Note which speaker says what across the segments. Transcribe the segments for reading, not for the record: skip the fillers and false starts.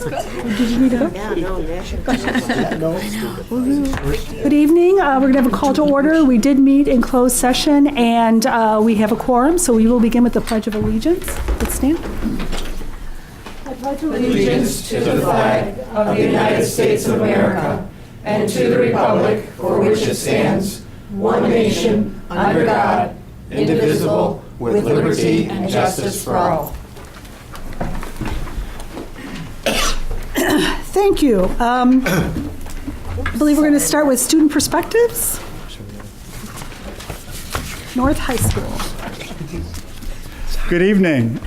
Speaker 1: Good evening. We're going to have a call to order. We did meet in closed session, and we have a quorum, so we will begin with the Pledge of Allegiance. Let's stand. I pledge
Speaker 2: allegiance to the flag of the United States of America and to the republic for which it stands, one nation, under God, indivisible, with liberty and justice for all.
Speaker 1: Thank you. I believe we're going to start with student perspectives. North High School.
Speaker 3: Good evening.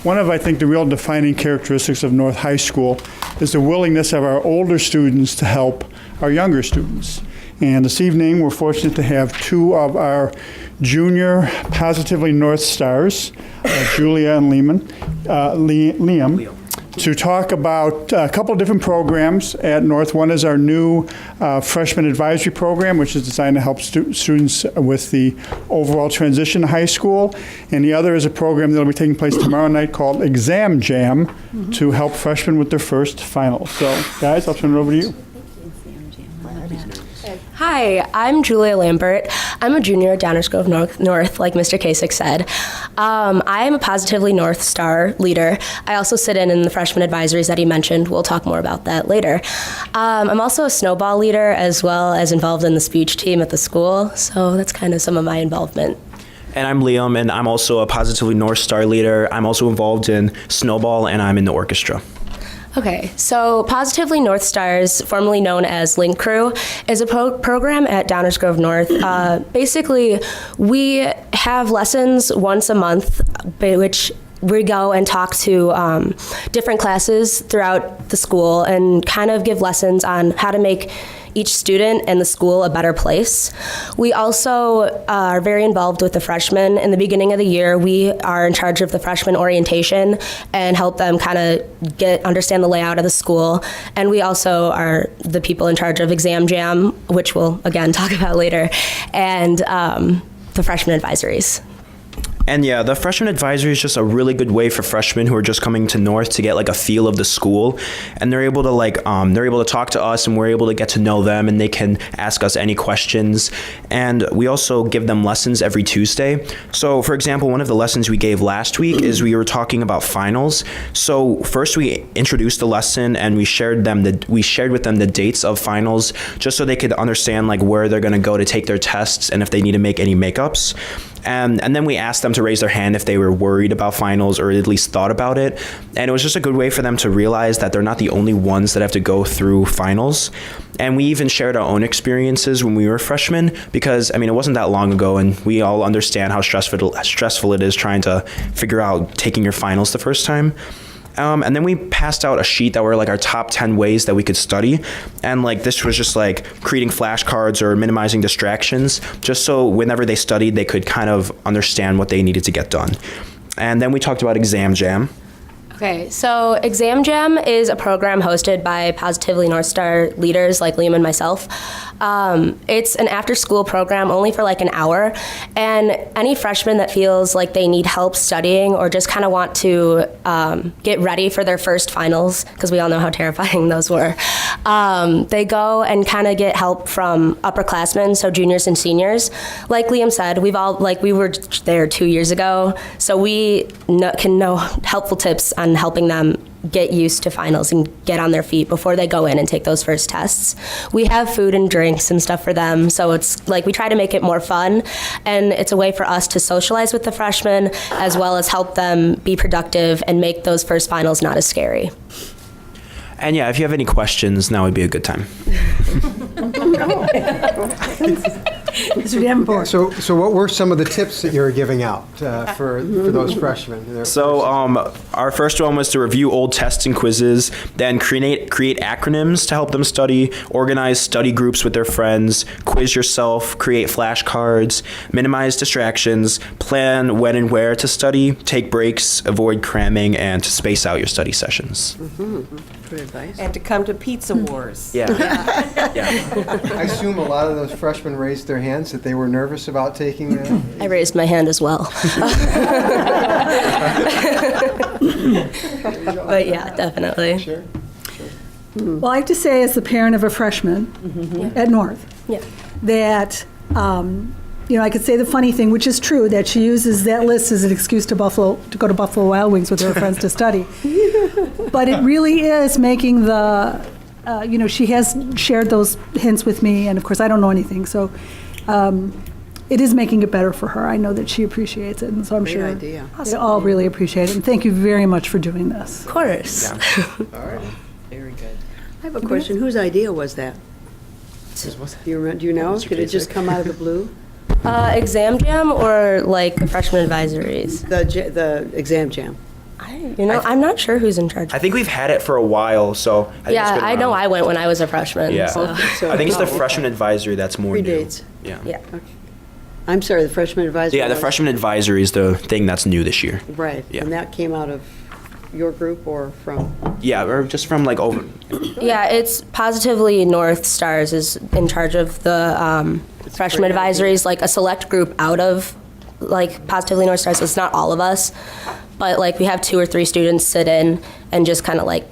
Speaker 3: One of, I think, the real defining characteristics of North High School is the willingness of our older students to help our younger students. And this evening, we're fortunate to have two of our junior Positively North Stars, Julia and Liam, to talk about a couple of different programs at North. One is our new freshman advisory program, which is designed to help students with the overall transition to high school. And the other is a program that will be taking place tomorrow night called Exam Jam to help freshmen with their first finals. So, guys, I'll turn it over to you.
Speaker 4: Hi, I'm Julia Lambert. I'm a junior at Downers Grove North, like Mr. Kasich said. I am a Positively North Star leader. I also sit in the freshman advisories that he mentioned. We'll talk more about that later. I'm also a snowball leader as well as involved in the speech team at the school, so that's kind of some of my involvement.
Speaker 5: And I'm Liam, and I'm also a Positively North Star leader. I'm also involved in snowball, and I'm in the orchestra.
Speaker 4: Okay, so Positively North Stars, formerly known as Link Crew, is a program at Downers Grove North. Basically, we have lessons once a month, which we go and talk to different classes throughout the school and kind of give lessons on how to make each student and the school a better place. We also are very involved with the freshmen. In the beginning of the year, we are in charge of the freshman orientation and help them kind of understand the layout of the school. And we also are the people in charge of Exam Jam, which we'll again talk about later, and the freshman advisories.
Speaker 5: And yeah, the freshman advisory is just a really good way for freshmen who are just coming to North to get like a feel of the school, and they're able to talk to us, and we're able to get to know them, and they can ask us any questions. And we also give them lessons every Tuesday. So, for example, one of the lessons we gave last week is we were talking about finals. So first we introduced the lesson, and we shared with them the dates of finals, just so they could understand like where they're going to go to take their tests and if they need to make any makeups. And then we asked them to raise their hand if they were worried about finals or at least thought about it. And it was just a good way for them to realize that they're not the only ones that have to go through finals. And we even shared our own experiences when we were freshmen because, I mean, it wasn't that long ago, and we all understand how stressful it is trying to figure out taking your finals the first time. And then we passed out a sheet that were like our top 10 ways that we could study. And like this was just like creating flashcards or minimizing distractions, just so whenever they studied, they could kind of understand what they needed to get done. And then we talked about Exam Jam.
Speaker 4: Okay, so Exam Jam is a program hosted by Positively North Star leaders like Liam and myself. It's an after-school program only for like an hour, and any freshman that feels like they need help studying or just kind of want to get ready for their first finals, because we all know how terrifying those were, they go and kind of get help from upperclassmen, so juniors and seniors. Like Liam said, we were there 2 years ago, so we can know helpful tips on helping them get used to finals and get on their feet before they go in and take those first tests. We have food and drinks and stuff for them, so it's like we try to make it more fun, and it's a way for us to socialize with the freshmen as well as help them be productive and make those first finals not as scary.
Speaker 5: And yeah, if you have any questions, now would be a good time.
Speaker 6: So what were some of the tips that you were giving out for those freshmen?
Speaker 5: So our first one was to review old tests and quizzes, then create acronyms to help them study, organize study groups with their friends, quiz yourself, create flashcards, minimize distractions, plan when and where to study, take breaks, avoid cramming, and to space out your study sessions.
Speaker 6: Mm-hmm.
Speaker 7: Good advice.
Speaker 2: And to come to Pizza Wars.
Speaker 5: Yeah. Yeah.
Speaker 6: I assume a lot of those freshmen raised their hands that they were nervous about taking
Speaker 4: I raised my hand as well. But yeah, definitely.
Speaker 6: Sure.
Speaker 1: Well, I have to say, as the parent of a freshman at North,
Speaker 4: Yeah.
Speaker 1: that, I could say the funny thing, which is true, that she uses that list as an excuse to go to Buffalo Wild Wings with her friends to study. But it really is making the, she has shared those hints with me, and of course, I don't know anything, so it is making it better for her. I know that she appreciates it, and so I'm
Speaker 7: Great
Speaker 1: sure
Speaker 7: idea.
Speaker 1: they all really appreciate it. And thank you very much for doing this.
Speaker 4: Of course.
Speaker 2: Very good.
Speaker 7: I have a question. Whose idea was that? Do you know? Did it just come out of the blue?
Speaker 4: Exam jam or like the freshman advisories?
Speaker 7: The exam jam.
Speaker 4: I'm not sure who's in charge.
Speaker 5: I think we've had it for a while, so. I think it's been
Speaker 4: I know
Speaker 5: around.
Speaker 4: I went when I was a freshman.
Speaker 5: Yeah.
Speaker 4: So.
Speaker 7: So-
Speaker 5: I think it's the
Speaker 7: oh, okay.
Speaker 5: freshman advisory that's more new.
Speaker 7: Predates.
Speaker 5: Yeah.
Speaker 4: Yeah.
Speaker 7: I'm sorry, the freshman advisory.
Speaker 5: Yeah, the
Speaker 7: was-
Speaker 5: freshman advisory is the thing that's new this year.
Speaker 7: Right.
Speaker 5: Yeah.
Speaker 7: And that came out of your group or from?
Speaker 5: Yeah, or just from like over.
Speaker 4: Yeah, it's Positively North Stars is in charge of the freshman
Speaker 7: great idea.
Speaker 4: advisories, like a select group out of like Positively North Stars. It's not all of us, but like we have 2 or 3 students sit in and just kind of like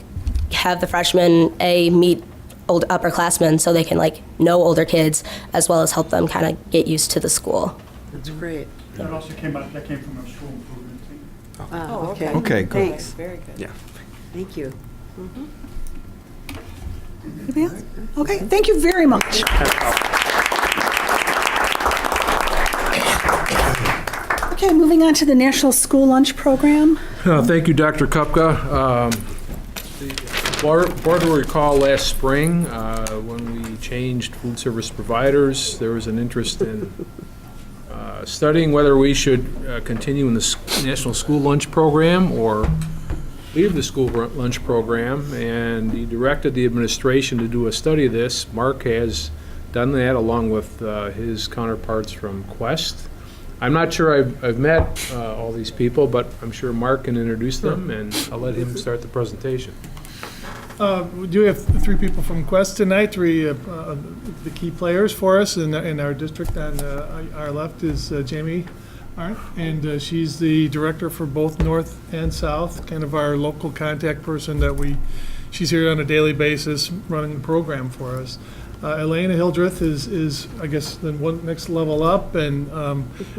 Speaker 4: have the freshmen meet old upperclassmen so they can like know older kids as well as help them kind of get used to the school.
Speaker 7: That's great.
Speaker 3: That also came from our school improvement team.
Speaker 7: Oh, okay.
Speaker 5: Okay, good.
Speaker 7: Thanks.
Speaker 2: Very good.
Speaker 5: Yeah.
Speaker 7: Thank you.
Speaker 1: Anybody else? Okay, thank you very much. Okay, moving on to the National School Lunch Program.
Speaker 8: Thank you, Dr. Kupka. The board will recall last spring, when we changed food service providers, there was an interest in studying whether we should continue in the National School Lunch Program or leave the school lunch program, and he directed the administration to do a study of this. Mark has done that along with his counterparts from Quest. I'm not sure I've met all these people, but I'm sure Mark can introduce them, and I'll let him start the presentation.
Speaker 9: We do have 3 people from Quest tonight, 3 the key players for us in our district. On our left is Jamie Arndt, and she's the director for both North and South, kind of our local contact person she's here on a daily basis running the program for us. Elena Hildreth is I guess the one next level up, and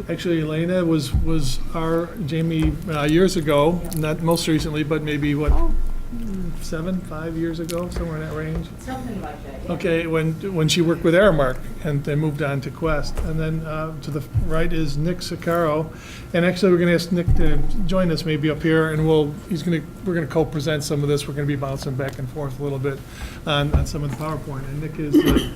Speaker 9: actually Elena was our Jamie years ago, not most recently, but maybe 5 years ago, somewhere in that range.
Speaker 2: Something like that, yeah.
Speaker 9: Okay, when she worked with Aramark and then moved on to Quest. And then to the right is Nick Sicaro. And actually, we're going to ask Nick to join us maybe up here, and we're going to co-present some of this. We're going to be bouncing back and forth a little bit on some of the PowerPoint. And Nick is the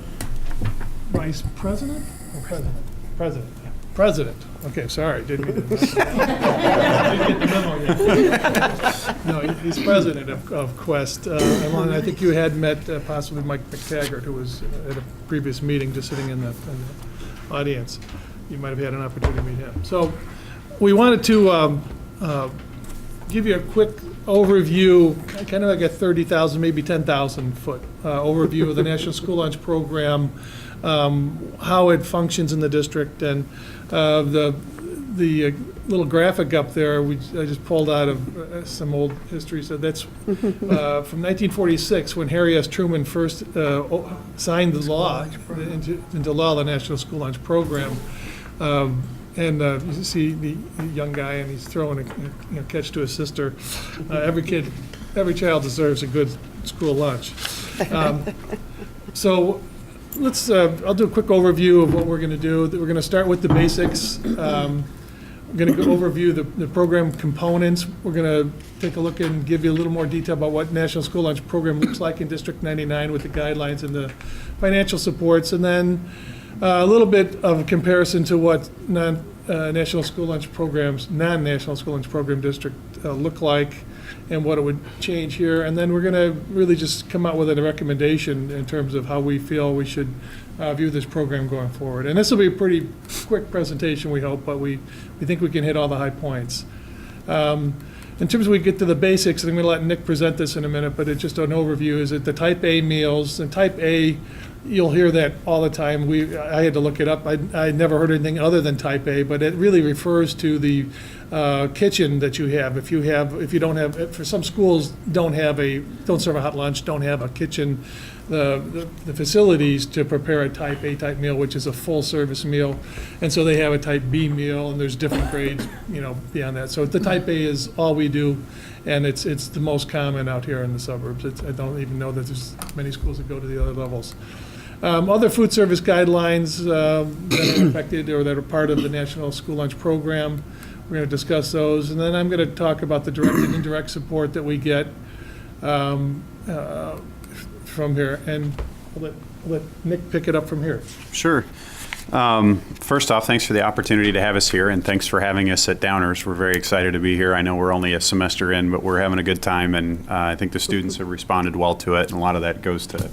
Speaker 9: vice president or president? President. Yeah. President. Okay, sorry, didn't mean to. Didn't get the memo yet. No, he's president of Quest. And I think you had met possibly Mike McTaggart, who was at a previous meeting, just sitting in the audience. You might have had an opportunity to meet him. So we wanted to give you a quick overview, kind of like a 30,000, maybe 10,000 foot overview of the National School Lunch Program, how it functions in the district, and the little graphic up there I just pulled out of some old history. So that's from 1946, when Harry S. Truman first signed the law into law, the National School Lunch Program. And you see the young guy, and he's throwing a catch to his sister. Every child deserves a good school lunch. So let's. I'll do a quick overview of what we're going to do. We're going to start with the basics. We're going to overview the program components. We're going to take a look and give you a little more detail about what National School Lunch Program looks like in District 99 with the guidelines and the financial supports, and then a little bit of a comparison to what non-national school lunch program district look like and what it would change here. And then we're going to really just come out with a recommendation in terms of how we feel we should view this program going forward. And this will be a pretty quick presentation, we hope, but we think we can hit all the high points. in terms of we get to the basics, and I'm going to let Nick present this in a minute, but it's just an overview, is that the type A meals, and type A, you'll hear that all the time. I had to look it up. I never heard anything other than type A, but it really refers to the kitchen that you have. If you don't have, for some schools don't serve a hot lunch, don't have a kitchen, the facilities to prepare a type A type meal, which is a full service meal. And so they have a type B meal, and there's different grades, beyond that. So the type A is all we do, and it's the most common out here in the suburbs. I don't even know that there's many schools that go to the other levels. Other food service guidelines that are affected or that are part of the National School Lunch Program, we're going to discuss those. And then I'm going to talk about the direct and indirect support that we get from here. And I'll let Nick pick it up from here.
Speaker 10: Sure. First off, thanks for the opportunity to have us here, and thanks for having us at Downers. We're very excited to be here. I know we're only a semester in, but we're having a good time, and I think the students have responded well to it, and a lot of that goes to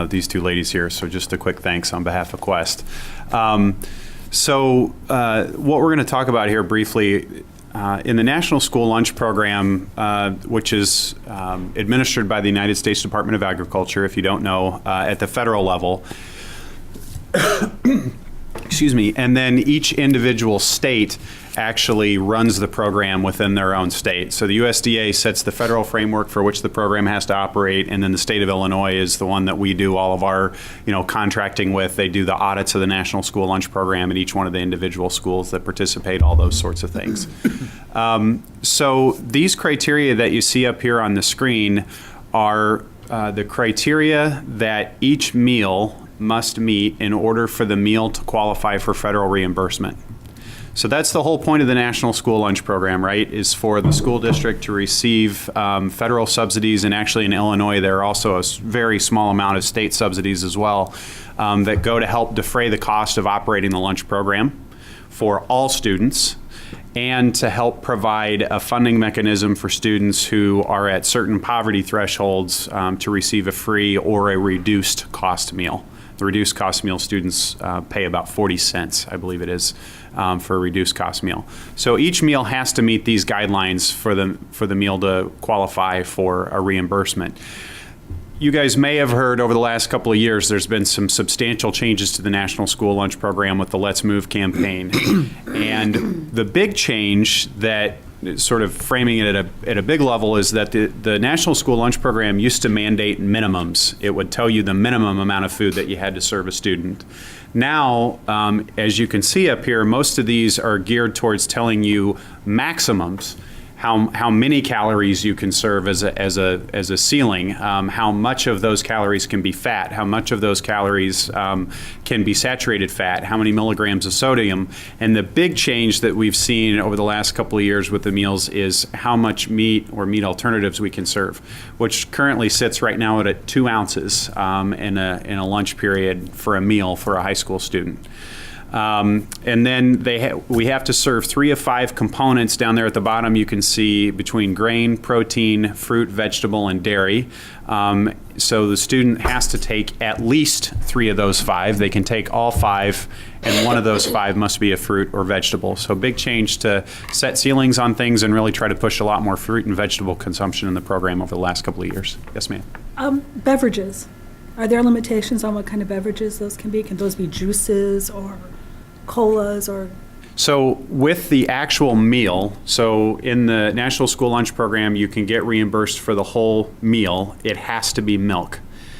Speaker 10: these two ladies here. So just a quick thanks on behalf of Quest. What we're going to talk about here briefly, in the National School Lunch Program, which is administered by the United States Department of Agriculture, if you don't know, at the federal level, excuse me, and then each individual state actually runs the program within their own state. So the USDA sets the federal framework for which the program has to operate, and then the state of Illinois is the one that we do all of our, contracting with. They do the audits of the National School Lunch Program at each one of the individual schools that participate, all those sorts of things. So these criteria that you see up here on the screen are the criteria that each meal must meet in order for the meal to qualify for federal reimbursement. So that's the whole point of the National School Lunch Program, right, is for the school district to receive federal subsidies, and actually in Illinois there are also a very small amount of state subsidies as well that go to help defray the cost of operating the lunch program for all students, and to help provide a funding mechanism for students who are at certain poverty thresholds to receive a free or a reduced cost meal. The reduced cost meal students pay about 40 cents, I believe it is, for a reduced cost meal. So each meal has to meet these guidelines for the meal to qualify for a reimbursement. You guys may have heard over the last couple of years there's been some substantial changes to the National School Lunch Program with the Let's Move campaign. And the big change that, sort of framing it at a big level, is that the National School Lunch Program used to mandate minimums. It would tell you the minimum amount of food that you had to serve a student. Now, as you can see up here, most of these are geared towards telling you maximums, how many calories you can serve as a ceiling, how much of those calories can be fat, how much of those calories can be saturated fat, how many milligrams of sodium. And the big change that we've seen over the last couple of years with the meals is how much meat or meat alternatives we can serve, which currently sits right now at 2 ounces in a lunch period for a meal for a high school student. And then we have to serve 3 of 5 components. Down there at the bottom you can see between grain, protein, fruit, vegetable, and dairy. So the student has to take at least 3 of those 5. They can take all 5, and 1 of those 5 must be a fruit or vegetable. So big change to set ceilings on things and really try to push a lot more fruit and vegetable consumption in the program over the last couple of years. Yes, ma'am.
Speaker 1: Beverages. Are there limitations on what kind of beverages those can be? Can those be juices or colas or?
Speaker 10: So with the actual meal, so in the National School Lunch Program, you can get reimbursed for the whole meal. It has to be milk.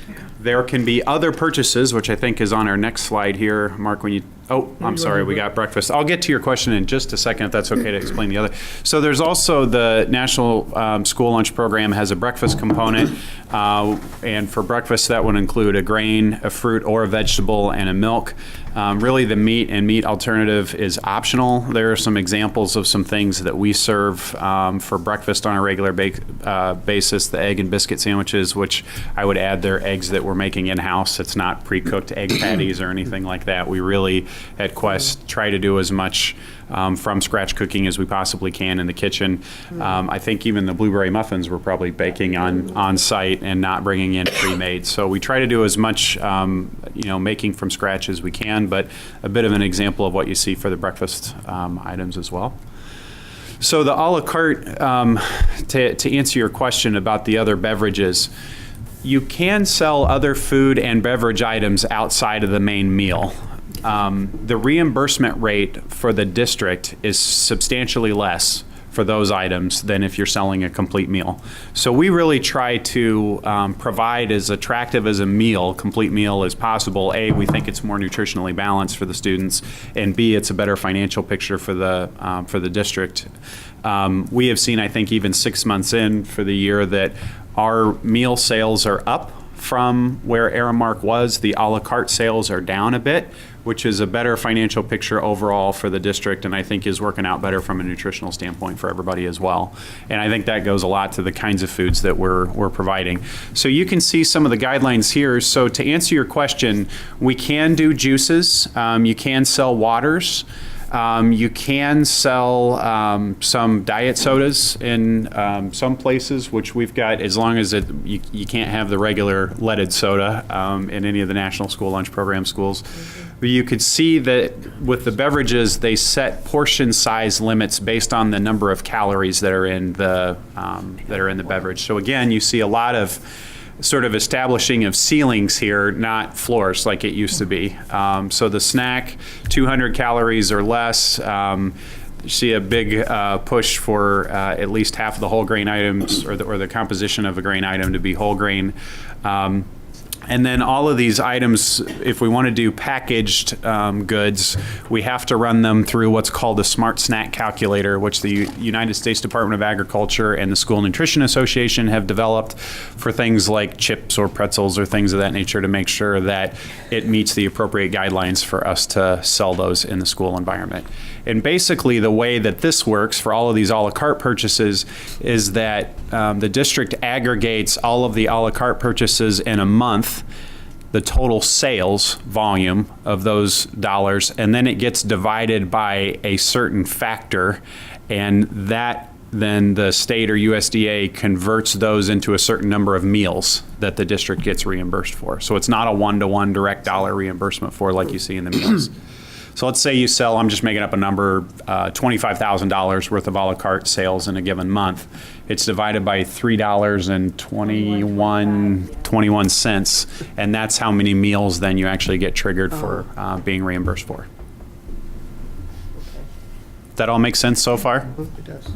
Speaker 10: Okay. There can be other purchases, which I think is on our next slide here. Mark, when you, I'm sorry, we got breakfast. I'll get to your question in just a second, if that's okay to explain the other. So there's also the National School Lunch Program has a breakfast component, and for breakfast that would include a grain, a fruit or a vegetable, and a milk. Really the meat and meat alternative is optional. There are some examples of some things that we serve for breakfast on a regular basis, the egg and biscuit sandwiches, which I would add they're eggs that we're making in-house. It's not pre-cooked egg patties or anything like that. We really at Quest try to do as much from scratch cooking as we possibly can in the kitchen. I think even the blueberry muffins we're probably baking on site and not bringing in pre-made. So we try to do as much making from scratch as we can, but a bit of an example of what you see for the breakfast items as well. So the a la carte, to answer your question about the other beverages, you can sell other food and beverage items outside of the main meal. The reimbursement rate for the district is substantially less for those items than if you're selling a complete meal. So we really try to provide as attractive as a meal, complete meal, as possible. A, we think it's more nutritionally balanced for the students, and B, it's a better financial picture for the district. We have seen, I think, even 6 months in for the year that our meal sales are up from where Aramark was. The a la carte sales are down a bit, which is a better financial picture overall for the district, and I think is working out better from a nutritional standpoint for everybody as well. And I think that goes a lot to the kinds of foods that we're providing. So you can see some of the guidelines here. So to answer your question, we can do juices. You can sell waters. You can sell some diet sodas in some places, which we've got, as long as you can't have the regular leaded soda in any of the National School Lunch Program schools. But you could see that with the beverages, they set portion size limits based on the number of calories that are in the beverage. So again, you see a lot of sort of establishing of ceilings here, not floors like it used to be. So the snack, 200 calories or less. You see a big push for at least half of the whole grain items, or the composition of a grain item, to be whole grain. And then all of these items, if we want to do packaged goods, we have to run them through what's called a Smart Snack Calculator, which the United States Department of Agriculture and the School Nutrition Association have developed for things like chips or pretzels or things of that nature, to make sure that it meets the appropriate guidelines for us to sell those in the school environment. And basically the way that this works for all of these a la carte purchases is that the district aggregates all of the a la carte purchases in a month, the total sales volume of those dollars, and then it gets divided by a certain factor, and that then the state or USDA converts those into a certain number of meals that the district gets reimbursed for. So it's not a one-to-one direct dollar reimbursement for like you see in the meals. So let's say you sell, I'm just making up a number, $25,000 worth of a la carte sales in a given month. It's divided by $3.21, and that's how many meals then you actually get triggered for being reimbursed for. Does that all make sense so far?
Speaker 6: It does.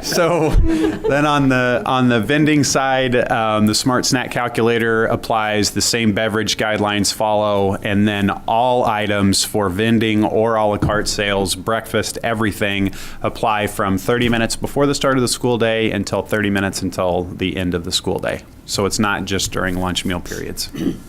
Speaker 10: So then on the vending side, the Smart Snack Calculator applies, the same beverage guidelines follow, and then all items for vending or a la carte sales, breakfast, everything, apply from 30 minutes before the start of the school day until 30 minutes until the end of the school day. So it's not just during lunch meal periods.
Speaker 6: And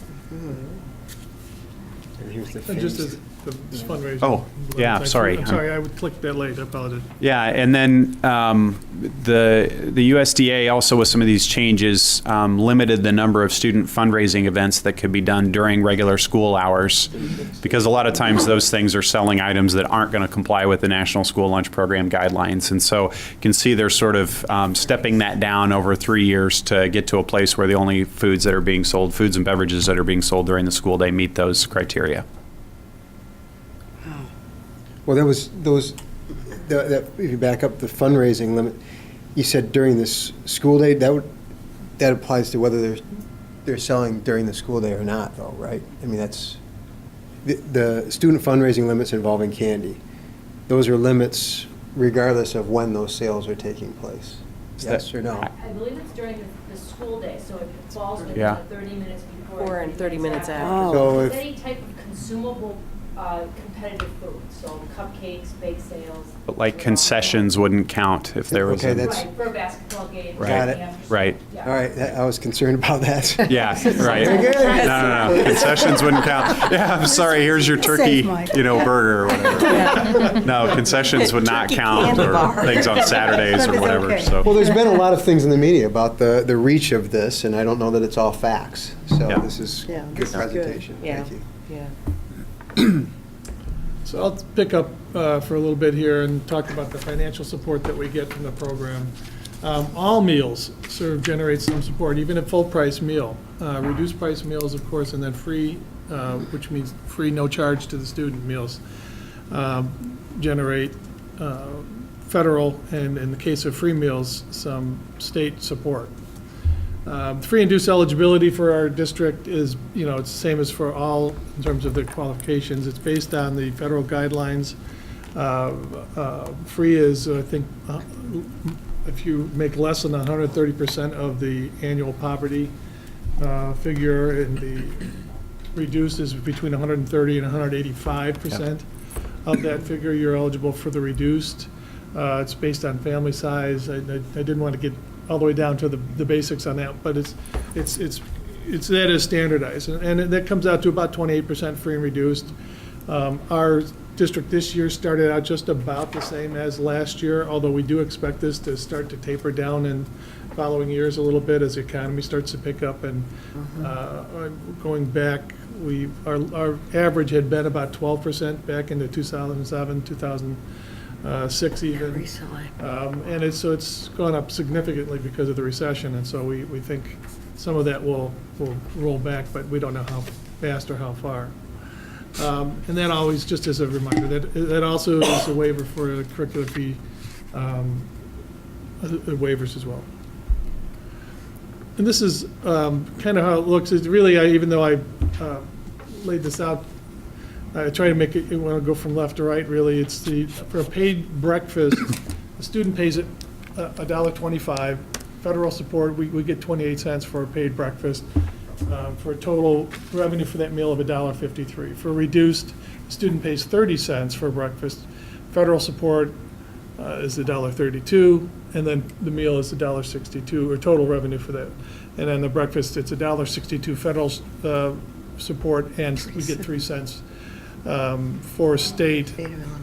Speaker 6: here's the
Speaker 9: And just
Speaker 6: phase.
Speaker 9: as the fundraising.
Speaker 10: Oh, yeah, sorry.
Speaker 9: I'm sorry, I clicked that late, I apologize.
Speaker 10: Yeah, and then the USDA also, with some of these changes, limited the number of student fundraising events that could be done during regular school hours, because a lot of times those things are selling items that aren't going to comply with the National School Lunch Program guidelines. And so you can see they're sort of stepping that down over 3 years to get to a place where the only foods that are being sold, foods and beverages that are being sold during the school day, meet those criteria.
Speaker 6: Well, that was if you back up the fundraising limit, you said during this school day, that applies to whether they're selling during the school day or not, though, right? I mean, that's the student fundraising limits involving candy. Those are limits regardless of when those sales are taking place. Yes or no?
Speaker 11: I believe it's during the school day, so it falls within
Speaker 10: Yeah.
Speaker 11: 30 minutes before.
Speaker 12: And 30 minutes after.
Speaker 7: Oh.
Speaker 6: So
Speaker 11: It's
Speaker 6: if,
Speaker 11: any type of consumable competitive food, so cupcakes, bake sales.
Speaker 10: But like concessions wouldn't count if there was.
Speaker 6: Okay,
Speaker 10: a-
Speaker 6: that's-
Speaker 11: Right, for a basketball game.
Speaker 10: Right.
Speaker 6: Got it.
Speaker 10: Right.
Speaker 11: Yeah.
Speaker 6: all right, I was concerned about that.
Speaker 10: Yeah, right.
Speaker 6: Very good.
Speaker 10: No. Concessions wouldn't count. Yeah, I'm sorry, here's your turkey, burger or whatever. No, concessions would not count, or things on Saturdays or whatever, so.
Speaker 6: Well, there's been a lot of things in the media about the reach of this, and I don't know that it's all facts. So
Speaker 10: Yeah.
Speaker 6: this is
Speaker 7: Yeah,
Speaker 6: good
Speaker 7: this is good.
Speaker 6: presentation.
Speaker 12: Yeah.
Speaker 6: Thank you.
Speaker 12: Yeah.
Speaker 9: So I'll pick up for a little bit here and talk about the financial support that we get from the program. All meals generate some support, even a full-price meal. Reduced price meals, of course, and then free, which means free, no charge to the student meals. generate federal, and in the case of free meals, some state support. Free and reduced eligibility for our district is, it's the same as for all in terms of the qualifications. It's based on the federal guidelines. Free is, I think, if you make less than 130% of the annual poverty figure, and the reduced is between 130 and 185% of that figure, you're eligible for the reduced. It's based on family size. I didn't want to get all the way down to the basics on that, but that is standardized, and that comes out to about 28% free and reduced. Our district this year started out just about the same as last year, although we do expect this to start to taper down in following years a little bit as the economy starts to pick up. And going back, our average had been about 12% back into 2007, 2006 even.
Speaker 7: Recently.
Speaker 9: And it's gone up significantly because of the recession, and so we think some of that will roll back, but we don't know how fast or how far. And that always, just as a reminder, that also is a waiver for the curricular fee waivers as well. And this is kind of how it looks. It's really, even though I laid this out, I try to make it, you want to go from left to right, really. It's for a paid breakfast, the student pays it $1.25. Federal support, we get 28 cents for a paid breakfast. For a total revenue for that meal of $1.53. For reduced, the student pays 30 cents for breakfast. Federal support is $1.32, and then the meal is $1.62, or total revenue for that. And then the breakfast, it's $1.62 federal support, and we get 3 cents for state.
Speaker 7: State of Illinois.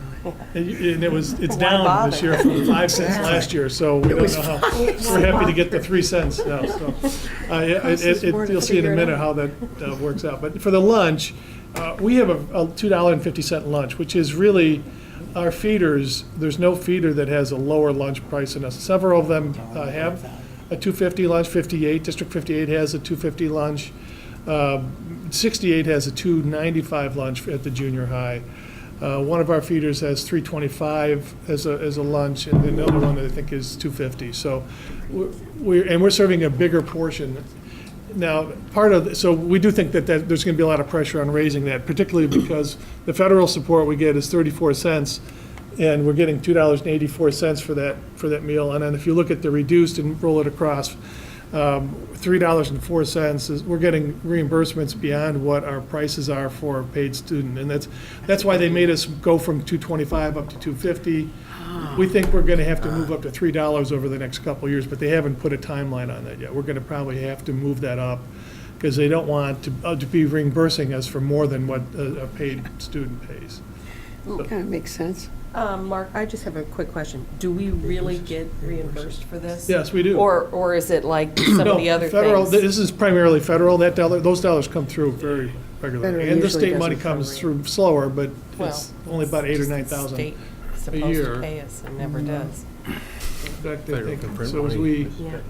Speaker 9: And it's down this year from 5 cents last year, so we don't know how, we're happy to get the 3 cents now, so. You'll see in a minute how that works out. But for the lunch, we have a $2.50 lunch, which is really our feeders. There's no feeder that has a lower lunch price than us. Several of them have a $2.50 lunch. 58, District 58 has a $2.50 lunch. 68 has a $2.95 lunch at the junior high. One of our feeders has $3.25 as a lunch, and another one I think is $2.50. So we're serving a bigger portion. Now, so we do think that there's going to be a lot of pressure on raising that, particularly because the federal support we get is 34 cents, and we're getting $2.84 for that meal. And then if you look at the reduced and roll it across, $3.04 we're getting reimbursements beyond what our prices are for a paid student, and that's why they made us go from $2.25 up to $2.50. We think we're going to have to move up to $3 over the next couple of years, but they haven't put a timeline on that yet. We're going to probably have to move that up because they don't want to be reimbursing us for more than what a paid student pays.
Speaker 7: Kind of makes sense.
Speaker 12: Mark, I just have a quick question. Do we really get reimbursed for this?
Speaker 9: Yes, we do.
Speaker 12: Or is it like some of the other
Speaker 9: federal,
Speaker 12: things?
Speaker 9: This is primarily federal. Those dollars come through very regularly.
Speaker 7: Federal
Speaker 9: And the
Speaker 7: usually
Speaker 9: state money
Speaker 7: doesn't
Speaker 9: comes
Speaker 7: cover
Speaker 9: through slower, but
Speaker 12: Well,
Speaker 9: it's only about 8,000 or 9,000
Speaker 12: State
Speaker 9: a
Speaker 12: supposed
Speaker 9: year.
Speaker 12: to pay us and never does.
Speaker 9: Back then,
Speaker 8: Federal can print
Speaker 9: so as
Speaker 8: money.
Speaker 12: Yeah.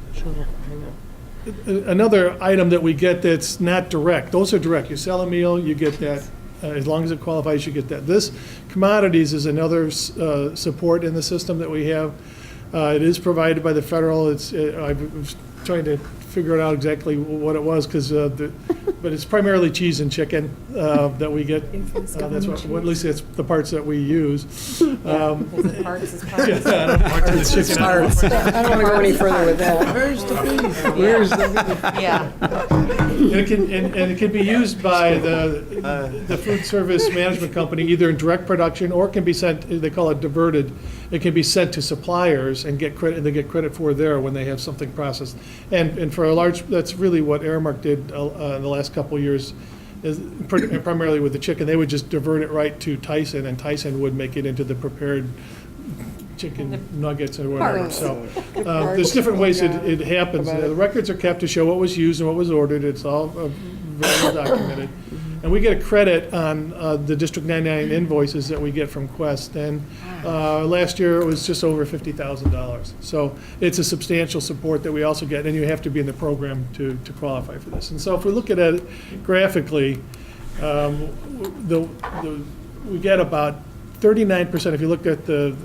Speaker 9: another item that we get that's not direct, those are direct. You sell a meal, you get that. As long as it qualifies, you get that. This commodities is another support in the system that we have. It is provided by the federal. I was trying to figure it out exactly what it was, but it's primarily cheese and chicken that we get. That's what, at least it's the parts that we use.
Speaker 12: Parts is parts.
Speaker 9: I don't want to chicken.
Speaker 7: I don't want to go any further with that.
Speaker 9: Where's the beef? Where's the beef?
Speaker 12: Yeah.
Speaker 9: And it can be used by the food service management company either in direct production or it can be sent, they call it diverted. It can be sent to suppliers and get credit. They get credit for there when they have something processed. And for a large, that's really what Aramark did in the last couple of years, is primarily with the chicken. They would just divert it right to Tyson, and Tyson would make it into the prepared chicken nuggets or whatever.
Speaker 7: Parts.
Speaker 9: So there's different ways it happens. The records are kept to show what was used and what was ordered. It's all very well documented. And we get a credit on the District 99 invoices that we get from Quest. And last year it was just over $50,000. So it's a substantial support that we also get, and you have to be in the program to qualify for this. And so if we look at it graphically, we get about 39%, if you look at the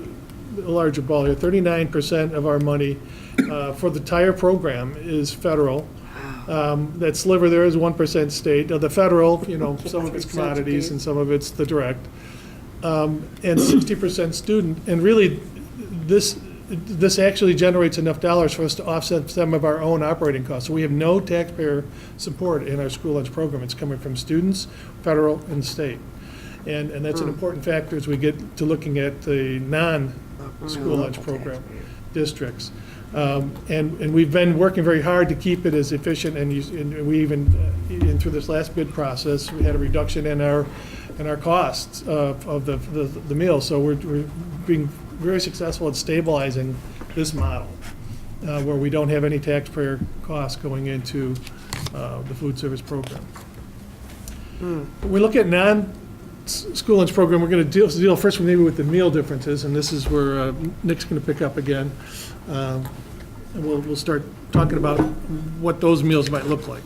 Speaker 9: larger ball here, 39% of our money for the entire program is federal. That sliver there is 1% state. The federal, some of it's commodities and some of it's the direct. And 60% student. And really, this actually generates enough dollars for us to offset some of our own operating costs. So we have no taxpayer support in our school lunch program. It's coming from students, federal, and state. And that's an important factor as we get to looking at the non-school lunch program districts. And we've been working very hard to keep it as efficient, and we even, through this last bid process, we had a reduction in our costs of the meals. So we're being very successful at stabilizing this model, where we don't have any taxpayer costs going into the food service program. We look at non-school lunch program. We're going to deal first maybe with the meal differences, and this is where Nick's going to pick up again. And we'll start talking about what those meals might look like.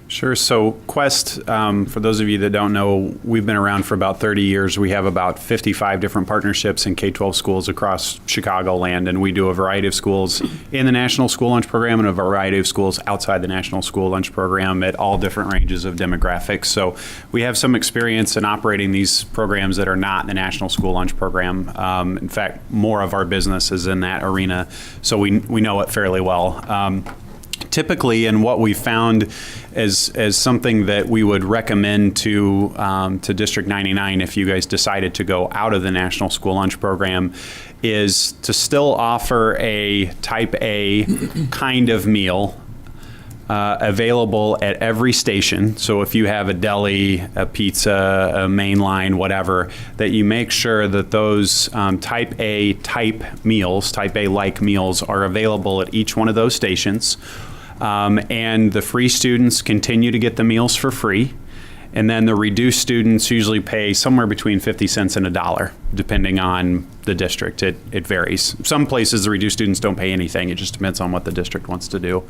Speaker 10: Sure. So Quest, for those of you that don't know, we've been around for about 30 years. We have about 55 different partnerships in K-12 schools across Chicagoland, and we do a variety of schools in the National School Lunch Program and a variety of schools outside the National School Lunch Program at all different ranges of demographics. So we have some experience in operating these programs that are not in the National School Lunch Program. In fact, more of our business is in that arena, so we know it fairly well. Typically, and what we found as something that we would recommend to District 99 if you guys decided to go out of the National School Lunch Program is to still offer a type A kind of meal available at every station. So if you have a deli, a pizza, a main line, whatever, that you make sure that those type A type meals, type A like meals are available at each one of those stations. And the free students continue to get the meals for free. And then the reduced students usually pay somewhere between 50 cents and $1, depending on the district. It varies. Some places the reduced students don't pay anything. It just depends on what the district wants to do.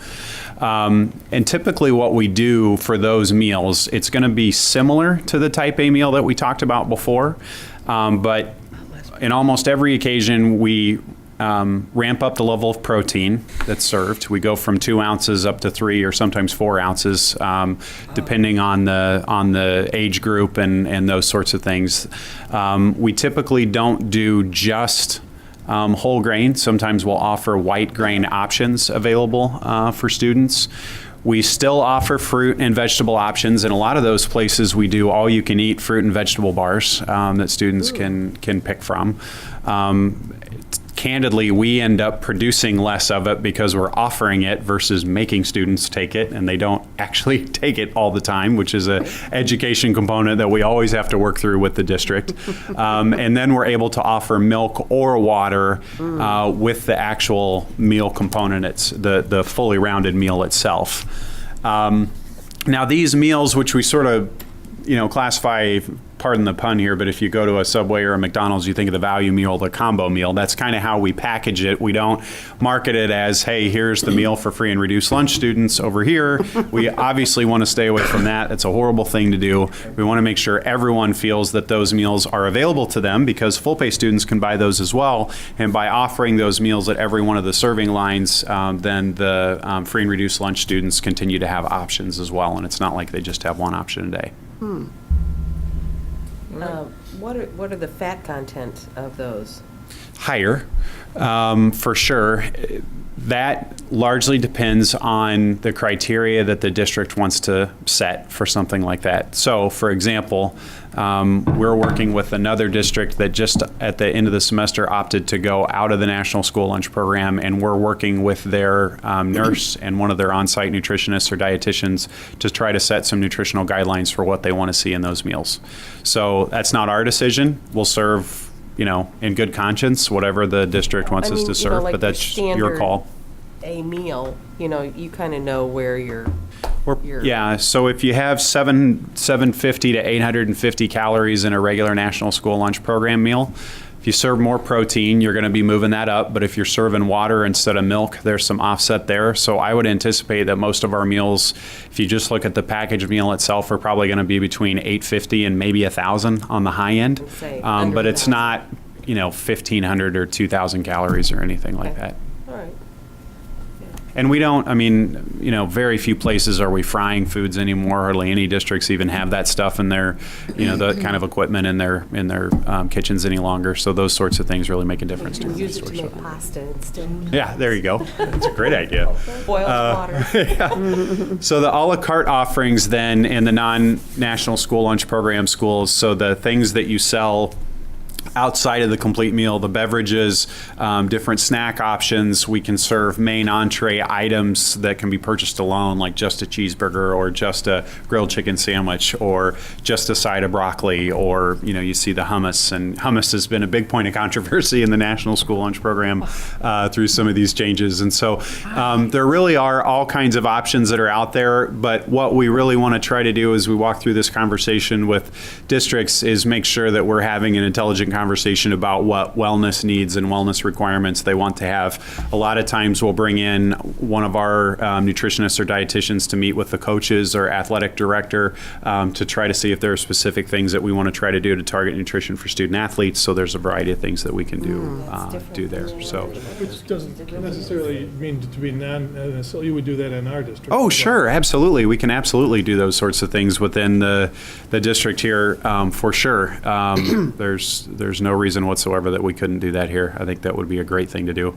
Speaker 10: And typically what we do for those meals, it's going to be similar to the type A meal that we talked about before. But in almost every occasion, we ramp up the level of protein that's served. We go from 2 ounces up to 3 or sometimes 4 ounces, depending on the age group and those sorts of things. We typically don't do just whole grain. Sometimes we'll offer white grain options available for students. We still offer fruit and vegetable options. In a lot of those places, we do all-you-can-eat fruit and vegetable bars that students can pick from. Candidly, we end up producing less of it because we're offering it versus making students take it, and they don't actually take it all the time, which is an education component that we always have to work through with the district. And then we're able to offer milk or water with the actual meal component. It's the fully rounded meal itself. Now these meals, which we sort of classify, pardon the pun here, but if you go to a Subway or a McDonald's, you think of the value meal, the combo meal. That's kind of how we package it. We don't market it as, hey, here's the meal for free and reduced lunch students over here. We obviously want to stay away from that. It's a horrible thing to do. We want to make sure everyone feels that those meals are available to them, because full pay students can buy those as well. And by offering those meals at every one of the serving lines, then the free and reduced lunch students continue to have options as well. And it's not like they just have one option a day.
Speaker 12: What are the fat content of those?
Speaker 10: Higher, for sure. That largely depends on the criteria that the district wants to set for something like that. So, for example, we're working with another district that just at the end of the semester opted to go out of the National School Lunch Program, and we're working with their nurse and one of their on-site nutritionists or dietitians to try to set some nutritional guidelines for what they want to see in those meals. So that's not our decision. We'll serve, in good conscience, whatever the district wants us to serve,
Speaker 12: like
Speaker 10: but that's your
Speaker 12: standard
Speaker 10: call.
Speaker 12: A meal, you kind of know where you're.
Speaker 10: Yeah, so if you have 750 to 850 calories in a regular National School Lunch Program meal, If you serve more protein, you're going to be moving that up. But if you're serving water instead of milk, there's some offset there. So I would anticipate that most of our meals, if you just look at the packaged meal itself, are probably going to be between $850 and maybe $1,000 on the high end. But it's not, 1,500 or 2,000 calories or anything like that.
Speaker 12: All right.
Speaker 10: And we don't, very few places are we frying foods anymore. Hardly any districts even have that stuff in their, the kind of equipment in their kitchens any longer. So those sorts of things really make a difference.
Speaker 12: You can use it to make pasta instead.
Speaker 10: Yeah, there you go. That's a great idea.
Speaker 12: Boiled water.
Speaker 10: Yeah. So the a la carte offerings then in the non-national school lunch program schools, so the things that you sell outside of the complete meal, the beverages, different snack options. We can serve main entree items that can be purchased alone, like just a cheeseburger or just a grilled chicken sandwich or just a side of broccoli, or, you see the hummus. And hummus has been a big point of controversy in the National School Lunch Program through some of these changes. And so there really are all kinds of options that are out there. But what we really want to try to do as we walk through this conversation with districts is make sure that we're having an intelligent conversation about what wellness needs and wellness requirements they want to have. A lot of times we'll bring in one of our nutritionists or dietitians to meet with the coaches or athletic director to try to see if there are specific things that we want to try to do to target nutrition for student athletes. So there's a variety of things that we can do there. So,
Speaker 9: Which doesn't necessarily mean to be so you would do that in our district.
Speaker 10: oh, sure, absolutely. We can absolutely do those sorts of things within the district here for sure. There's no reason whatsoever that we couldn't do that here. I think that would be a great thing to do.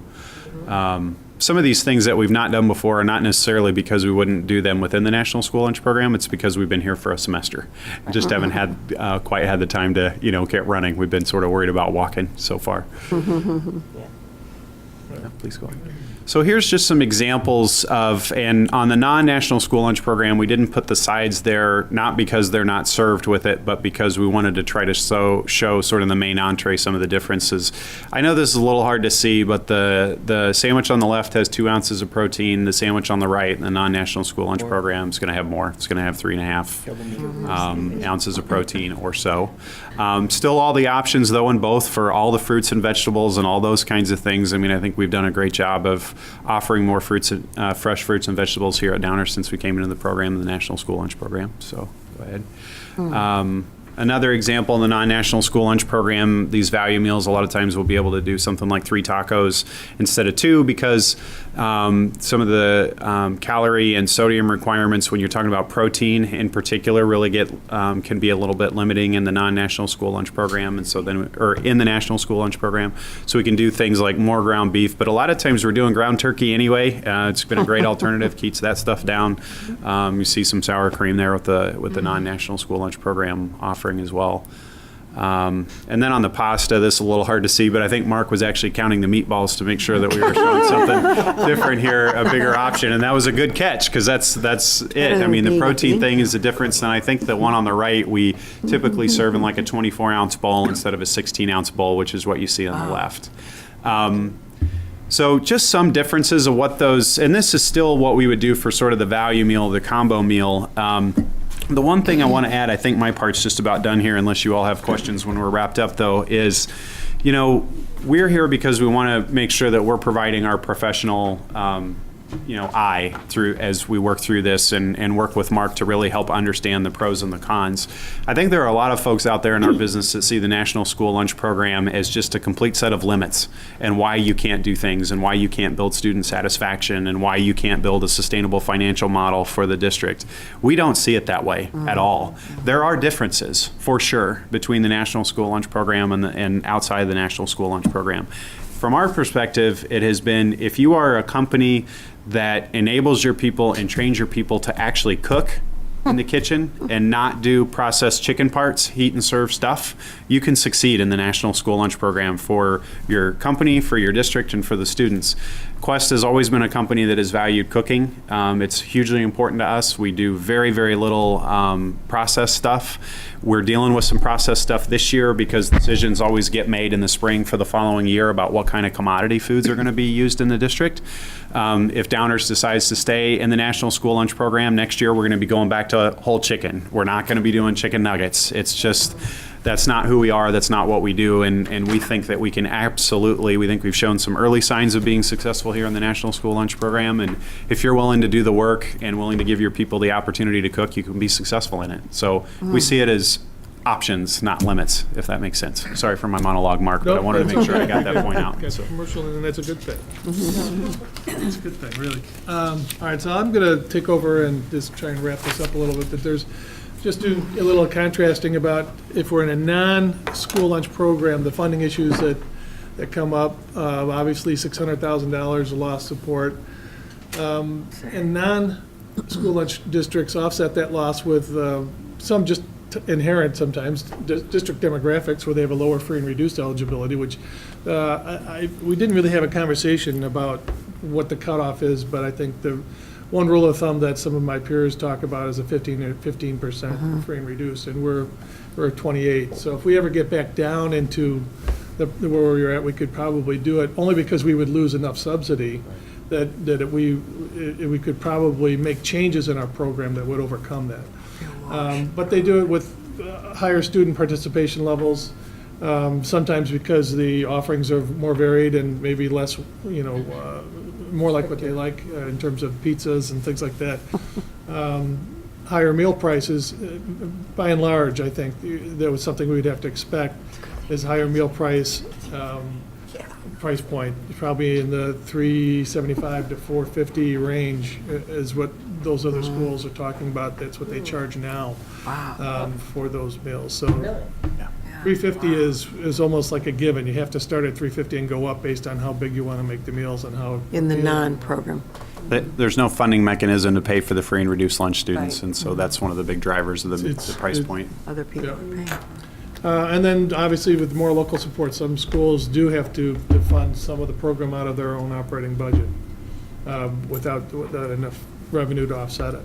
Speaker 10: Some of these things that we've not done before are not necessarily because we wouldn't do them within the National School Lunch Program. It's because we've been here for a semester. We just haven't had quite had the time to get running. We've been sort of worried about walking so far. Yeah, please go ahead. So here's just some examples of, and on the non-national school lunch program, we didn't put the sides there, not because they're not served with it, but because we wanted to try to show sort of the main entree some of the differences. I know this is a little hard to see, but the sandwich on the left has 2 ounces of protein. The sandwich on the right, the non-national school lunch program, is going to have more. It's going to have 3.5 ounces of protein or so. Still all the options, though, in both for all the fruits and vegetables and all those kinds of things. I mean, I think we've done a great job of offering more fruits, fresh fruits and vegetables here at Downer since we came into the program, the National School Lunch Program. So go ahead. Another example in the non-national school lunch program, these value meals, a lot of times we'll be able to do something like 3 tacos instead of 2 because some of the calorie and sodium requirements when you're talking about protein in particular really can be a little bit limiting in the non-national school lunch program, and so then or in the national school lunch program. So we can do things like more ground beef, but a lot of times we're doing ground turkey anyway. It's been a great alternative, keeps that stuff down. You see some sour cream there with the non-national school lunch program offering as well. And then on the pasta, this is a little hard to see, but I think Mark was actually counting the meatballs to make sure that we were showing something different here, a bigger option, and that was a good catch because that's it. I mean, the protein thing is the difference, and I think the one on the right we typically serve in like a 24-ounce bowl instead of a 16-ounce bowl, which is what you see on the left. So just some differences of what those, and this is still what we would do for sort of the value meal, the combo meal. The one thing I want to add, I think my part's just about done here, unless you all have questions when we're wrapped up, though, is, we're here because we want to make sure that we're providing our professional eye through as we work through this and work with Mark to really help understand the pros and the cons. I think there are a lot of folks out there in our business that see the National School Lunch Program as just a complete set of limits and why you can't do things and why you can't build student satisfaction and why you can't build a sustainable financial model for the district. We don't see it that way at all. There are differences, for sure, between the National School Lunch Program and outside the National School Lunch Program. From our perspective, it has been, if you are a company that enables your people and trains your people to actually cook in the kitchen and not do processed chicken parts, heat and serve stuff, you can succeed in the National School Lunch Program for your company, for your district, and for the students. Quest has always been a company that has valued cooking. It's hugely important to us. We do very, very little processed stuff. We're dealing with some processed stuff this year because decisions always get made in the spring for the following year about what kind of commodity foods are going to be used in the district. If Downers decides to stay in the National School Lunch Program, next year we're going to be going back to whole chicken. We're not going to be doing chicken nuggets. It's just That's not who we are. That's not what we do. And we think that we can absolutely, we think we've shown some early signs of being successful here in the National School Lunch Program. And if you're willing to do the work and willing to give your people the opportunity to cook, you can be successful in it. So we see it as options, not limits, if that makes sense. Sorry for my monologue, Mark, but I wanted to make sure I got that point out.
Speaker 9: Got the commercial, and that's a good thing. It's a good thing, really. All right, so I'm going to take over and just try and wrap this up a little bit, that there's, just do a little contrasting about if we're in a non-school lunch program, the funding issues that come up, obviously $600,000 of lost support. And non-school lunch districts offset that loss with some just inherent sometimes district demographics where they have a lower free and reduced eligibility, which we didn't really have a conversation about what the cutoff is, but I think the one rule of thumb that some of my peers talk about is a 15% free and reduced, and we're at 28. So if we ever get back down into where we're at, we could probably do it, only because we would lose enough subsidy that we could probably make changes in our program that would overcome that. But they do it with higher student participation levels, sometimes because the offerings are more varied and maybe less, more like what they like in terms of pizzas and things like that. Higher meal prices, by and large, I think that was something we'd have to expect, is higher meal price point, probably in the $3.75 to $4.50 range is what those other schools are talking about. That's what they charge now for those meals. So $3.50 is almost like a given. You have to start at $3.50 and go up based on how big you want to make the meals and how.
Speaker 7: In the non-program.
Speaker 10: There's no funding mechanism to pay for the free and reduced lunch students, and so that's one of the big drivers of the price point.
Speaker 7: Other people are paying.
Speaker 9: And then, obviously, with more local support, some schools do have to fund some of the program out of their own operating budget without enough revenue to offset it.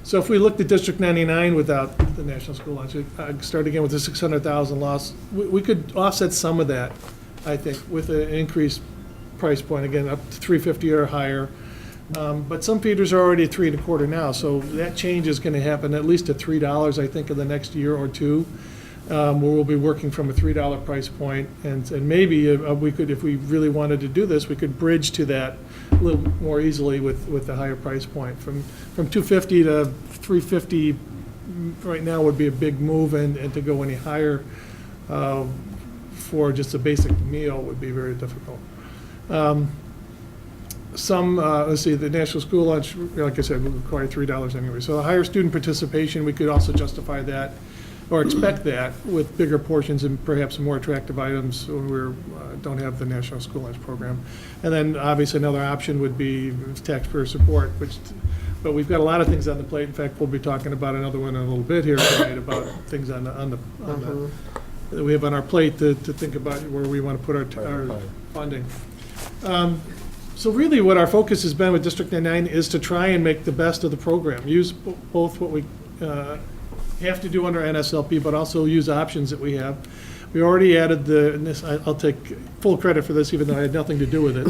Speaker 9: So if we looked at District 99 without the National School Lunch, start again with the $600,000 loss, we could offset some of that, I think, with an increased price point, again, up to $3.50 or higher. But some feeders are already at $3.25 now, so that change is going to happen at least to $3, I think, in the next year or two. Where we'll be working from a $3 price point, and maybe we could, if we really wanted to do this, we could bridge to that a little more easily with the higher price point. From $2.50 to $3.50 right now would be a big move, and to go any higher for just a basic meal would be very difficult. Let's see, the National School Lunch, like I said, would require $3 anyway. So a higher student participation, we could also justify that or expect that with bigger portions and perhaps more attractive items when we don't have the National School Lunch Program. And then obviously another option would be taxpayer support, but we've got a lot of things on the plate. In fact, we'll be talking about another one in a little bit here tonight about things on the that we have on our plate to think about where we want to put our funding. So really what our focus has been with District 99 is to try and make the best of the program, use both what we have to do under NSLP, but also use options that we have. We already added I'll take full credit for this, even though I had nothing to do with it.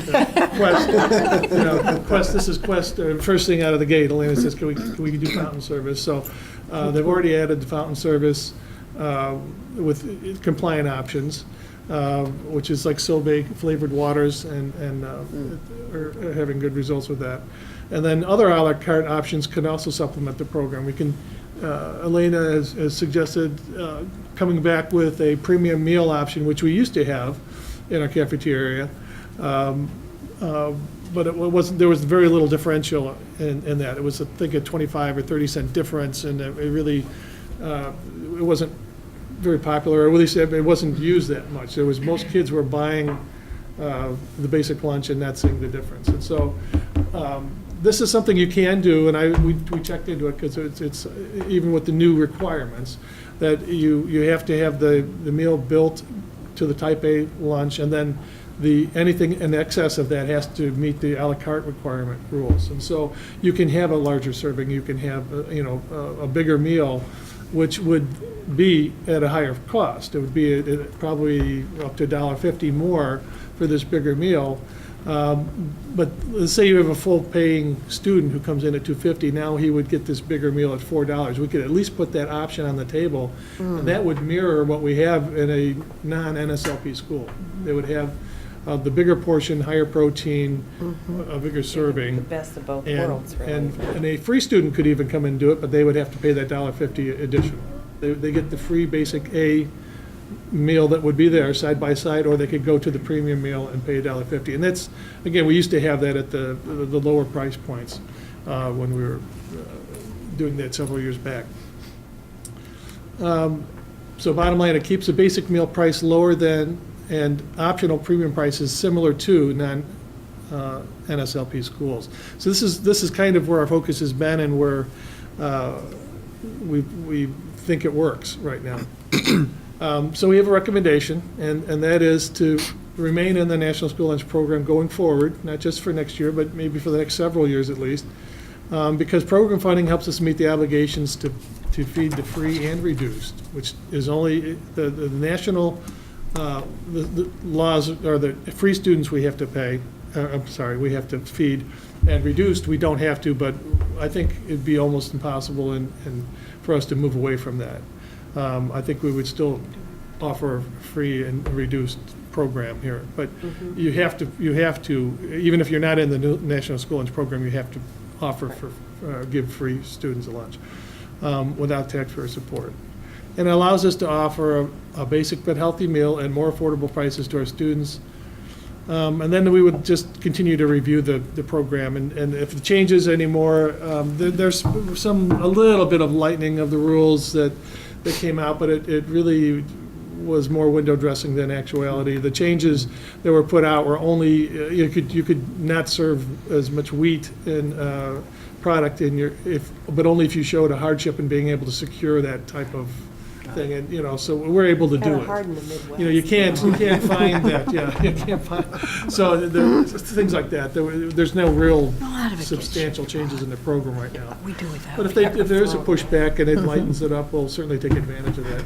Speaker 9: Quest, this is Quest, first thing out of the gate, Elena says, can we do fountain service? So they've already added the fountain service with compliant options, which is like Sorbet flavored waters, and are having good results with that. And then other a la carte options can also supplement the program. We can Elena has suggested coming back with a premium meal option, which we used to have in our cafeteria, but it wasn't. There was very little differential in that. It was, I think, a 25 or 30 cent difference, and it really it wasn't very popular, or at least it wasn't used that much. There was most kids were buying the basic lunch and not seeing the difference, and so. This is something you can do, and we checked into it because it's even with the new requirements that you have to have the meal built to the type A lunch, and then anything in excess of that has to meet the a la carte requirement rules. And so you can have a larger serving, you can have a bigger meal, which would be at a higher cost. It would be probably up to $1.50 more for this bigger meal. But let's say you have a full paying student who comes in at $250, now he would get this bigger meal at $4. We could at least put that option on the table, and that would mirror what we have in a non-NSLP school. They would have the bigger portion, higher protein, a bigger serving.
Speaker 12: The best of both
Speaker 9: And,
Speaker 12: worlds, really.
Speaker 9: and a free student could even come and do it, but they would have to pay that $1.50 additional. They get the free basic A meal that would be there side by side, or they could go to the premium meal and pay $1.50. And that's, again, we used to have that at the lower price points when we were doing that several years back. So bottom line, it keeps the basic meal price lower than, and optional premium prices similar to non-NSLP schools. So this is kind of where our focus has been, and where we think it works right now. So we have a recommendation, and that is to remain in the National School Lunch Program going forward, not just for next year, but maybe for the next several years at least, because program funding helps us meet the obligations to feed the free and reduced, which is only the national the laws, or the free students we have to pay, we have to feed, and reduced we don't have to, but I think it'd be almost impossible and for us to move away from that. I think we would still offer a free and reduced program here, but you have to, even if you're not in the National School Lunch Program, you have to offer give free students a lunch without taxpayer support. And it allows us to offer a basic but healthy meal at more affordable prices to our students. And then we would just continue to review the program, and if it changes anymore, there's a little bit of lightening of the rules that came out, but it really was more window dressing than actuality. The changes that were put out were only, you could not serve as much wheat and product in your, but only if you showed a hardship in being able to secure that type of thing, and so we're able to do
Speaker 12: Kinda
Speaker 9: it.
Speaker 12: hard in the Midwest.
Speaker 9: You can't find that, you can't find, so there's things like that. There's no real substantial changes in the program right now.
Speaker 7: We do it that
Speaker 9: But
Speaker 7: way.
Speaker 9: if there is a pushback and it lightens it up, we'll certainly take advantage of that.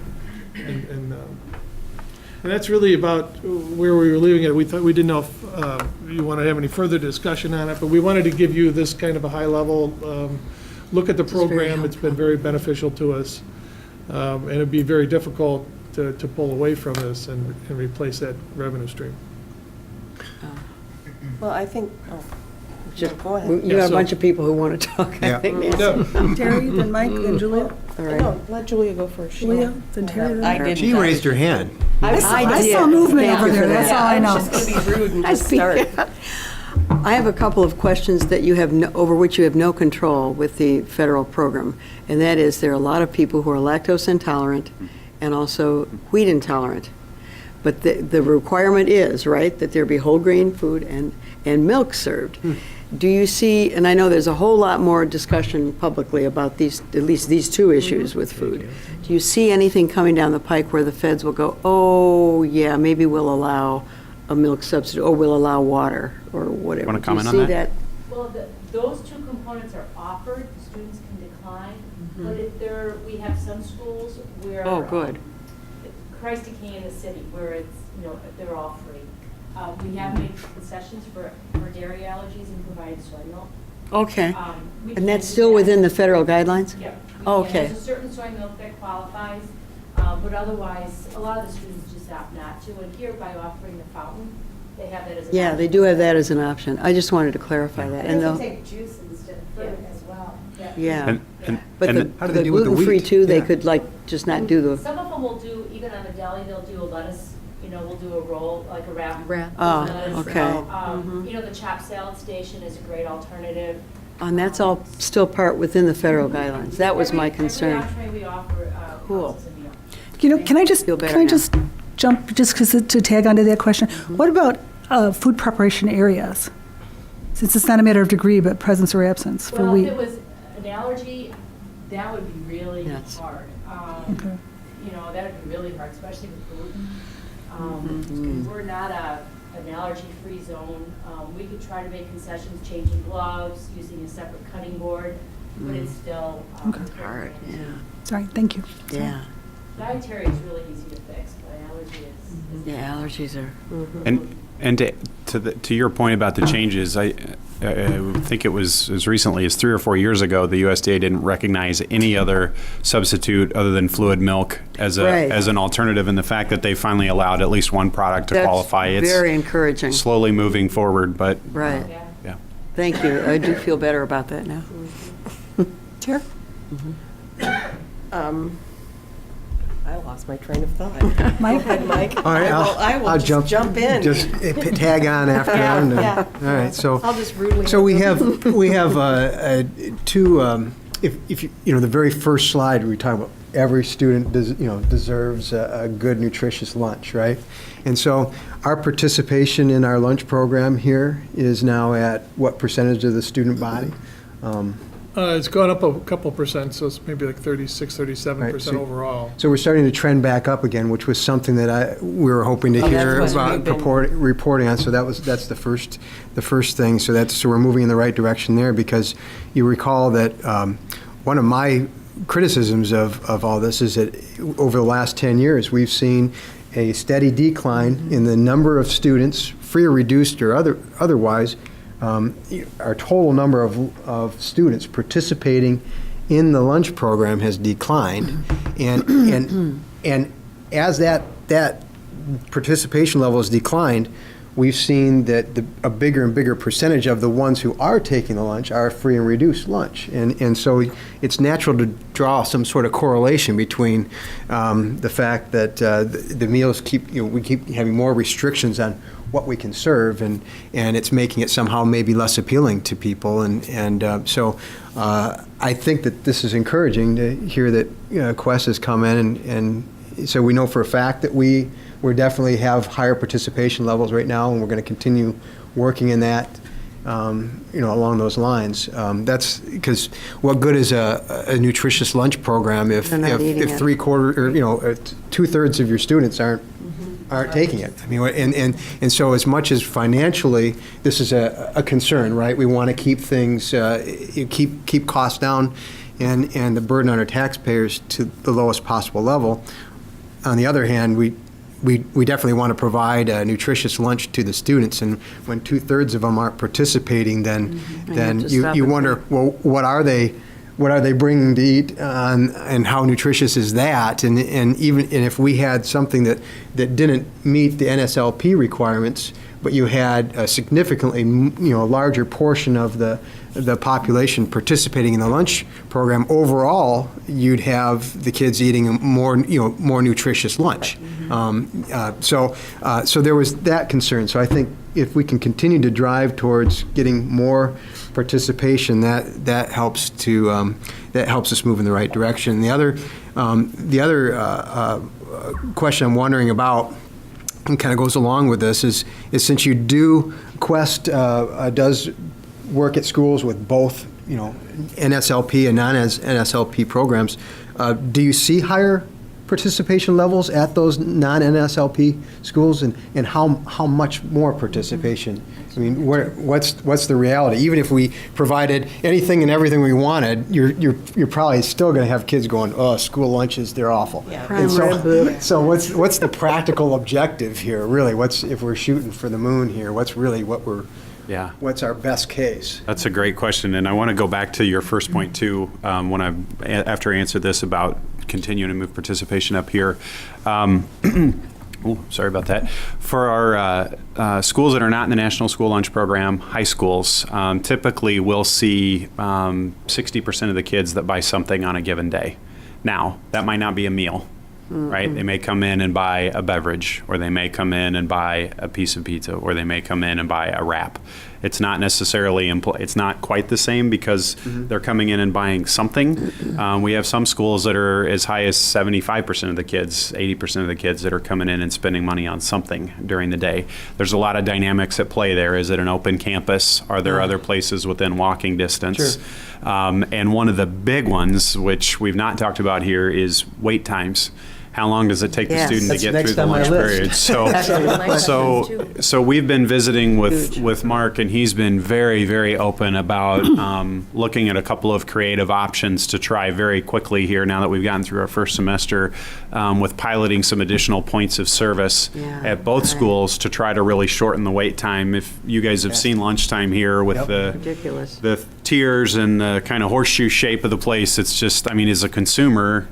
Speaker 9: And that's really about where we were leaving it. We didn't know if you want to have any further discussion on it, but we wanted to give you this kind of a high-level look at the program. It's been very beneficial to us. And it'd be very difficult to pull away from this and replace that revenue stream.
Speaker 12: Well, I think,
Speaker 7: Just-
Speaker 12: go ahead.
Speaker 7: You have a
Speaker 9: so-
Speaker 7: bunch of people who want to talk, I think, Nancy.
Speaker 1: Terry, then Mike, then Julia.
Speaker 7: All right.
Speaker 12: No, let Julia go first.
Speaker 1: Julia, then Terry, then
Speaker 12: I
Speaker 1: Mike.
Speaker 12: didn't.
Speaker 6: She raised her hand.
Speaker 1: I saw
Speaker 7: did.
Speaker 1: movement
Speaker 7: Thank
Speaker 1: over
Speaker 7: you
Speaker 1: there,
Speaker 7: for
Speaker 1: that's
Speaker 7: that.
Speaker 1: all I know.
Speaker 12: was just going to be rude and just start.
Speaker 7: I have a couple of questions that you have, over which you have no control with the federal program, and that is, there are a lot of people who are lactose intolerant and also wheat intolerant. But the requirement is, right, that there be whole grain food and milk served. Do you see, and I know there's a whole lot more discussion publicly about these, at least these two issues with food. Do you see anything coming down the pike where the feds will go, oh, yeah, maybe we'll allow a milk substitute, or we'll allow water, or whatever?
Speaker 10: Wanna comment
Speaker 7: Do you
Speaker 10: on
Speaker 7: see
Speaker 10: that?
Speaker 11: Well, those two components are offered, the students can decline, but if we have some schools where.
Speaker 7: Oh, good.
Speaker 11: Christ the King in the city, where it's, they're all free. We have made concessions for dairy allergies and provided soy milk.
Speaker 7: Okay.
Speaker 11: We
Speaker 7: And
Speaker 11: can
Speaker 7: that's
Speaker 11: do
Speaker 7: still
Speaker 11: that.
Speaker 7: within the federal guidelines?
Speaker 11: Yeah.
Speaker 7: Oh,
Speaker 11: We can.
Speaker 7: okay.
Speaker 11: There's a certain soy milk that qualifies, but otherwise, a lot of the students just opt not to. And here, by offering the fountain, they have that as an
Speaker 7: Yeah,
Speaker 11: option.
Speaker 7: they do have that as an option. I just wanted to clarify that. And
Speaker 11: They can
Speaker 7: they'll-
Speaker 11: take juice instead of fruit as well.
Speaker 7: Yeah.
Speaker 10: And
Speaker 7: But
Speaker 6: How do
Speaker 7: the
Speaker 6: they do with the
Speaker 7: gluten-free
Speaker 6: wheat?
Speaker 7: too, they
Speaker 6: Yeah.
Speaker 7: could just not do the,
Speaker 11: Some of them will do, even on the deli, they'll do a lettuce, we'll do a roll, like a wrap.
Speaker 7: Oh,
Speaker 11: lettuce.
Speaker 7: okay.
Speaker 11: The chopped salad station is a great alternative.
Speaker 7: and that's all still part within the federal guidelines. That was my
Speaker 11: Every
Speaker 7: concern.
Speaker 11: entree we offer
Speaker 7: Cool.
Speaker 11: counts as a meal.
Speaker 1: Can I just,
Speaker 7: Feel better
Speaker 1: can I
Speaker 7: now.
Speaker 1: just jump, just 'cause to tag onto that question? What about food preparation areas? Since it's not a matter of degree, but presence or absence for
Speaker 11: Well,
Speaker 1: wheat.
Speaker 11: if it was an allergy, that would be really
Speaker 7: Yes.
Speaker 11: hard.
Speaker 1: Okay.
Speaker 11: That would be really hard, especially with gluten. We're not an allergy-free zone. We could try to make concessions, changing gloves, using a separate cutting board, but it's still
Speaker 7: Hard, yeah.
Speaker 1: Sorry, thank you.
Speaker 7: Yeah,
Speaker 11: Dietary is really easy to fix, but allergy is.
Speaker 7: yeah, allergies are,
Speaker 10: And to to your point about the changes, I think it was as recently as 3 or 4 years ago, the USDA didn't recognize any other substitute other than fluid milk as
Speaker 7: Right.
Speaker 10: as an alternative. And the fact that they finally allowed at least one product to qualify,
Speaker 7: That's
Speaker 10: it's
Speaker 7: very encouraging.
Speaker 10: slowly moving forward. But
Speaker 7: Right.
Speaker 10: yeah.
Speaker 7: Thank you. I do feel better about that now. Chair?
Speaker 12: I lost my train of thought.
Speaker 1: Mike?
Speaker 12: Go ahead, Mike.
Speaker 6: All right,
Speaker 12: I will just jump in.
Speaker 6: Just tag on after.
Speaker 12: Yeah,
Speaker 6: and,
Speaker 12: yeah.
Speaker 6: All right, so.
Speaker 12: I'll just rudely.
Speaker 6: So we have two. If you know the very first slide, we talk about every student deserves a good nutritious lunch, right? And so our participation in our lunch program here is now at what percentage of the student body?
Speaker 9: It's gone up a couple percent, so it's maybe like 36, 37%
Speaker 6: Right, so-
Speaker 9: overall.
Speaker 6: So we're starting to trend back up again, which was something that we were hoping to
Speaker 12: Oh,
Speaker 6: hear
Speaker 12: that's what
Speaker 6: about
Speaker 12: we've been-
Speaker 6: reporting on. So that's the first thing. So we're moving in the right direction there, because you recall that one of my criticisms of all this is that over the last 10 years, we've seen a steady decline in the number of students, free or reduced or otherwise. Our total number of students participating in the lunch program has declined, and as that participation level has declined, we've seen that a bigger and bigger percentage of the ones who are taking the lunch are free and reduced lunch, and so it's natural to draw some sort of correlation between the fact that the meals we keep having more restrictions on what we can serve, and it's making it somehow maybe less appealing to people, and so I think that this is encouraging to hear that Quest has come in, and so we know for a fact that we definitely have higher participation levels right now, and we're going to continue working in that, along those lines. That's because what good is a nutritious lunch program if
Speaker 7: They're not eating it.
Speaker 6: 3/4 or 2/3 of your students aren't taking it? I mean, and so as much as financially this is a concern, right? We want to keep things keep costs down and the burden on our taxpayers to the lowest possible level. On the other hand, we definitely want to provide a nutritious lunch to the students, and when 2/3 of them aren't participating, then
Speaker 7: have to stop
Speaker 6: you
Speaker 7: it.
Speaker 6: wonder, well, what are they bringing to eat, and how nutritious is that? And if we had something that didn't meet the NSLP requirements, but you had a significantly larger portion of the population participating in the lunch program, overall you'd have the kids eating a more nutritious lunch. So there was that concern. So I think if we can continue to drive towards getting more participation, that helps us move in the right direction. The other question I'm wondering about, and kind of goes along with this, is since you do, Quest does work at schools with both, NSLP and non-NSLP programs, do you see higher participation levels at those non-NSLP schools, and how much more participation? I mean, what's the reality? Even if we provided anything and everything we wanted, you're probably still going to have kids going, oh, school lunches, they're awful.
Speaker 12: Yeah.
Speaker 6: And so what's the practical objective here? Really, if we're shooting for the moon here? What's our best case?
Speaker 10: That's a great question, and I want to go back to your first point too. After I answered this about continuing to move participation up here. Sorry about that. For our schools that are not in the National School Lunch Program, high schools, typically we'll see 60% of the kids that buy something on a given day. Now, that might not be a meal, right? They may come in and buy a beverage, or they may come in and buy a piece of pizza, or they may come in and buy a wrap. It's not necessarily, it's not quite the same because they're coming in and buying something. We have some schools that are as high as 75% of the kids, 80% of the kids that are coming in and spending money on something during the day. There's a lot of dynamics at play there. Is it an open campus? Are there other places within walking distance?
Speaker 6: Sure.
Speaker 10: And one of the big ones, which we've not talked about here, is wait times. how long does it take the
Speaker 7: Yes.
Speaker 10: student to
Speaker 6: That's
Speaker 10: get
Speaker 6: next
Speaker 10: through the
Speaker 6: on my
Speaker 10: lunch
Speaker 6: list.
Speaker 10: period? So we've been visiting
Speaker 7: Huge.
Speaker 10: with Mark, and he's been very, very open about looking at a couple of creative options to try very quickly here now that we've gotten through our first semester with piloting some additional points of service
Speaker 7: Yeah,
Speaker 10: at both
Speaker 7: right.
Speaker 10: schools to try to really shorten the wait time. If you guys have seen lunchtime here with
Speaker 7: Ridiculous.
Speaker 10: the tiers and the kind of horseshoe shape of the place, it's just, I mean, as a consumer,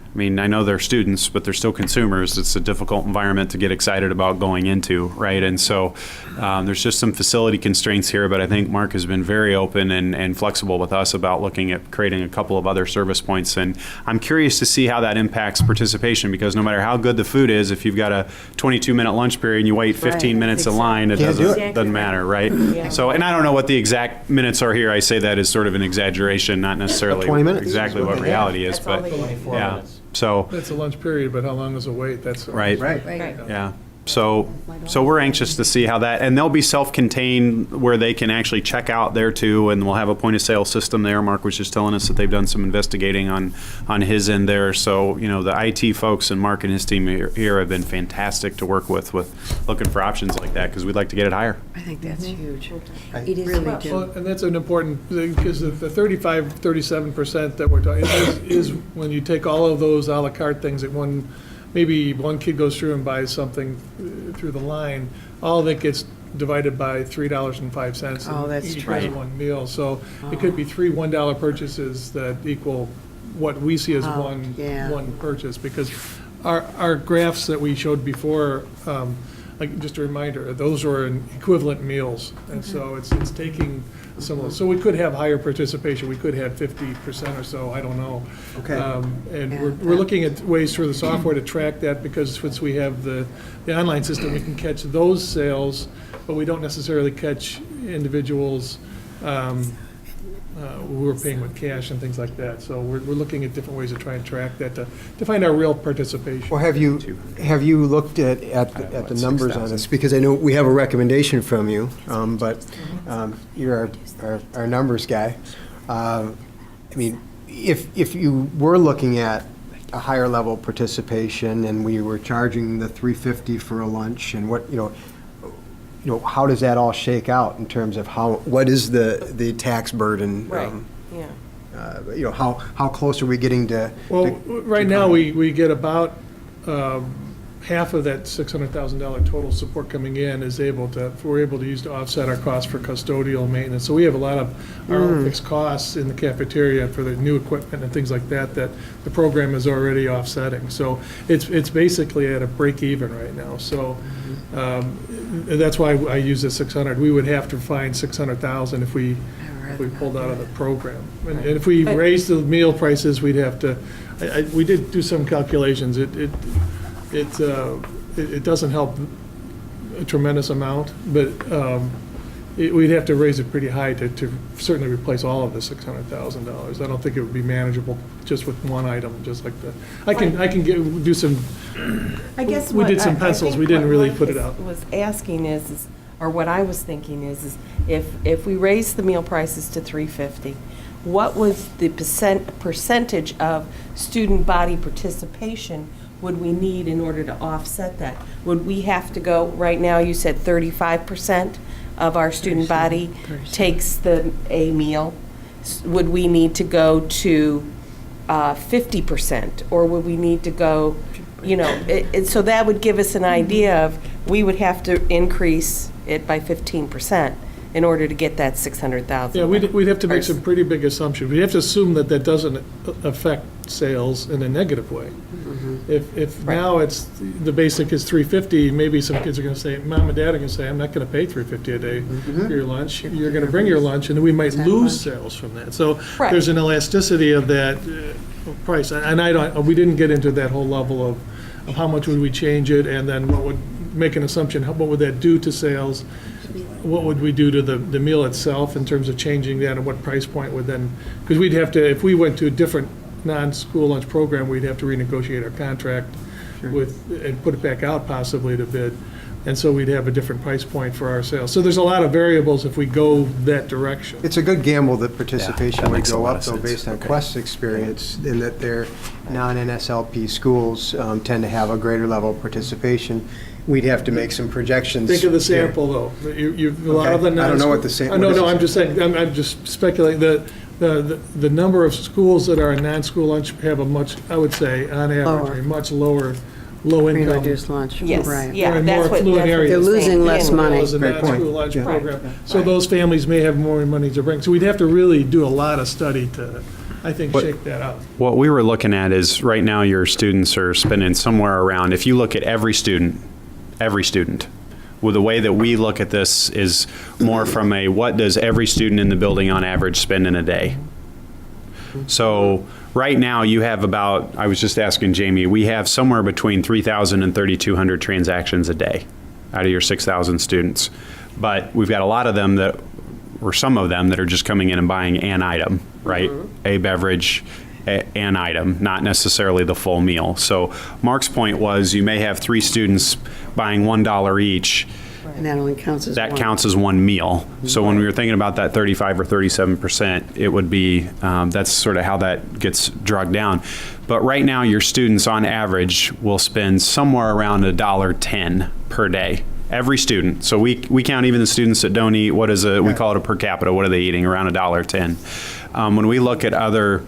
Speaker 10: I mean, I know they're students, but they're still consumers. It's a difficult environment to get excited about going into, right? And so there's just some facility constraints here, but I think Mark has been very open and flexible with us about looking at creating a couple of other service points. And I'm curious to see how that impacts participation, because no matter how good the food is, if you've got a 22-minute lunch period and you wait 15
Speaker 7: Right,
Speaker 10: minutes in line, it
Speaker 6: Can't do
Speaker 10: doesn't,
Speaker 6: it.
Speaker 10: doesn't matter, right? So, and I don't know what the exact minutes are here. I say that as sort of an exaggeration, not necessarily
Speaker 6: 20 minutes
Speaker 10: exactly
Speaker 6: is what
Speaker 10: what
Speaker 6: they have.
Speaker 10: reality is,
Speaker 12: That's all
Speaker 10: but
Speaker 12: they get.
Speaker 2: 24
Speaker 10: yeah.
Speaker 2: minutes.
Speaker 10: So,
Speaker 9: That's a lunch period, but how long is a wait? That's.
Speaker 10: right.
Speaker 6: Right.
Speaker 12: Right.
Speaker 10: Yeah. So we're anxious to see how that, and they'll be self-contained where they can actually check out there too, and we'll have a point of sale system there. Mark was just telling us that they've done some investigating on his end there. So, you know, the IT folks and Mark and his team here have been fantastic to work with looking for options like that, because we'd like to get it higher.
Speaker 7: I think that's huge.
Speaker 12: It is
Speaker 7: Really
Speaker 12: well.
Speaker 7: do.
Speaker 9: Well, and that's an important thing, because the 35, 37% that we're talking is when you take all of those à la carte things that maybe one kid goes through and buys something through the line, all that gets divided by $3.05.
Speaker 7: Oh, that's
Speaker 9: each
Speaker 7: true.
Speaker 9: one meal. So it could be three $1 purchases that equal what we see as
Speaker 7: Oh, yeah.
Speaker 9: one purchase, because our graphs that we showed before, like, just a reminder, those were in equivalent meals, and so it's taking similar. So we could have higher participation. We could have 50% or so. I don't know.
Speaker 6: Okay.
Speaker 9: And
Speaker 7: Yeah.
Speaker 9: we're looking at ways through the software to track that, because since we have the online system, we can catch those sales, but we don't necessarily catch individuals who are paying with cash and things like that. So we're looking at different ways to try and track that to find our real participation.
Speaker 6: Or have you looked at the numbers on this? Because I know we have a recommendation from you, but you're our numbers guy. I mean, if you were looking at a higher level participation and we were charging the $3.50 for a lunch, and what, you know, how does that all shake out in terms of what is the tax burden?
Speaker 12: Right, yeah.
Speaker 6: You know, how close are we getting to?
Speaker 9: Well, right now, we get about half of that $600,000 total support coming in we're able to use to offset our costs for custodial maintenance. So we have a lot of our own fixed costs in the cafeteria for the new equipment and things like that the program is already offsetting. So it's basically at a break even right now. So that's why I use the 600. We would have to find 600,000 if we pulled out of the program. And if we raised the meal prices, we'd have to, we did do some calculations. It doesn't help a tremendous amount, but we'd have to raise it pretty high to certainly replace all of the $600,000. I don't think it would be manageable just with one item, just like the, I can do some,
Speaker 12: I guess
Speaker 9: we
Speaker 12: what
Speaker 9: did some
Speaker 12: I
Speaker 9: pencils.
Speaker 12: think
Speaker 9: We didn't
Speaker 12: what
Speaker 9: really
Speaker 12: Mike
Speaker 9: put it out.
Speaker 12: was asking is, or what I was thinking is if we raise the meal prices to $3.50, what was the percentage of student body participation would we need in order to offset that? Would we have to go, right now you said 35% of our student body takes a meal. Would we need to go to 50%? Or would we need to go, you know, so that would give us an idea of, we would have to increase it by 15% in order to get that 600,000.
Speaker 9: Yeah, we'd have to make some pretty big assumptions. We have to assume that doesn't affect sales in a negative way. If now it's, the basic is $3.50, maybe some kids are going to say, Mom and Dad are going to say, I'm not going to pay $3.50 a day for your lunch. You're going to bring your lunch, and then we might lose sales from that. So there's an elasticity of that price. And we didn't get into that whole level of how much would we change it, and then what would make an assumption, what would that do to sales? What would we do to the meal itself in terms of changing that, and what price point would then, because we'd have to, if we went to a different non-school lunch program, we'd have to renegotiate our contract and put it back out possibly to bid. and so we'd have a different price point for our sales. So there's a lot of variables if we go that direction.
Speaker 6: It's a good gamble that
Speaker 10: Yeah,
Speaker 6: participation
Speaker 10: that
Speaker 6: would
Speaker 10: makes a
Speaker 6: go
Speaker 10: lot
Speaker 6: up,
Speaker 10: of
Speaker 6: though,
Speaker 10: sense.
Speaker 6: based on
Speaker 10: Okay.
Speaker 6: Quest's experience, in that their non-NSLP schools tend to have a greater level of participation. We'd have to make some projections.
Speaker 9: Think of the
Speaker 6: here.
Speaker 9: sample, though. A lot of the
Speaker 6: Okay. I don't know what the sample.
Speaker 9: No, I'm just saying, I'm just speculating, the number of schools that are in non-school lunch have a much, I would say, on average,
Speaker 7: Lower.
Speaker 9: a much lower,
Speaker 7: Free
Speaker 9: low-income.
Speaker 7: reduced lunch.
Speaker 12: Yes,
Speaker 7: Right.
Speaker 12: yeah,
Speaker 9: Or in
Speaker 12: that's
Speaker 9: more
Speaker 12: what.
Speaker 9: affluent
Speaker 12: that's what
Speaker 9: areas.
Speaker 7: They're losing
Speaker 12: saying.
Speaker 7: less money.
Speaker 9: As a
Speaker 6: Great point.
Speaker 9: non-school lunch
Speaker 6: Yeah.
Speaker 9: program.
Speaker 12: Right.
Speaker 9: So those families may have more money to bring. So we'd have to really do a lot of study to, I think,
Speaker 10: What-
Speaker 9: shake that out.
Speaker 10: What we were looking at is, right now, your students are spending somewhere around, if you look at every student, well, the way that we look at this is more from a, what does every student in the building on average spend in a day? So right now, you have about, I was just asking Jamie, we have somewhere between 3,000 and 3,200 transactions a day out of your 6,000 students. But we've got a lot of them that, or some of them that are just coming in and buying an item, right? A beverage, an item, not necessarily the full meal. So Mark's point was, you may have 3 students buying $1 each.
Speaker 7: And that only counts as one.
Speaker 10: That counts as one meal. So when we were thinking about that 35 or 37%, it would be, that's sort of how that gets dragged down. But right now, your students on average will spend somewhere around $1.10 per day. Every student. So we count even the students that don't eat. What is we call it a per capita. What are they eating? Around $1.10. When we look at other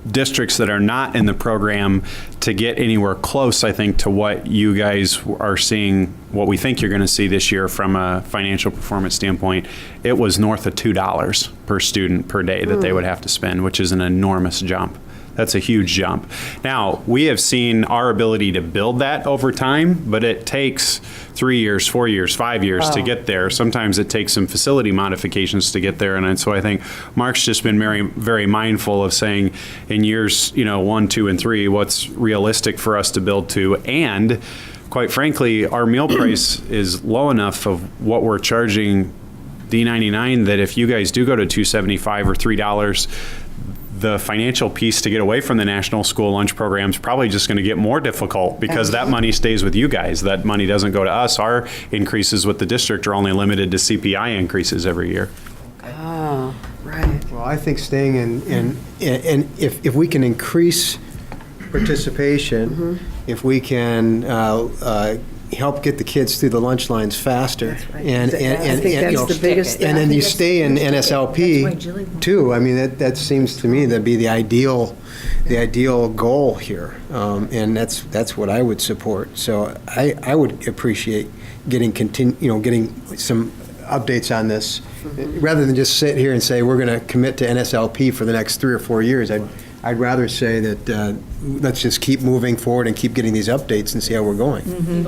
Speaker 10: districts that are not in the program, to get anywhere close, I think, to what you guys are seeing, what we think you're going to see this year from a financial performance standpoint, it was north of $2 per student per day that they would have to spend, which is an enormous jump. That's a huge jump. Now, we have seen our ability to build that over time, but it takes 3 years, 4 years, 5 years to get there. Sometimes it takes some facility modifications to get there. And so I think Mark's just been very, very mindful of saying, in years, 1, 2, and 3, what's realistic for us to build to. And quite frankly, our meal price is low enough of what we're charging D99 that if you guys do go to $2.75 or $3, the financial piece to get away from the national school lunch program is probably just going to get more difficult, because that money stays with you guys. That money doesn't go to us. Our increases with the district are only limited to CPI increases every year.
Speaker 7: Oh, right.
Speaker 6: Well, I think staying in if we can increase participation, if we can help get the kids through the lunch lines faster. And
Speaker 7: I think that's the biggest thing.
Speaker 6: And then you stay in NSLP too. I mean, that seems to me to be the ideal goal here. And that's what I would support. So I would appreciate getting some updates on this, rather than just sit here and say we're going to commit to NSLP for the next 3 or 4 years. I'd rather say that let's just keep moving forward and keep getting these updates and see how we're going.
Speaker 9: And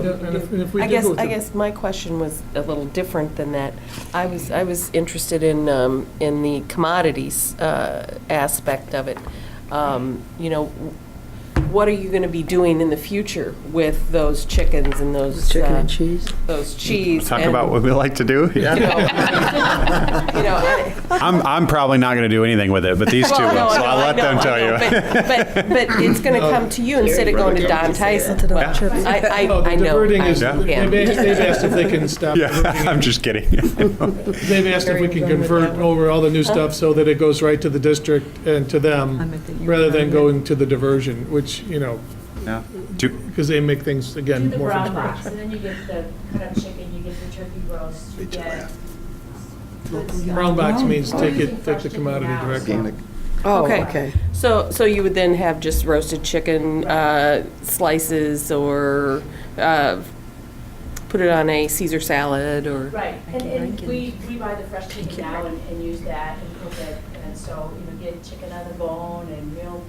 Speaker 9: if we
Speaker 12: I
Speaker 9: did go
Speaker 12: guess, I
Speaker 9: to-
Speaker 12: guess my question was a little different than that. I was interested in the commodities aspect of it. What are you going to be doing in the future with those chickens and those
Speaker 7: Chicken and cheese.
Speaker 12: those cheese?
Speaker 10: Talk
Speaker 12: and,
Speaker 10: about what we like to do.
Speaker 12: you know,
Speaker 10: I'm probably not going to do anything with it, but these two will,
Speaker 12: Well,
Speaker 10: so
Speaker 12: no,
Speaker 10: I'll
Speaker 12: I
Speaker 10: let
Speaker 12: know,
Speaker 10: them
Speaker 12: I
Speaker 10: tell
Speaker 12: know,
Speaker 10: you.
Speaker 12: But it's going to come to you instead of going to Don Tyson.
Speaker 9: No, the
Speaker 12: I know.
Speaker 9: diverting is,
Speaker 10: Yeah.
Speaker 9: they've asked if they can stop
Speaker 10: Yeah,
Speaker 9: diverting.
Speaker 10: I'm just kidding.
Speaker 9: They've asked if we can convert over all the new stuff so that it goes right to the district and to them, rather than going to the diversion, which,
Speaker 10: Yeah.
Speaker 9: because they make things,
Speaker 11: Do
Speaker 9: again,
Speaker 11: the
Speaker 9: more from
Speaker 11: brown box,
Speaker 9: scratch.
Speaker 11: and then you get the cut up chicken, you get the turkey roast, you get. good stuff.
Speaker 9: Brown box means
Speaker 11: We're
Speaker 9: take
Speaker 11: using fresh
Speaker 9: the
Speaker 11: chicken
Speaker 9: commodity
Speaker 11: now,
Speaker 9: directly.
Speaker 7: Oh,
Speaker 12: Okay.
Speaker 7: okay.
Speaker 12: So you would then have just roasted chicken slices, or put it on a Caesar salad, or?
Speaker 11: Right, and we buy the fresh chicken now and use that and cook it, and so, get chicken on the bone and real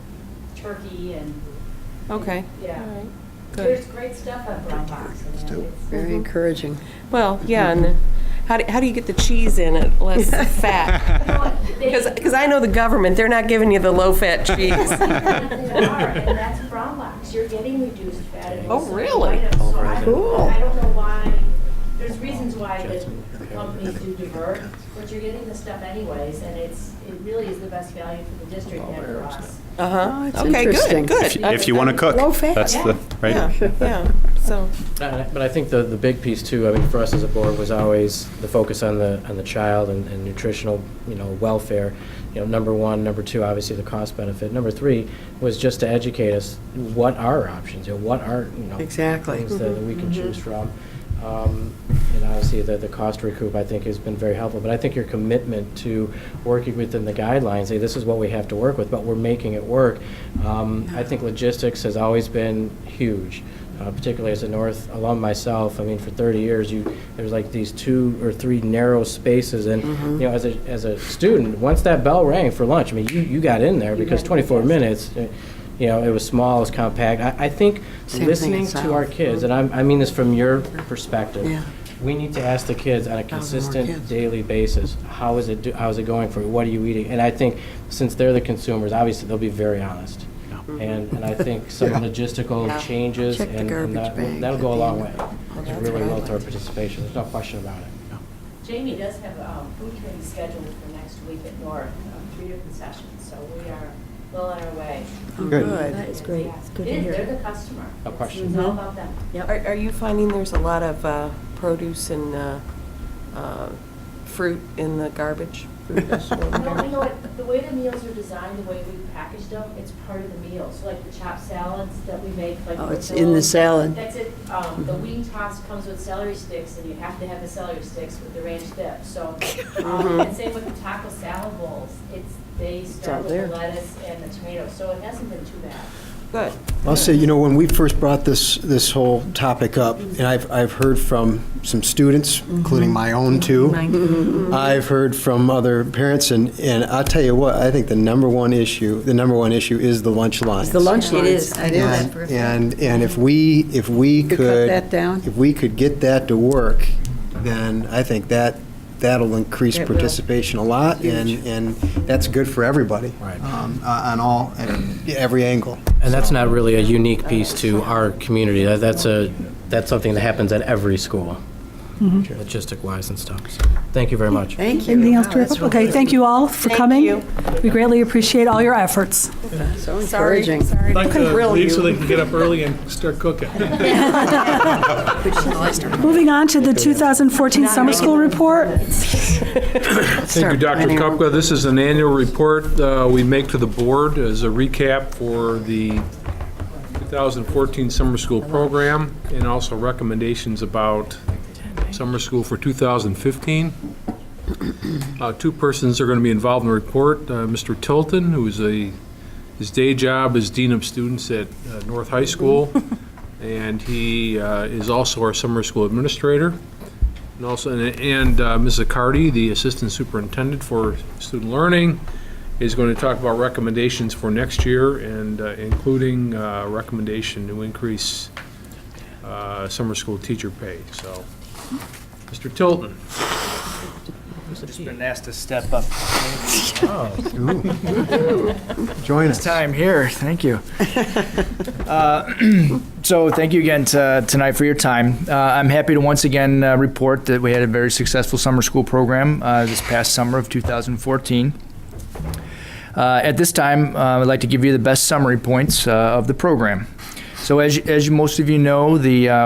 Speaker 11: turkey and,
Speaker 12: Okay.
Speaker 11: yeah.
Speaker 12: All right. Good.
Speaker 11: There's great stuff on brown box.
Speaker 7: Very encouraging.
Speaker 12: Well, yeah, and how do you get the cheese in it less fat? Because I know the government, they're not giving you the low-fat cheese.
Speaker 11: They are, and that's brown box, you're getting reduced fat. and
Speaker 12: Oh,
Speaker 11: it's a
Speaker 12: really?
Speaker 11: item, so I don't-
Speaker 7: Cool.
Speaker 11: I don't know why, there's reasons why the companies do divert, but you're getting the stuff anyways, and it really is the best value for the district and for us.
Speaker 12: Uh-huh.
Speaker 7: Oh, it's
Speaker 12: Okay,
Speaker 7: interesting.
Speaker 12: good.
Speaker 10: If you want to cook,
Speaker 7: Low fat.
Speaker 10: that's the, right?
Speaker 12: Yeah, yeah. So,
Speaker 13: But I think the big piece too, I mean, for us as a board was always the focus on the child and nutritional, welfare. Number one, number two, obviously the cost benefit. Number three was just to educate us what are our options, what are,
Speaker 7: Exactly.
Speaker 13: things that we can choose from. And obviously the cost recoup, I think, has been very helpful. But I think your commitment to working within the guidelines, say this is what we have to work with, but we're making it work. I think logistics has always been huge. Particularly as a North alum myself, I mean, for 30 years, there's like these 2 or 3 narrow spaces, and as a student, once that bell rang for lunch, I mean, you got in there because 24 minutes, it was small, it was compact. I think listening to our kids, and I mean this from your perspective, we need to ask the kids on a consistent daily basis, how is it going for you? What are you eating? And I think since they're the consumers, obviously they'll be very honest. And I think some logistical changes,
Speaker 7: Check the
Speaker 13: and
Speaker 7: garbage bag
Speaker 13: that'll go a
Speaker 7: at the
Speaker 13: long
Speaker 7: end.
Speaker 13: way. It really will to our participation. There's no question about it.
Speaker 11: Jamie does have a food committee scheduled for next week at North, 3 different sessions, so we are well on our way.
Speaker 6: Good.
Speaker 7: That
Speaker 11: is great. It's good to hear. They're the customer.
Speaker 13: No question.
Speaker 11: It's all about them.
Speaker 12: are you finding there's a lot of produce and fruit in the garbage?
Speaker 11: No, the way the meals are designed, the way we packaged them, it's part of the meal. So like the chopped salads that we make, like.
Speaker 7: Oh, it's in the salad.
Speaker 11: That's it. The wing toss comes with celery sticks, and you have to have the celery sticks with the ranch dip. So, and same with the taco salad bowls. They start with the lettuce and the tomatoes, so it hasn't been too bad.
Speaker 12: Good.
Speaker 6: I'll say, when we first brought this whole topic up, and I've heard from some students, including my own too. I've heard from other parents, and I'll tell you what, I think the number one issue is the lunch lines.
Speaker 7: The lunch lines.
Speaker 11: It is.
Speaker 7: I know that for a fact.
Speaker 6: And if we
Speaker 7: Could cut
Speaker 6: could
Speaker 7: that down?
Speaker 6: if we could get that to work, then I think that'll increase
Speaker 7: It will.
Speaker 6: participation a lot, and that's good for everybody.
Speaker 13: Right.
Speaker 6: At every angle.
Speaker 13: And that's not really a unique piece to our community. That's something that happens at every school, logistic-wise and stuff. So, thank you very much.
Speaker 7: Thank you.
Speaker 1: Anything else
Speaker 7: Wow,
Speaker 1: to
Speaker 7: that's
Speaker 1: report?
Speaker 7: really
Speaker 1: Okay,
Speaker 7: good.
Speaker 1: thank you all for
Speaker 12: Thank
Speaker 1: coming.
Speaker 12: you.
Speaker 1: We greatly appreciate all your efforts.
Speaker 7: So encouraging.
Speaker 9: I'd like to
Speaker 7: grill
Speaker 9: leave
Speaker 7: you.
Speaker 9: so they can get up early and start cooking.
Speaker 1: Moving on to the 2014 summer school report.
Speaker 8: Thank you, Dr. Kupka. This is an annual report we make to the board as a recap for the 2014 summer school program, and also recommendations about summer school for 2015. 2 persons are going to be involved in the report. Mr. Tilton, who is his day job is Dean of Students at North High School, and he is also our summer school administrator. And also, Ms. Accardi, the Assistant Superintendent for Student Learning, is going to talk about recommendations for next year, and including recommendation to increase summer school teacher pay. So, Mr. Tilton.
Speaker 14: Just been asked to step up.
Speaker 6: Join us.
Speaker 14: Time here. Thank you. So thank you again tonight for your time. I'm happy to once again report that we had a very successful summer school program this past summer of 2014. At this time, I'd like to give you the best summary points of the program. So as most of you know,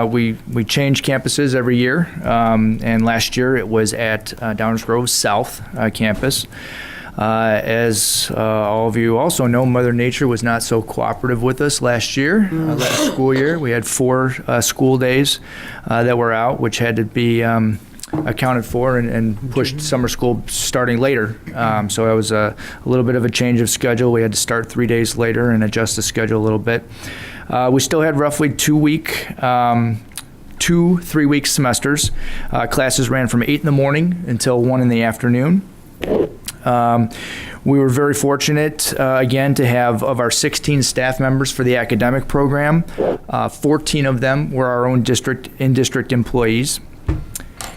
Speaker 14: we change campuses every year, and last year it was at Downers Grove South campus. As all of you also know, Mother Nature was not so cooperative with us last year, last school year. We had 4 school days that were out, which had to be accounted for and pushed summer school starting later. So it was a little bit of a change of schedule. We had to start 3 days later and adjust the schedule a little bit. We still had roughly 2 3-week semesters. Classes ran from 8 in the morning until 1 in the afternoon. We were very fortunate, again, to have, of our 16 staff members for the academic program, 14 of them were our own in-district employees.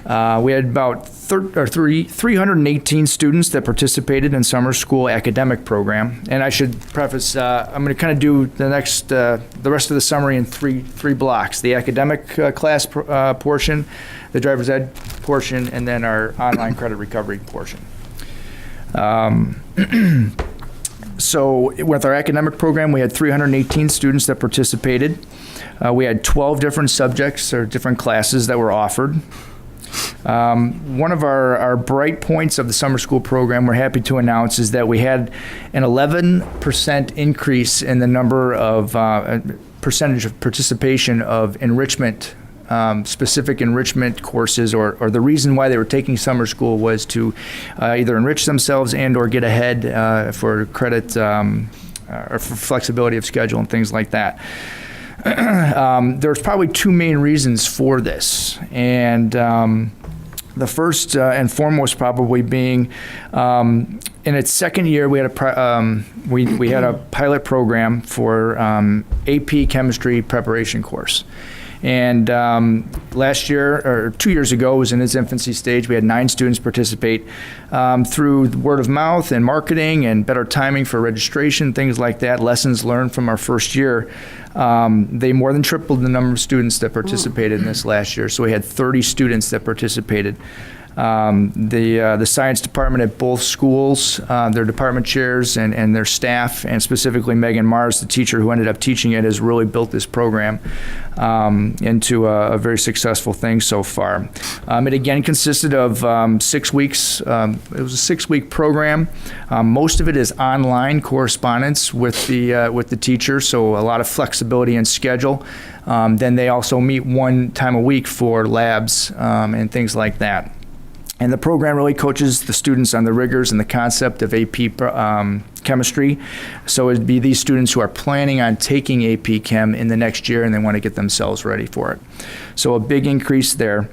Speaker 14: We had about 318 students that participated in summer school academic program. And I should preface, I'm going to kind of do the rest of the summary in three blocks: the academic class portion, the driver's ed portion, and then our online credit recovery portion. So with our academic program, we had 318 students that participated. We had 12 different subjects or different classes that were offered. One of our bright points of the summer school program, we're happy to announce, is that we had an 11% increase in the number of percentage of participation of enrichment, specific enrichment courses, or the reason why they were taking summer school was to either enrich themselves and or get ahead for credit or for flexibility of schedule and things like that. There's probably two main reasons for this, and the first and foremost probably being in its second year we had we had a pilot program for AP chemistry preparation course. And last year, or 2 years ago, it was in its infancy stage. We had 9 students participate through word of mouth and marketing and better timing for registration, things like that, lessons learned from our first year. They more than tripled the number of students that participated in this last year. So we had 30 students that participated. The science department at both schools, their department chairs and their staff, and specifically Megan Mars, the teacher who ended up teaching it, has really built this program into a very successful thing so far. It again consisted of 6 weeks. It was a 6-week program. Most of it is online correspondence with the teacher, so a lot of flexibility in schedule. Then they also meet one time a week for labs and things like that. And the program really coaches the students on the rigors and the concept of AP chemistry. So it'd be these students who are planning on taking AP Chem in the next year and they want to get themselves ready for it. So a big increase there.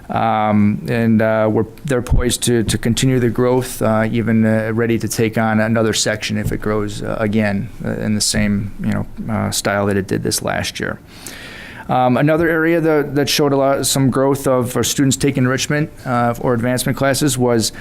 Speaker 14: They're poised to continue the growth, even ready to take on another section if it grows again in the same style that it did this last year. Another area that showed some growth of our students taking enrichment or advancement classes was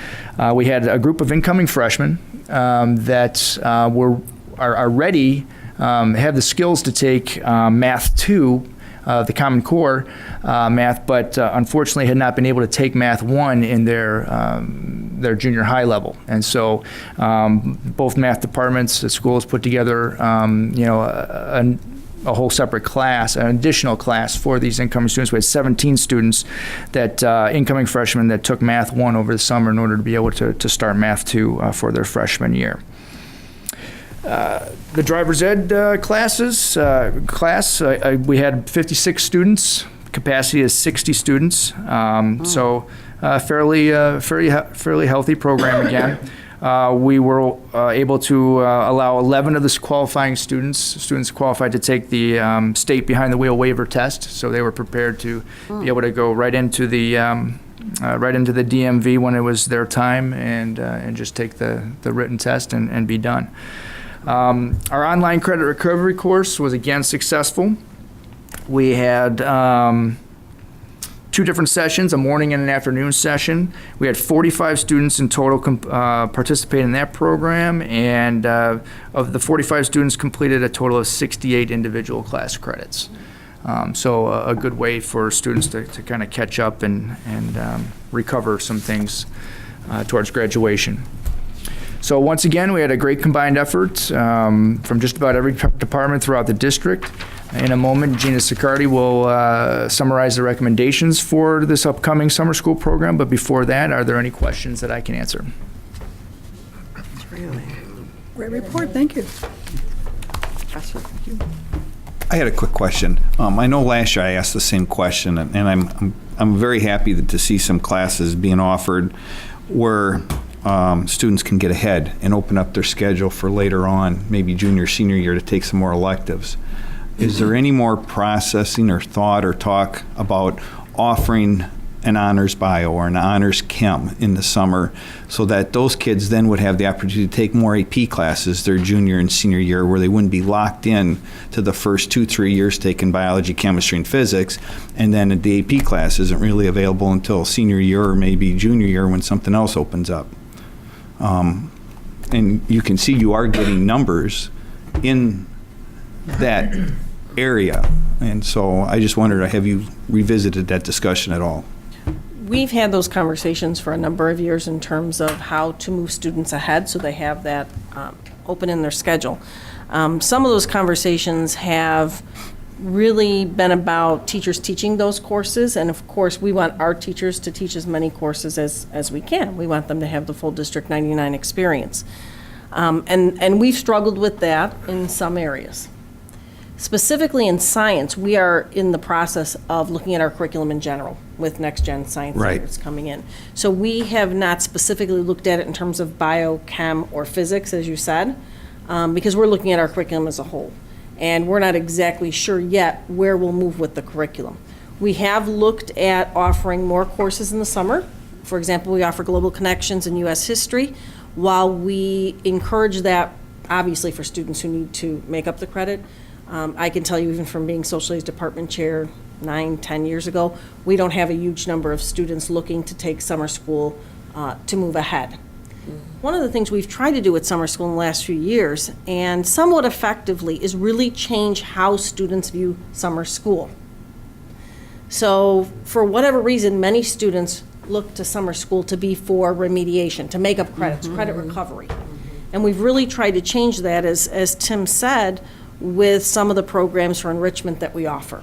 Speaker 14: we had a group of incoming freshmen that are ready, have the skills to take Math 2, the Common Core math, but unfortunately had not been able to take Math 1 in their junior high level. And so both math departments at schools put together a whole separate class, an additional class for these incoming students. We had 17 students that, incoming freshmen, that took Math 1 over the summer in order to be able to start Math 2 for their freshman year. The driver's ed class, we had 56 students. Capacity is 60 students. So fairly healthy program again. We were able to allow 11 of the qualifying students qualified to take the state behind the wheel waiver test. So they were prepared to be able to go right into the DMV when it was their time and just take the written test and be done. Our online credit recovery course was again successful. We had 2 different sessions, a morning and an afternoon session. We had 45 students in total participate in that program, and of the 45 students completed a total of 68 individual class credits. So a good way for students to kind of catch up and recover some things towards graduation. So once again, we had a great combined effort from just about every department throughout the district. In a moment, Gina Siccardi will summarize the recommendations for this upcoming summer school program. But before that, are there any questions that I can answer?
Speaker 1: Great report, thank you.
Speaker 2: I had a quick question. I know last year I asked the same question, and I'm very happy to see some classes being offered where students can get ahead and open up their schedule for later on, maybe junior, senior year, to take some more electives. Is there any more processing or thought or talk about offering an honors bio or an honors chem in the summer so that those kids then would have the opportunity to take more AP classes their junior and senior year, where they wouldn't be locked in to the first 2-3 years taking biology, chemistry, and physics, and then the AP class isn't really available until senior year or maybe junior year when something else opens up? And you can see you are getting numbers in that area, and so I just wondered, have you revisited that discussion at all?
Speaker 15: We've had those conversations for a number of years in terms of how to move students ahead so they have that
Speaker 12: open in their schedule. Some of those conversations have really been about teachers teaching those courses, and of course, we want our teachers to teach as many courses as we can. We want them to have the full District 99 experience. And we've struggled with that in some areas. Specifically in science, we are in the process of looking at our curriculum in general with next-gen science standards coming in. So we have not specifically looked at it in terms of bio, chem, or physics, as you said, because we're looking at our curriculum as a whole. And we're not exactly sure yet where we'll move with the curriculum. We have looked at offering more courses in the summer. For example, we offer Global Connections and U.S. History. While we encourage that, obviously, for students who need to make up the credit, I can tell you, even from being social studies department chair 9-10 years ago, we don't have a huge number of students looking to take summer school to move ahead. One of the things we've tried to do with summer school in the last few years, and somewhat effectively, is really change how students view summer school. So for whatever reason, many students look to summer school to be for remediation, to make up credits, credit recovery. And we've really tried to change that, as Tim said, with some of the programs for enrichment that we offer.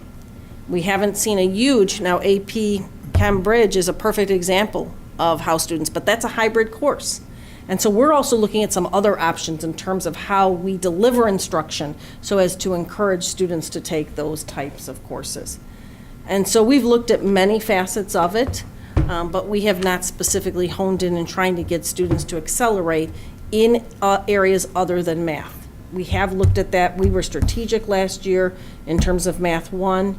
Speaker 12: We haven't seen a huge, now AP Chem Bridge is a perfect example of how students, but that's a hybrid course. And so we're also looking at some other options in terms of how we deliver instruction so as to encourage students to take those types of courses. And so we've looked at many facets of it, but we have not specifically honed in trying to get students to accelerate in areas other than math. We have looked at that. We were strategic last year in terms of Math 1.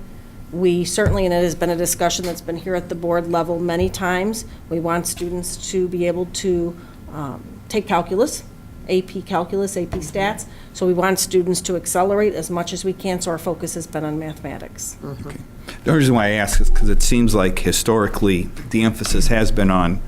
Speaker 12: We certainly, and it has been a discussion that's been here at the board level many times, we want students to be able to take calculus, AP calculus, AP stats. So we want students to accelerate as much as we can, so our focus has been on mathematics.
Speaker 15: Okay. The reason why I ask is because it seems like historically the emphasis has been on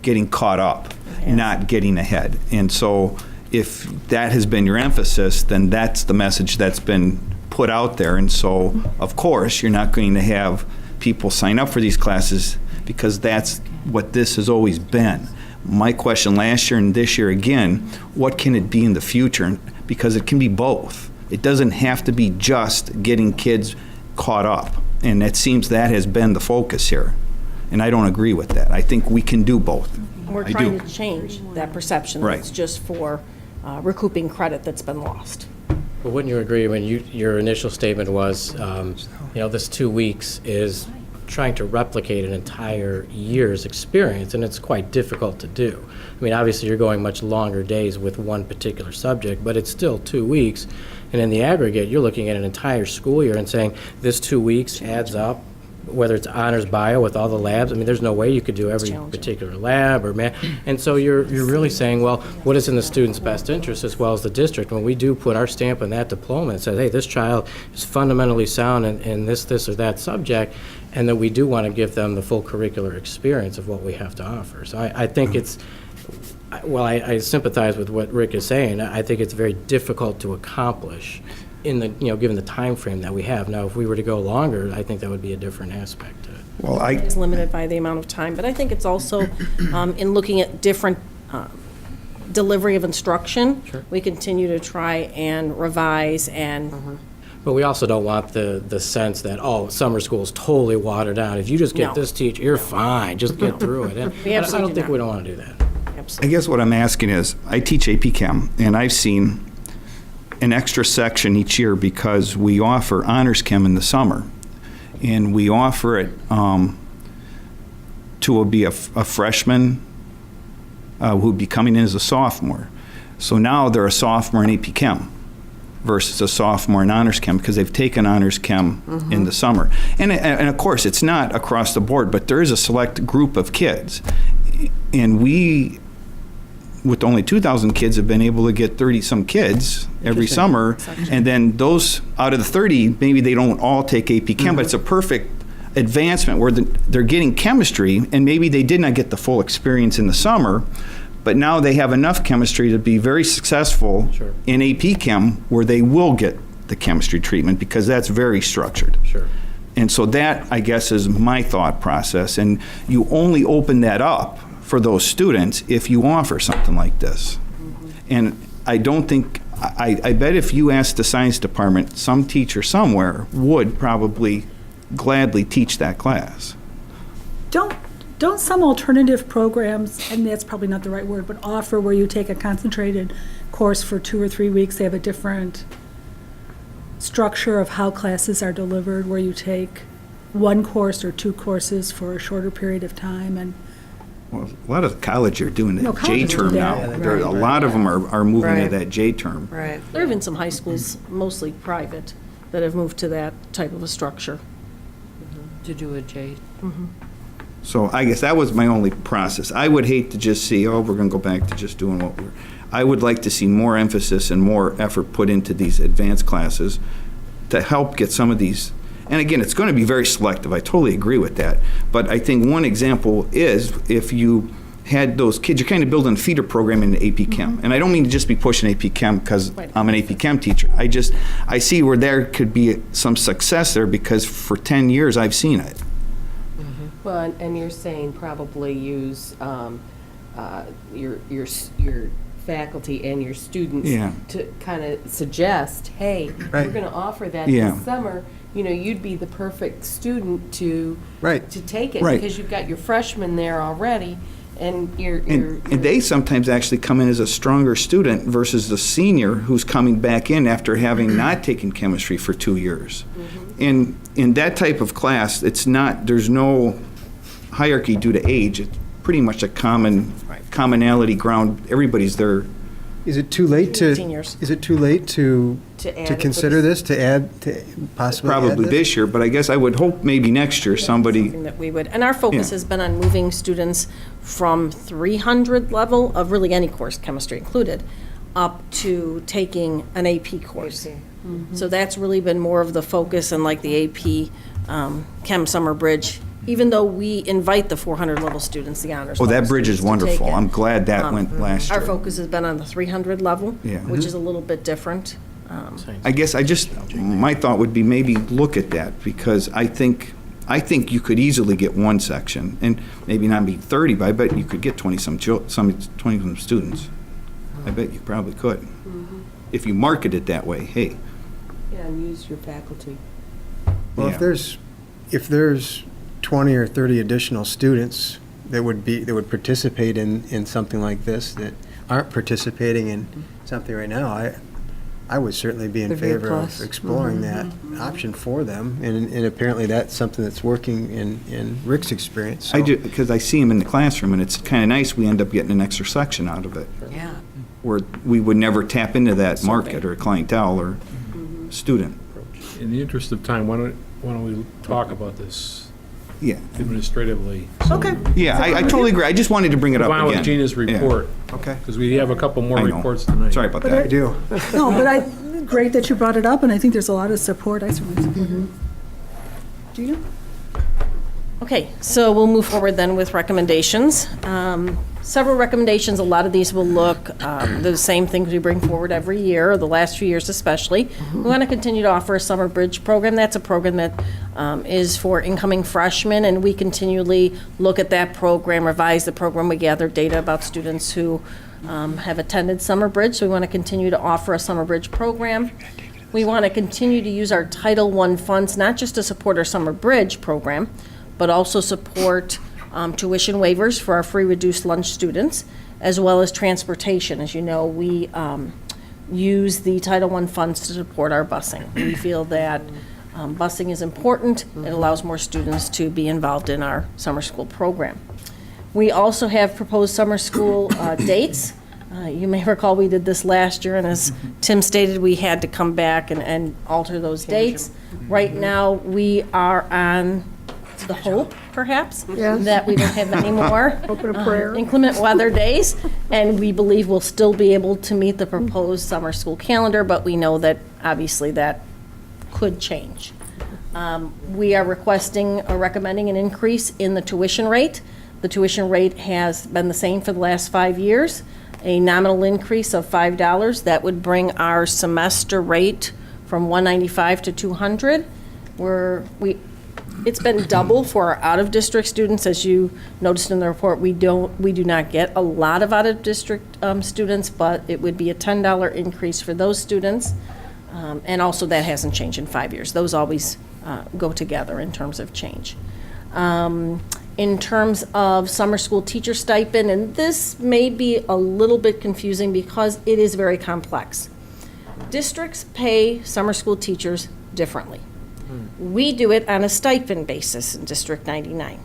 Speaker 15: getting caught up, not getting ahead. And so if that has been your emphasis, then that's the message that's been put out there. And so, of course, you're not going to have people sign up for these classes because that's what this has always been. My question last year and this year again, what can it be in the future? Because it can be both. It doesn't have to be just getting kids caught up. And it seems that has been the focus here. And I don't agree with that. I think we can do both.
Speaker 12: We're trying to change that perception.
Speaker 15: Right.
Speaker 12: It's just for recouping credit that's been lost.
Speaker 13: But wouldn't you agree when your initial statement was, this 2 weeks is trying to replicate an entire year's experience, and it's quite difficult to do. I mean, obviously, you're going much longer days with one particular subject, but it's still 2 weeks. And in the aggregate, you're looking at an entire school year and saying this 2 weeks adds up, whether it's honors bio with all the labs. I mean, there's no way you could do every particular lab or math. And so you're really saying, well, what is in the student's best interest as well as the district? When we do put our stamp on that diploma and say, hey, this child is fundamentally sound in this or that subject, and that we do want to give them the full curricular experience of what we have to offer. So I think it's, well, I sympathize with what Rick is saying. I think it's very difficult to accomplish in the, given the time frame that we have. Now, if we were to go longer, I think that would be a different aspect to it.
Speaker 15: Well,
Speaker 12: It's limited by the amount of time, but I think it's also in looking at different delivery of instruction.
Speaker 13: Sure.
Speaker 12: We continue to try and revise and
Speaker 13: But we also don't want the sense that, summer school is totally watered down. If you just get this teacher, you're fine. Just get through it. And
Speaker 12: We
Speaker 13: I
Speaker 12: absolutely
Speaker 13: don't think
Speaker 12: do
Speaker 13: we
Speaker 12: not.
Speaker 13: don't want to do that.
Speaker 15: I guess what I'm asking is, I teach AP Chem, and I've seen an extra section each year because we offer honors chem in the summer, and we offer it to be a freshman who would be coming in as a sophomore. So now they're a sophomore in AP Chem versus a sophomore in honors chem because they've taken honors chem in the summer. And of course, it's not across the board, but there is a select group of kids, and we, with only 2,000 kids, have been able to get 30-some kids every summer. And then those, out of the 30, maybe they don't all take AP Chem, but it's a perfect advancement where they're getting chemistry, and maybe they did not get the full experience in the summer, but now they have enough chemistry to be very successful in AP Chem where they will get the chemistry treatment because that's very structured.
Speaker 13: Sure.
Speaker 15: And so that, I guess, is my thought process. And you only open that up for those students if you offer something like this. And I don't think, I bet if you asked the science department, some teacher somewhere would probably gladly teach that class.
Speaker 1: Don't some alternative programs, and that's probably not the right word, but offer where you take a concentrated course for 2 or 3 weeks, they have a different structure of how classes are delivered, where you take 1 course or 2 courses for a shorter period of time, and
Speaker 15: Well, a lot of college are doing
Speaker 1: No,
Speaker 15: that
Speaker 1: colleges do
Speaker 15: J-term now.
Speaker 1: that.
Speaker 15: There, a lot of them are moving to
Speaker 7: Right.
Speaker 15: that J-term.
Speaker 7: Right.
Speaker 2: There have been some high schools, mostly private, that have moved to that type of a structure.
Speaker 12: To do a J.
Speaker 15: So I guess that was my only process. I would hate to just see, oh, we're going to go back to just doing what we're, I would like to see more emphasis and more effort put into these advanced classes to help get some of these, and again, it's going to be very selective. I totally agree with that. But I think one example is if you had those kids, you're kind of building a feeder program in AP Chem. And I don't mean to just be pushing AP Chem because I'm an AP Chem teacher. I see where there could be some success there because for 10 years I've seen it.
Speaker 12: Well, and you're saying probably use your faculty and your students
Speaker 15: Yeah.
Speaker 12: to kind of suggest, hey, we're
Speaker 6: Right.
Speaker 12: going to offer that
Speaker 15: Yeah.
Speaker 12: this summer. You know, you'd be the perfect student to
Speaker 6: Right.
Speaker 12: to take it
Speaker 15: Right.
Speaker 12: because you've got your freshmen there already, and you're
Speaker 15: And they sometimes actually come in as a stronger student versus the senior who's coming back in after having not taken chemistry for 2 years. In that type of class, there's no hierarchy due to age. It's pretty much a commonality ground. Everybody's there.
Speaker 6: Is it too late to?
Speaker 11: 15 years.
Speaker 6: Is it too late to
Speaker 12: To add
Speaker 6: to
Speaker 12: it
Speaker 6: consider this? To add to possibly add
Speaker 15: Probably
Speaker 6: this?
Speaker 15: this year, but I guess I would hope maybe next year somebody,
Speaker 11: Something that we would, and our focus
Speaker 15: Yeah.
Speaker 11: has been on moving students from 300 level of really any course, chemistry included, up to taking an AP course. So that's really been more of the focus and like the AP Chem Summer Bridge, even though we invite the 400 level students, the honors.
Speaker 15: oh,
Speaker 11: level
Speaker 15: that bridge is
Speaker 11: students to take
Speaker 15: wonderful.
Speaker 11: it.
Speaker 15: I'm glad that went last
Speaker 11: Our
Speaker 15: year.
Speaker 11: focus has been on the 300 level,
Speaker 15: Yeah.
Speaker 11: which is a little bit different.
Speaker 15: I guess my thought would be maybe look at that because I think you could easily get one section and maybe not be 30, but I bet you could get 20-some students. I bet you probably could. If you market it that way, hey.
Speaker 12: Yeah, and use your faculty.
Speaker 6: Well,
Speaker 15: Yeah.
Speaker 6: if there's 20 or 30 additional students that would participate in something like this that aren't participating in something right now, I would certainly be in
Speaker 7: It'd be a
Speaker 6: favor
Speaker 7: plus.
Speaker 6: of exploring that option for them. And apparently that's something that's working in Rick's experience.
Speaker 15: I
Speaker 6: so-
Speaker 15: do, because I see them in the classroom, and it's kind of nice, we end up getting an extra section out of it,
Speaker 7: Yeah.
Speaker 15: where we would never tap into that market or clientele or student.
Speaker 8: In the interest of time, why don't we talk about this
Speaker 15: Yeah,
Speaker 8: administratively?
Speaker 1: Okay.
Speaker 15: yeah, I totally agree, I just wanted to bring it up
Speaker 8: Combine
Speaker 15: again.
Speaker 8: with Gina's
Speaker 15: Yeah.
Speaker 8: report,
Speaker 6: Okay.
Speaker 8: because we have a couple more
Speaker 15: I know.
Speaker 8: reports tonight.
Speaker 15: Sorry about
Speaker 1: But
Speaker 15: that.
Speaker 6: I do.
Speaker 1: No, but great that you brought it up, and I think there's a lot of support. I certainly support it. Gina?
Speaker 11: Okay, so we'll move forward then with recommendations. Several recommendations, a lot of these will look the same things we bring forward every year, or the last few years especially. We want to continue to offer a summer bridge program. That's a program that is for incoming freshmen, and we continually look at that program, revise the program. We gather data about students who have attended summer bridge, so we want to continue to offer a summer bridge program. We want to continue to use our Title I funds, not just to support our summer bridge program, but also support tuition waivers for our free reduced lunch students, as well as transportation. As you know, we use the Title I funds to support our busing. We feel that busing is important. It allows more students to be involved in our summer school program. We also have proposed summer school dates. You may recall we did this last year, and as Tim stated, we had to come back and alter those dates. Right now, we are on the hope, perhaps,
Speaker 7: Yes.
Speaker 11: that we don't have any more
Speaker 7: Hope and a prayer.
Speaker 11: inclement weather days, and we believe we'll still be able to meet the proposed summer school calendar, but we know that obviously that could change. We are recommending an increase in the tuition rate. The tuition rate has been the same for the last 5 years, a nominal increase of $5. That would bring our semester rate from $195 to $200.
Speaker 16: It's been double for our out-of-district students. As you noticed in the report, we do not get a lot of out-of-district students, but it would be a $10 increase for those students. And also that hasn't changed in 5 years. Those always go together in terms of change. In terms of summer school teacher stipend, and this may be a little bit confusing because it is very complex. Districts pay summer school teachers differently. We do it on a stipend basis in District 99.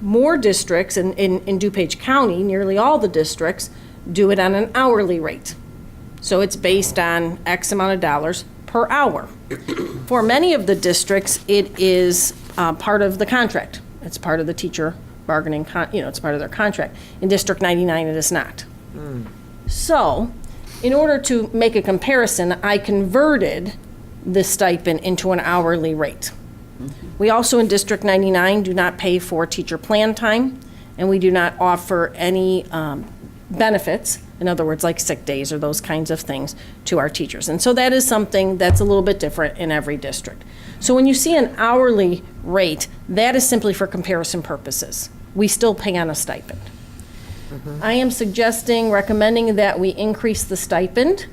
Speaker 16: More districts in DuPage County, nearly all the districts, do it on an hourly rate. So it's based on X amount of dollars per hour. For many of the districts, it is part of the contract. It's part of the teacher bargaining, it's part of their contract. In District 99, it is not. So, in order to make a comparison, I converted the stipend into an hourly rate. We also in District 99 do not pay for teacher plan time, and we do not offer any benefits, in other words, like sick days or those kinds of things, to our teachers. And so that is something that's a little bit different in every district. So when you see an hourly rate, that is simply for comparison purposes. We still pay on a stipend. I am recommending that we increase the stipend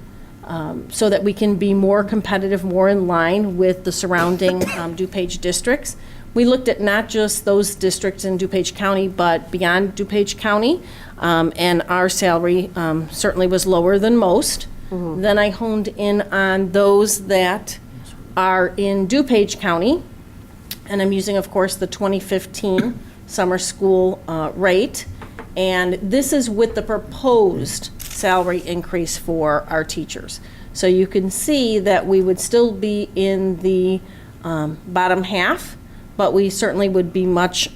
Speaker 16: so that we can be more competitive, more in line with the surrounding DuPage districts. We looked at not just those districts in DuPage County, but beyond DuPage County, and our salary certainly was lower than most. Then I honed in on those that are in DuPage County, and I'm using, of course, the 2015 summer school rate, and this is with the proposed salary increase for our teachers. So you can see that we would still be in the bottom half, but we certainly would be much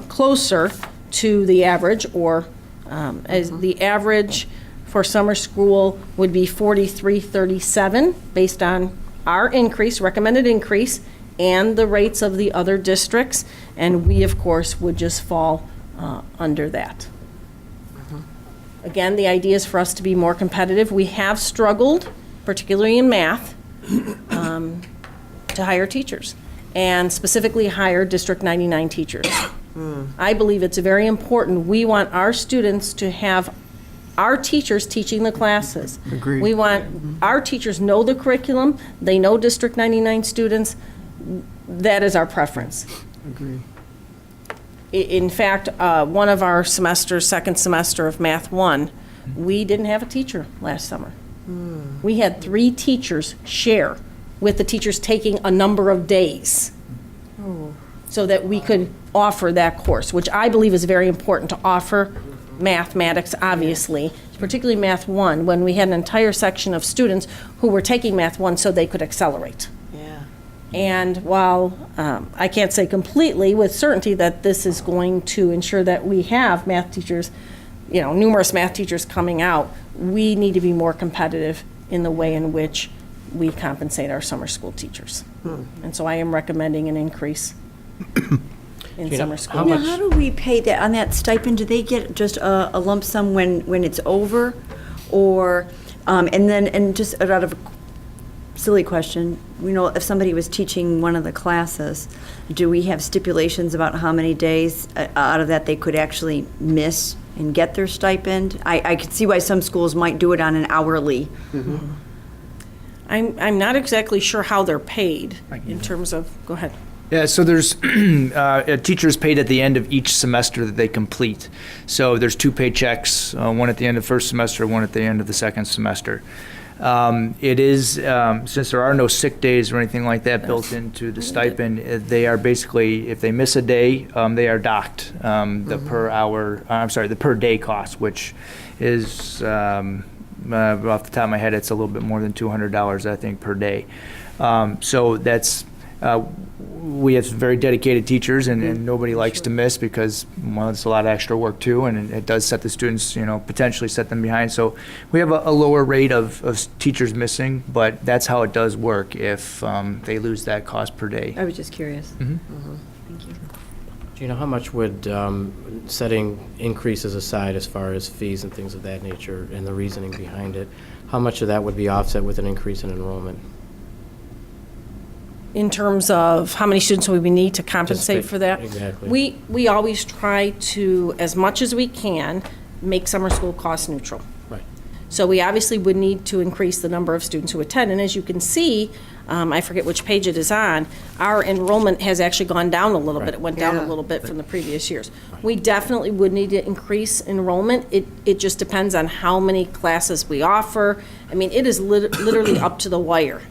Speaker 16: closer to the average, or as the average for summer school would be $43.37 based on our increase, recommended increase, and the rates of the other districts, and we, of course, would just fall under that. Again, the idea is for us to be more competitive. We have struggled, particularly in math, to hire teachers, and specifically hire District 99 teachers. I believe it's very important. We want our students to have our teachers teaching the classes.
Speaker 6: Agreed.
Speaker 16: We want our teachers know the curriculum, they know District 99 students. That is our preference.
Speaker 6: Agreed.
Speaker 16: In fact, one of our semesters, second semester of Math 1, we didn't have a teacher last summer. We had 3 teachers share with the teachers taking a number of days so that we could offer that course, which I believe is very important to offer mathematics, obviously, particularly Math 1, when we had an entire section of students who were taking Math 1 so they could accelerate. And while I can't say completely with certainty that this is going to ensure that we have math teachers, numerous math teachers coming out, we need to be more competitive in the way in which we compensate our summer school teachers. And so I am recommending an increase in summer school.
Speaker 17: Now, how do we pay that, on that stipend? Do they get just a lump sum when it's over? Or, and just out of a silly question, if somebody was teaching one of the classes, do we have stipulations about how many days out of that they could actually miss and get their stipend? I could see why some schools might do it on an hourly.
Speaker 16: I'm not exactly sure how they're paid in terms of, go ahead.
Speaker 14: Yeah, so there's teachers paid at the end of each semester that they complete. So there's 2 paychecks, one at the end of first semester, one at the end of the second semester. It is, since there are no sick days or anything like that built into the stipend, they are basically, if they miss a day, they are docked the the per day cost, which is, off the top of my head, it's a little bit more than $200, I think, per day. So that's, we have very dedicated teachers, and nobody likes to miss because, well, it's a lot of extra work too, and it does set the students, potentially set them behind. So we have a lower rate of teachers missing, but that's how it does work if they lose that cost per day.
Speaker 17: I was just curious.
Speaker 13: Do you know how much would setting increases aside as far as fees and things of that nature and the reasoning behind it, how much of that would be offset with an increase in enrollment?
Speaker 16: in terms of how many students we need to compensate for that.
Speaker 13: Exactly.
Speaker 16: We always try to, as much as we can, make summer school cost neutral.
Speaker 13: Right.
Speaker 16: So we obviously would need to increase the number of students who attend. And as you can see, I forget which page it is on, our enrollment has actually gone down a little bit. It went down a little bit from the previous years. We definitely would need to increase enrollment. It just depends on how many classes we offer. I mean, it is literally up to the wire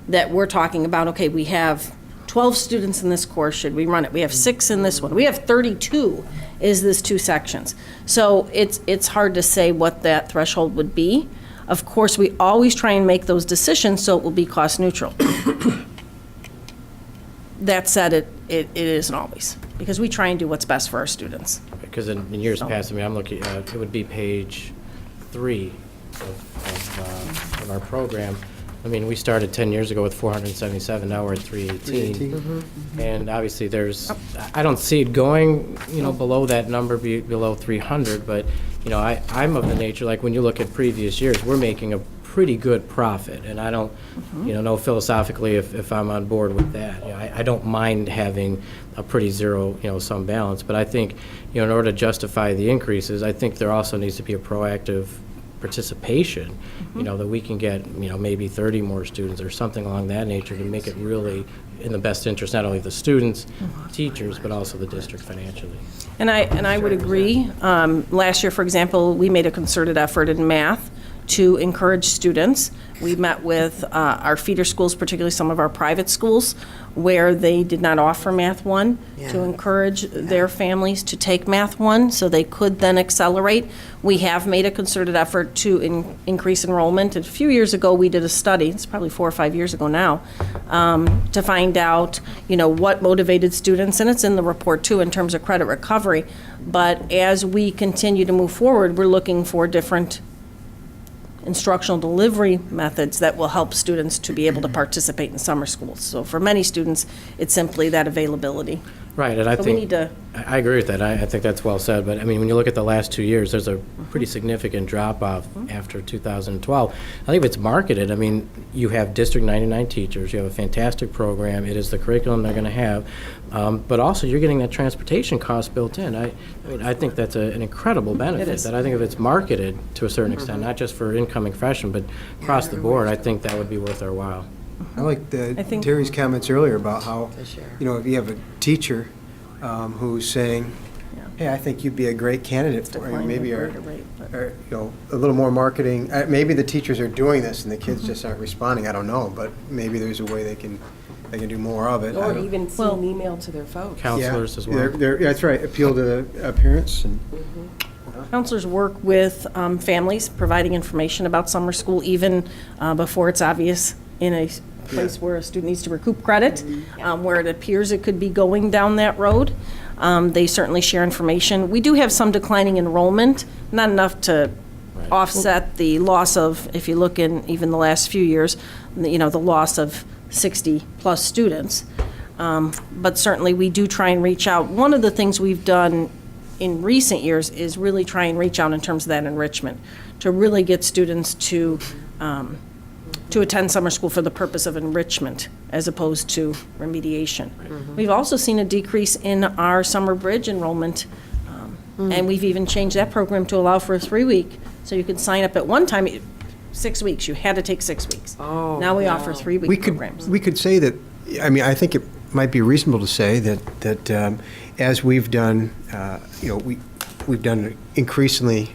Speaker 16: that we're talking about, okay, we have 12 students in this course, should we run it? We have 6 in this one. We have 32, is this 2 sections? So it's hard to say what that threshold would be. Of course, we always try and make those decisions so it will be cost neutral. That said, it isn't always, because we try and do what's best for our students.
Speaker 13: Because in years past, I mean, I'm looking, it would be page 3 of our program. I mean, we started 10 years ago with 477, now we're at 318. And obviously I don't see it going, below that number, below 300, but, I'm of the nature, like when you look at previous years, we're making a pretty good profit. And I don't, know philosophically if I'm on board with that. I don't mind having a pretty zero, sum balance, but I think, in order to justify the increases, I think there also needs to be a proactive participation, that we can get, maybe 30 more students or something along that nature to make it really in the best interest, not only of the students, teachers, but also the district financially.
Speaker 16: And I would agree. Last year, for example, we made a concerted effort in math to encourage students. We met with our feeder schools, particularly some of our private schools, where they did not offer Math 1, to encourage their families to take Math 1 so they could then accelerate. We have made a concerted effort to increase enrollment. A few years ago, we did a study, it's probably 4 or 5 years ago now, to find out, what motivated students, and it's in the report too in terms of credit recovery. But as we continue to move forward, we're looking for different instructional delivery methods that will help students to be able to participate in summer schools. So for many students, it's simply that availability.
Speaker 13: Right, and I
Speaker 16: But we
Speaker 13: think,
Speaker 16: need to-
Speaker 13: I agree with that. I think that's well said, but I mean, when you look at the last 2 years, there's a pretty significant drop-off after 2012. I think if it's marketed, I mean, you have District 99 teachers, you have a fantastic program, it is the curriculum they're going to have, but also you're getting that transportation cost built in. I mean, I think that's an incredible benefit.
Speaker 16: is.
Speaker 13: That I think if it's marketed to a certain extent, not just for incoming freshmen, but across the board, I think that would be worth our while.
Speaker 6: I like Terry's comments earlier about how, if you have a teacher who's saying, hey, I think you'd be a great candidate for it, maybe or a little more marketing. Maybe the teachers are doing this and the kids just aren't responding. I don't know, but maybe there's a way they can do more of it.
Speaker 12: Or even send an email to their folks.
Speaker 13: Counselors as well.
Speaker 6: That's right. Appeal to the parents and.
Speaker 16: Counselors work with families, providing information about summer school even before it's obvious in a place where a student needs to recoup credit, where it appears it could be going down that road. They certainly share information. We do have some declining enrollment, not enough to offset the loss of, if you look in even the last few years, the loss of 60-plus students. But certainly we do try and reach out. One of the things we've done in recent years is really try and reach out in terms of that enrichment, to really get students to attend summer school for the purpose of enrichment as opposed to remediation. We've also seen a decrease in our summer bridge enrollment, and we've even changed that program to allow for a 3-week. So you could sign up at one time, 6 weeks, you had to take 6 weeks. Now we offer 3-week programs.
Speaker 6: We could say that, I mean, I think it might be reasonable to say that as we've done, we've done an increasingly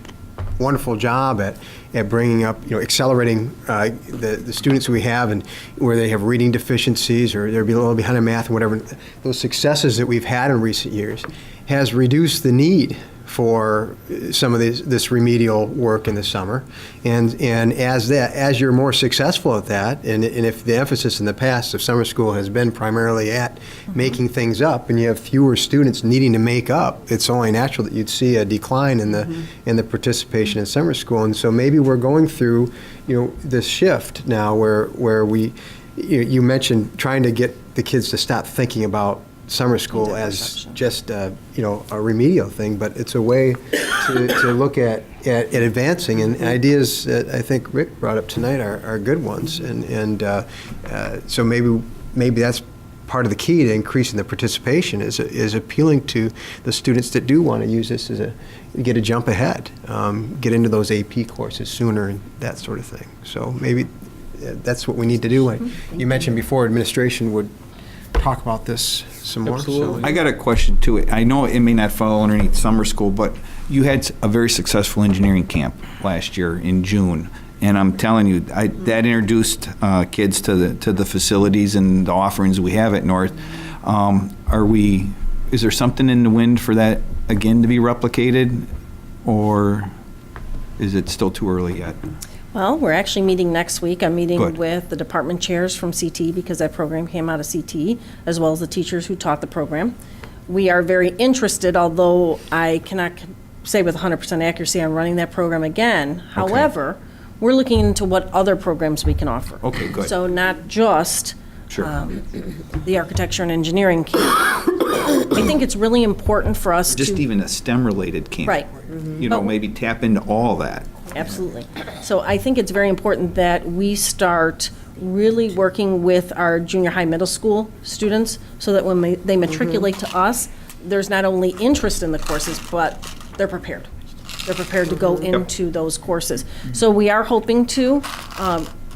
Speaker 6: wonderful job at bringing up, accelerating the students we have and where they have reading deficiencies or they're a little behind in math and whatever. Those successes that we've had in recent years has reduced the need for some of this remedial work in the summer, and as you're more successful at that, and if the emphasis in the past of summer school has been primarily at making things up, and you have fewer students needing to make up, it's only natural that you'd see a decline in the participation in summer school, and so maybe we're going through this shift now where you mentioned trying to get the kids to stop thinking about summer school as just a remedial thing, but it's a way to look at advancing, and ideas that I think Rick brought up tonight are good ones, and so maybe that's part of the key to increasing the participation is appealing to the students that do want to use this as get a jump ahead, get into those AP courses sooner and that sort of thing. So maybe that's what we need to do. You mentioned before administration would talk about this some more.
Speaker 8: Absolutely.
Speaker 15: I got a question too. I know it may not fall underneath summer school, but you had a very successful engineering camp last year in June. And I'm telling you, that introduced kids to the facilities and the offerings we have at North. Is there something in the wind for that again to be replicated, or is it still too early yet?
Speaker 16: Well, we're actually meeting next week. I'm meeting
Speaker 15: Good.
Speaker 16: with the department chairs from CT because that program came out of CT, as well as the teachers who taught the program. We are very interested, although I cannot say with 100% accuracy on running that program again. However, we're looking into what other programs we can offer.
Speaker 15: Okay, good.
Speaker 16: So not just
Speaker 15: Sure.
Speaker 16: the architecture and engineering camp. I think it's really important for us
Speaker 15: Just
Speaker 16: to...
Speaker 15: even a STEM-related camp.
Speaker 16: Right.
Speaker 15: You know, maybe tap into all that.
Speaker 16: Absolutely. So I think it's very important that we start really working with our junior high, middle school students so that when they matriculate to us, there's not only interest in the courses, but they're prepared. They're prepared to go into those courses. So we are hoping to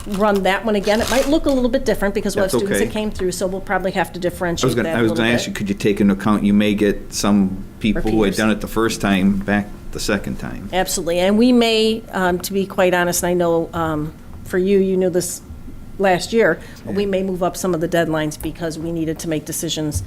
Speaker 16: run that one again. It might look a little bit different because we'll have
Speaker 15: That's
Speaker 16: students
Speaker 15: okay.
Speaker 16: that came through, so we'll probably have to differentiate
Speaker 15: I was
Speaker 16: that a
Speaker 15: going
Speaker 16: little
Speaker 15: to ask you,
Speaker 16: bit.
Speaker 15: could you take into account, you may get some people who had
Speaker 16: Repeaters.
Speaker 15: done it the first time back the second time.
Speaker 16: Absolutely. And we may, to be quite honest, and I know for you, you knew this last year, but we may move up some of the deadlines because we needed to make decisions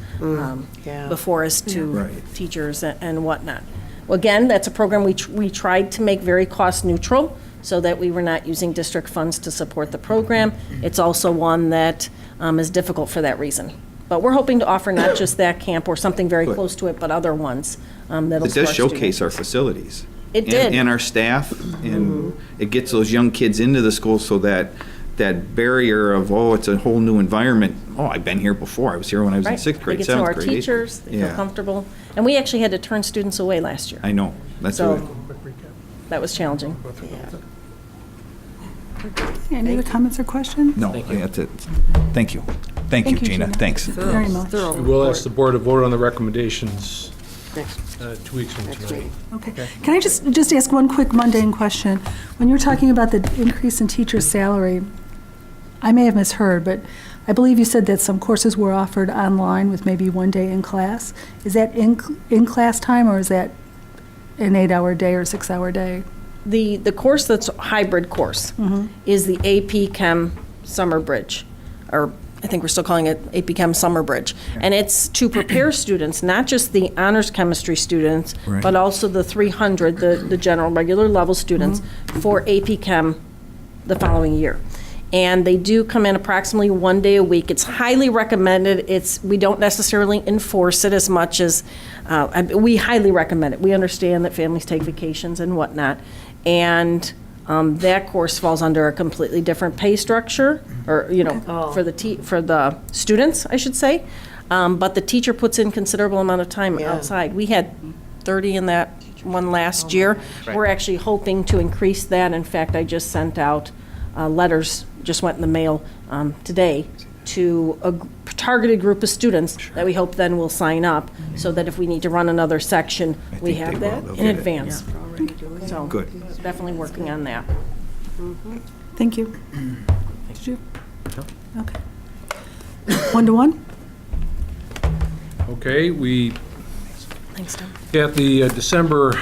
Speaker 16: before us to
Speaker 15: Right.
Speaker 16: teachers and whatnot. Well, again, that's a program we tried to make very cost neutral so that we were not using district funds to support the program. It's also one that is difficult for that reason. But we're hoping to offer not just that camp or something very
Speaker 15: Good.
Speaker 16: close to it, but other ones that'll
Speaker 15: It does
Speaker 16: spark
Speaker 15: showcase
Speaker 16: students.
Speaker 15: our facilities.
Speaker 16: It did.
Speaker 15: And our staff, and it gets those young kids into the school so that barrier of, oh, it's a whole new environment. Oh, I've been here before. I was here when I was in
Speaker 16: Right.
Speaker 15: sixth grade,
Speaker 16: They get to know
Speaker 15: seventh
Speaker 16: our
Speaker 15: grade. eighth grade.
Speaker 16: teachers, they feel
Speaker 15: Yeah.
Speaker 16: comfortable. And we actually had to turn students away last year.
Speaker 15: I know. That's
Speaker 16: So-
Speaker 15: what.
Speaker 16: That was challenging.
Speaker 1: Any other comments or questions?
Speaker 15: No, that's it. Thank you. Thank you, Gina. Thanks.
Speaker 1: Very much.
Speaker 8: We will ask the board to vote on the recommendations
Speaker 7: Next
Speaker 8: 2 weeks from
Speaker 7: next
Speaker 8: tonight.
Speaker 7: week.
Speaker 1: Okay. Can I just ask one quick mundane question? When you're talking about the increase in teacher salary, I may have misheard, but I believe you said that some courses were offered online with maybe one day in class. Is that in class time, or is that an 8-hour day or 6-hour day?
Speaker 16: The course that's a hybrid course is the AP Chem Summer Bridge, or I think we're still calling it AP Chem Summer Bridge. And it's to prepare students, not just the honors chemistry students,
Speaker 15: Right.
Speaker 16: but also the 300, the general regular level students, for AP Chem the following year. And they do come in approximately one day a week. It's highly recommended. We don't necessarily enforce it as much as, we highly recommend it. We understand that families take vacations and whatnot. And that course falls under a completely different pay structure, or, for the students, I should say. But the teacher puts in considerable amount of time outside. We had 30 in that one last year. We're actually hoping to increase that. In fact, I just sent out letters, just went in the mail today, to a targeted group of students that we hope then will sign up, so that if we need to run another section, we
Speaker 15: think
Speaker 16: have
Speaker 15: they
Speaker 16: that
Speaker 15: will.
Speaker 16: in
Speaker 15: They'll get it.
Speaker 16: advance. So,
Speaker 15: Good.
Speaker 16: definitely working on that.
Speaker 1: Thank you. Did you? Okay. 1-to-1?
Speaker 8: Okay, we,
Speaker 16: Thanks, Tom.
Speaker 8: at the December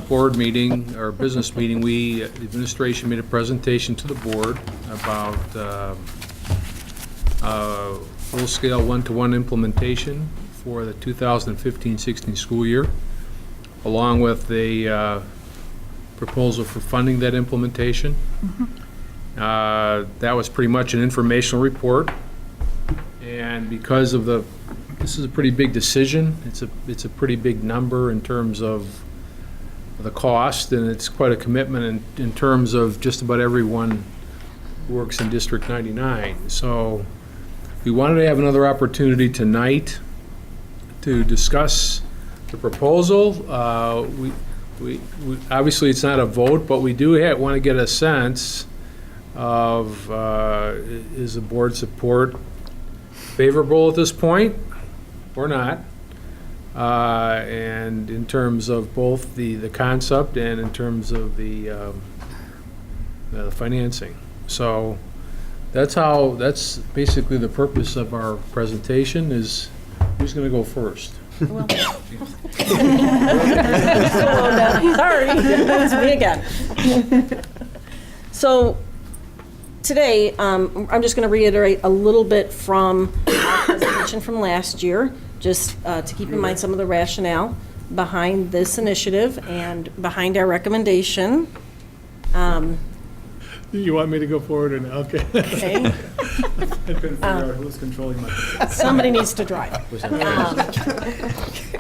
Speaker 8: board meeting, or business meeting, the administration made a presentation to the board about full-scale one-to-one implementation for the 2015-16 school year, along with a proposal for funding that implementation. That was pretty much an informational report, and because of this is a pretty big decision. It's a pretty big number in terms of the cost, and it's quite a commitment in terms of just about everyone who works in District 99. So we wanted to have another opportunity tonight to discuss the proposal. We obviously, it's not a vote, but we do want to get a sense of is the board support favorable at this point, or not. And in terms of both the concept and in terms of the financing. So that's basically the purpose of our presentation is who's going to go first?
Speaker 16: Well, sorry, that's me again. So today, I'm just going to reiterate a little bit from our presentation from last year, just to keep in mind some of the rationale behind this initiative and behind our recommendation.
Speaker 9: You want me to go forward or no? Okay.
Speaker 16: Okay.
Speaker 3: I couldn't figure out who was controlling my.
Speaker 16: Somebody needs to drive.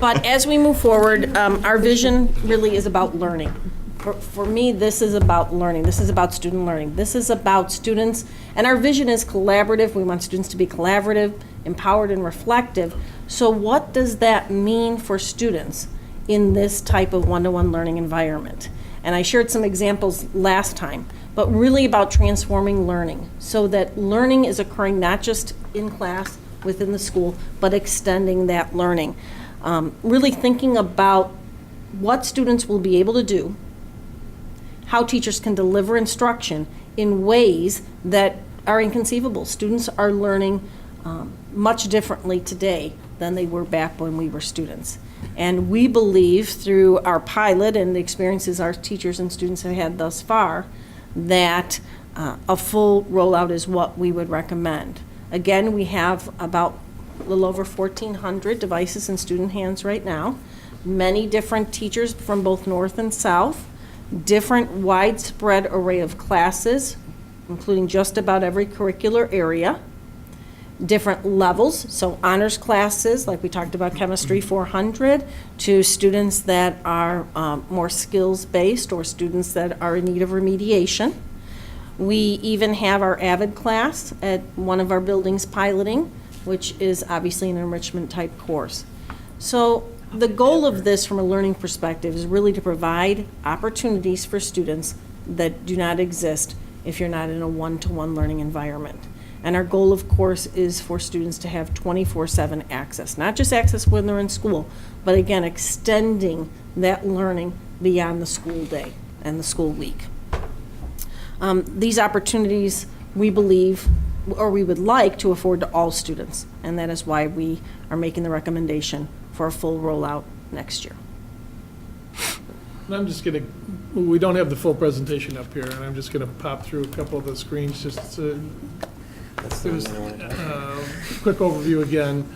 Speaker 16: But as we move forward, our vision really is about learning. For me, this is about learning. This is about student learning. This is about students, and our vision is collaborative. We want students to be collaborative, empowered, and reflective. So what does that mean for students in this type of one-to-one learning environment? And I shared some examples last time, but really about transforming learning so that learning is occurring not just in class within the school, but extending that learning. Really thinking about what students will be able to do, how teachers can deliver instruction in ways that are inconceivable. Students are learning much differently today than they were back when we were students. And we believe through our pilot and the experiences our teachers and students have had thus far that a full rollout is what we would recommend. Again, we have about a little over 1,400 devices in student hands right now, many different teachers from both north and south, different widespread array of classes, including just about every curricular area, different levels, so honors classes, like we talked about chemistry 400, to students that are more skills-based or students that are in need of remediation. We even have our AVID class at one of our buildings piloting, which is obviously an enrichment type course. So the goal of this from a learning perspective is really to provide opportunities for students that do not exist if you're not in a one-to-one learning environment. And our goal, of course, is for students to have 24/7 access, not just access when they're in school, but again, extending that learning beyond the school day and the school week. These opportunities, we believe, or we would like to afford to all students, and that is why we are making the recommendation for a full rollout next year.
Speaker 9: And I'm just going to, we don't have the full presentation up here, and I'm just going to pop through a couple of the screens just to quick overview again.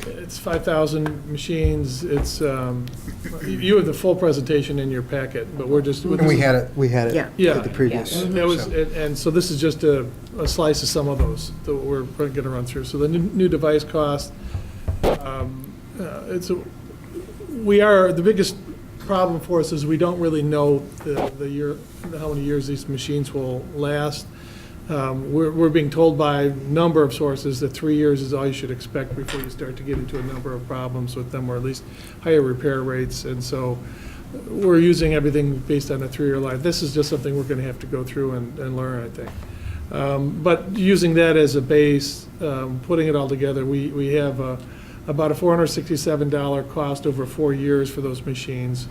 Speaker 9: It's 5,000 machines. It's you have the full presentation in your packet, but we're just.
Speaker 6: And we had it
Speaker 9: Yeah.
Speaker 6: at the previous.
Speaker 9: That was, and so this is just a slice of some of those that we're going to run through. So the new device cost. The biggest problem for us is we don't really know how many years these machines will last. We're being told by a number of sources that 3 years is all you should expect before you start to get into a number of problems with them, or at least higher repair rates. And so we're using everything based on a 3-year life. This is just something we're going to have to go through and learn, I think. But using that as a base, putting it all together, we have about a $467 cost over 4 years for those machines.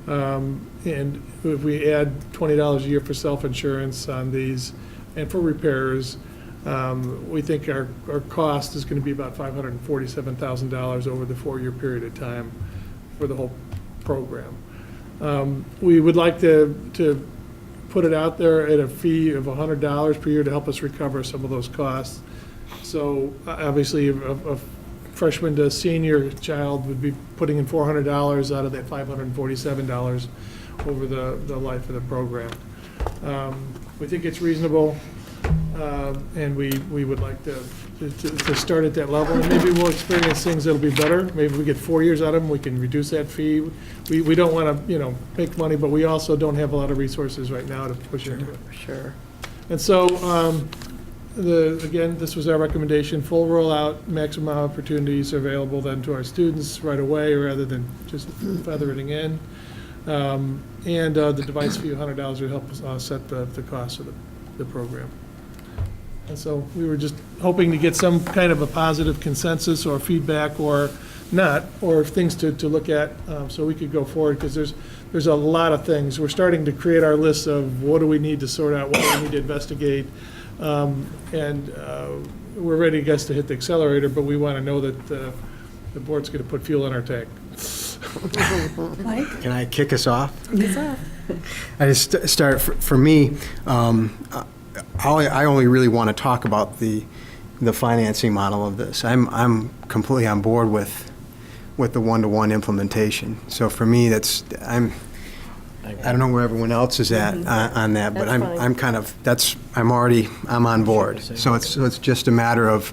Speaker 9: And if we add $20 a year for self-insurance on these, and for repairs, we think our cost is going to be about $547,000 over the 4-year period of time for the whole program. We would like to put it out there at a fee of $100 per year to help us recover some of those costs. So obviously, a freshman to senior child would be putting in $400 out of that $547 over the life of the program. We think it's reasonable, and we would like to start at that level. And maybe we'll experience things that'll be better. Maybe we get 4 years out of them, we can reduce that fee. We don't want to, make money, but we also don't have a lot of resources right now to push into it.
Speaker 12: Sure.
Speaker 9: And so, again, this was our recommendation: full rollout, maximum opportunities available then to our students right away, rather than just feathering in. And the device fee of $100 would help us offset the cost of the program. And so we were just hoping to get some kind of a positive consensus or feedback or not, or things to look at so we could go forward, because there's a lot of things. We're starting to create our list of what do we need to sort out, what do we need to investigate. And we're ready, I guess, to hit the accelerator, but we want to know that the board's going to put fuel in our tank.
Speaker 1: Mike?
Speaker 6: Can I kick us off?
Speaker 1: Kick us off.
Speaker 6: I just start, for me, I only really want to talk about the financing model of this. I'm completely on board with the one-to-one implementation. So for me, I don't know where everyone else is at on that, but
Speaker 12: That's
Speaker 6: I'm on board. So it's just a matter of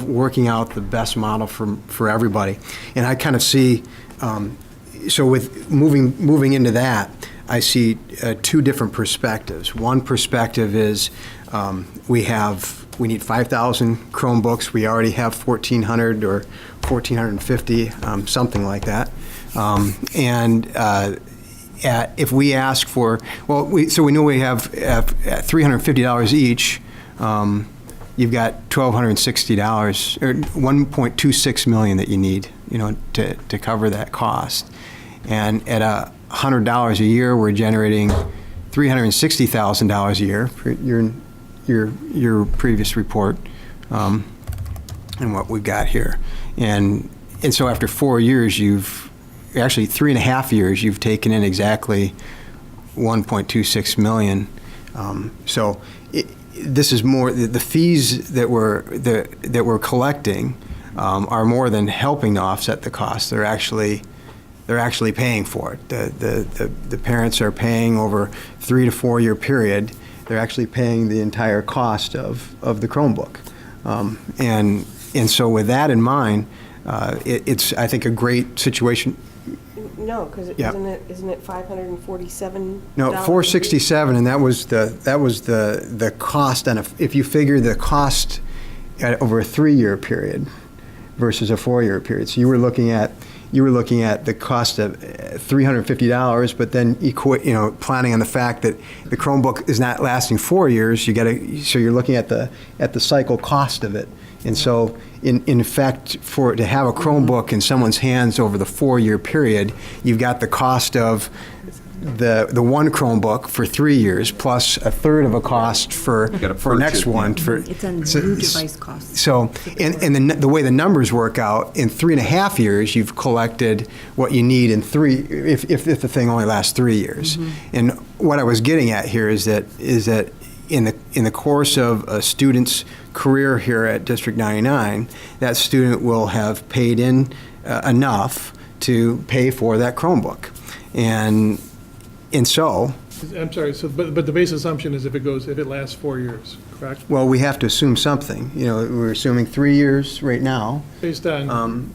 Speaker 6: working out the best model for everybody. And I kind of see, so with moving into that, I see two different perspectives. One perspective is we need 5,000 Chromebooks. We already have 1,400 or 1,450, something like that. If we ask for, so we know we have $350 each. You've got $1,260 or $1.26 million that you need, to cover that cost. And at $100 a year, we're generating $360,000 a year for your previous report, and what we've got here. And so after 4 years, actually 3.5 years, you've taken in exactly $1.26 million. So this is more, the fees that we're collecting are more than helping to offset the cost. They're actually paying for it. The parents are paying over 3 to 4 year period. They're actually paying the entire cost of the Chromebook. And so with that in mind, it's, I think, a great situation.
Speaker 12: No, because isn't it $547?
Speaker 6: No, 467, and that was the cost. And if you figure the cost over a 3 year period versus a 4 year period, so you were looking at the cost of $350, but then planning on the fact that the Chromebook is not lasting 4 years, so you're looking at the cycle cost of it. And so, in effect, to have a Chromebook in someone's hands over the 4 year period, you've got the cost of the one Chromebook for 3 years plus a third of a cost for next one.
Speaker 17: It's on new device costs.
Speaker 6: So, and the way the numbers work out, in 3.5 years, you've collected what you need in if the thing only lasts 3 years. Mm-hmm. And what I was getting at here is that in the course of a student's career here at District 99, that student will have paid in enough to pay for that Chromebook. And so,
Speaker 9: I'm sorry, but the base assumption is if it lasts 4 years, correct?
Speaker 6: well, we have to assume something. We're assuming 3 years right now.
Speaker 9: Based on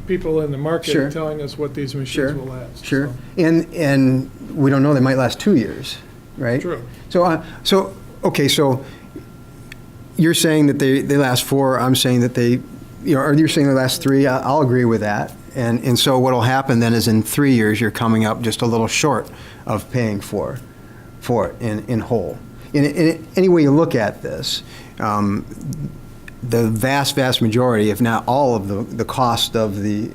Speaker 9: people in the market
Speaker 6: Sure.
Speaker 9: telling us what these machines will last.
Speaker 6: Sure.
Speaker 9: So.
Speaker 6: And we don't know, they might last 2 years, right?
Speaker 9: True.
Speaker 6: So you're saying that they last 4, I'm saying that or you're saying they last 3, I'll agree with that. And so what'll happen then is in 3 years, you're coming up just a little short of paying for it in whole. In any way you look at this, the vast majority, if not all of the cost of the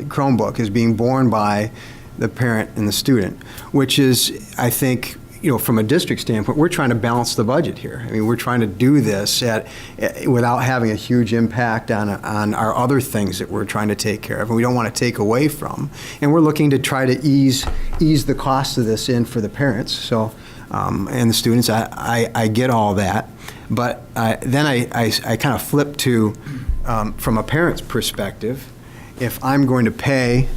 Speaker 6: Chromebook is being borne by the parent and the student, which is, I think, from a district standpoint, we're trying to balance the budget here. I mean, we're trying to do this without having a huge impact on our other things that we're trying to take care of, and we don't want to take away from. And we're looking to try to ease the cost of this in for the parents. So, and the students, I get all that, but then I kind of flip to, from a parent's perspective, if I'm going to pay,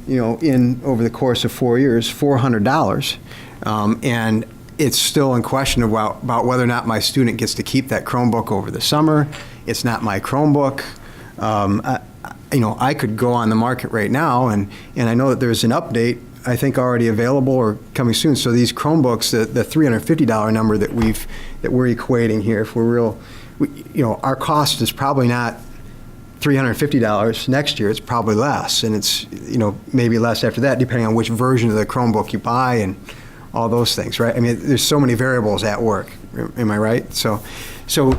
Speaker 6: over the course of 4 years, $400. And it's still in question about whether or not my student gets to keep that Chromebook over the summer. It's not my Chromebook. I could go on the market right now, and I know that there's an update, I think, already available or coming soon. So these Chromebooks, the $350 number that we're equating here, if we're our cost is probably not $350 next year. It's probably less, and it's maybe less after that, depending on which version of the Chromebook you buy and all those things, right? I mean, there's so many variables at work. Am I right? So So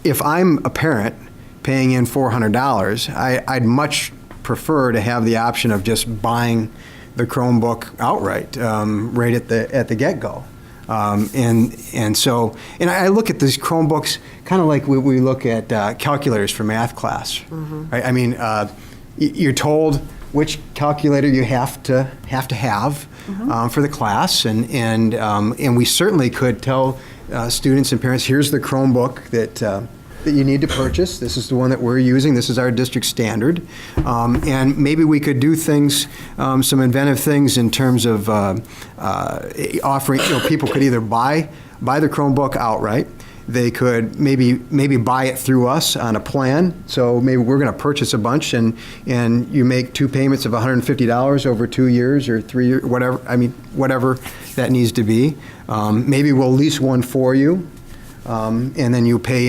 Speaker 6: if I'm a parent paying in $400, I'd much prefer to have the option of just buying the Chromebook outright, right at the get-go. And so I look at these Chromebooks kind of like we look at calculators for math class. Right? I mean, you're told which calculator you have to have for the class, and we certainly could tell students and parents, here's the Chromebook that you need to purchase. This is the one that we're using. This is our district standard. And maybe we could do things, some inventive things in terms of offering, people could either buy the Chromebook outright. They could maybe buy it through us on a plan. So maybe we're going to purchase a bunch, and you make 2 payments of $150 over 2 years or 3 years, whatever that needs to be. Maybe we'll lease one for you, and then you pay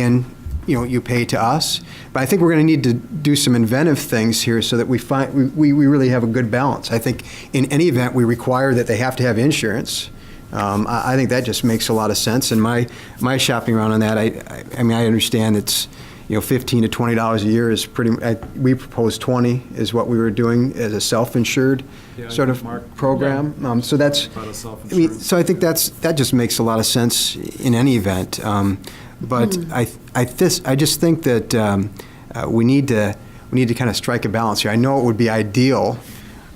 Speaker 6: you pay to us. But I think we're going to need to do some inventive things here so that we really have a good balance. I think in any event, we require that they have to have insurance. I think that just makes a lot of sense. And my shopping around on that, I mean, I understand it's, $15 to $20 a year is pretty, we proposed 20 is what we were doing as a self-insured sort of program. So that's, so I think that just makes a lot of sense in any event. But I just think that we need to kind of strike a balance here. I know it would be ideal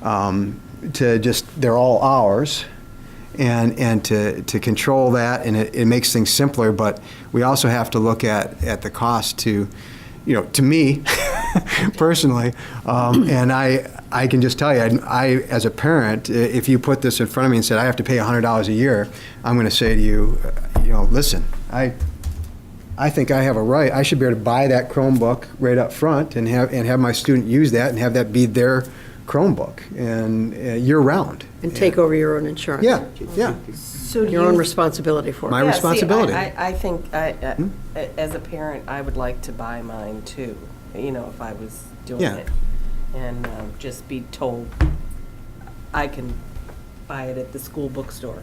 Speaker 6: to just, they're all ours, and to control that, and it makes things simpler, but we also have to look at the cost to me personally, and I can just tell you, I as a parent, if you put this in front of me and said I have to pay $100 a year, I'm going to say to you, listen, I think I have a right. I should be able to buy that Chromebook right up front and have my student use that and have that be their Chromebook and year-round.
Speaker 7: And take over your own insurance.
Speaker 6: Yeah.
Speaker 7: So your own responsibility for it.
Speaker 6: My responsibility.
Speaker 12: I think, as a parent, I would like to buy mine too, if I was doing it. And just be told I can buy it at the school bookstore.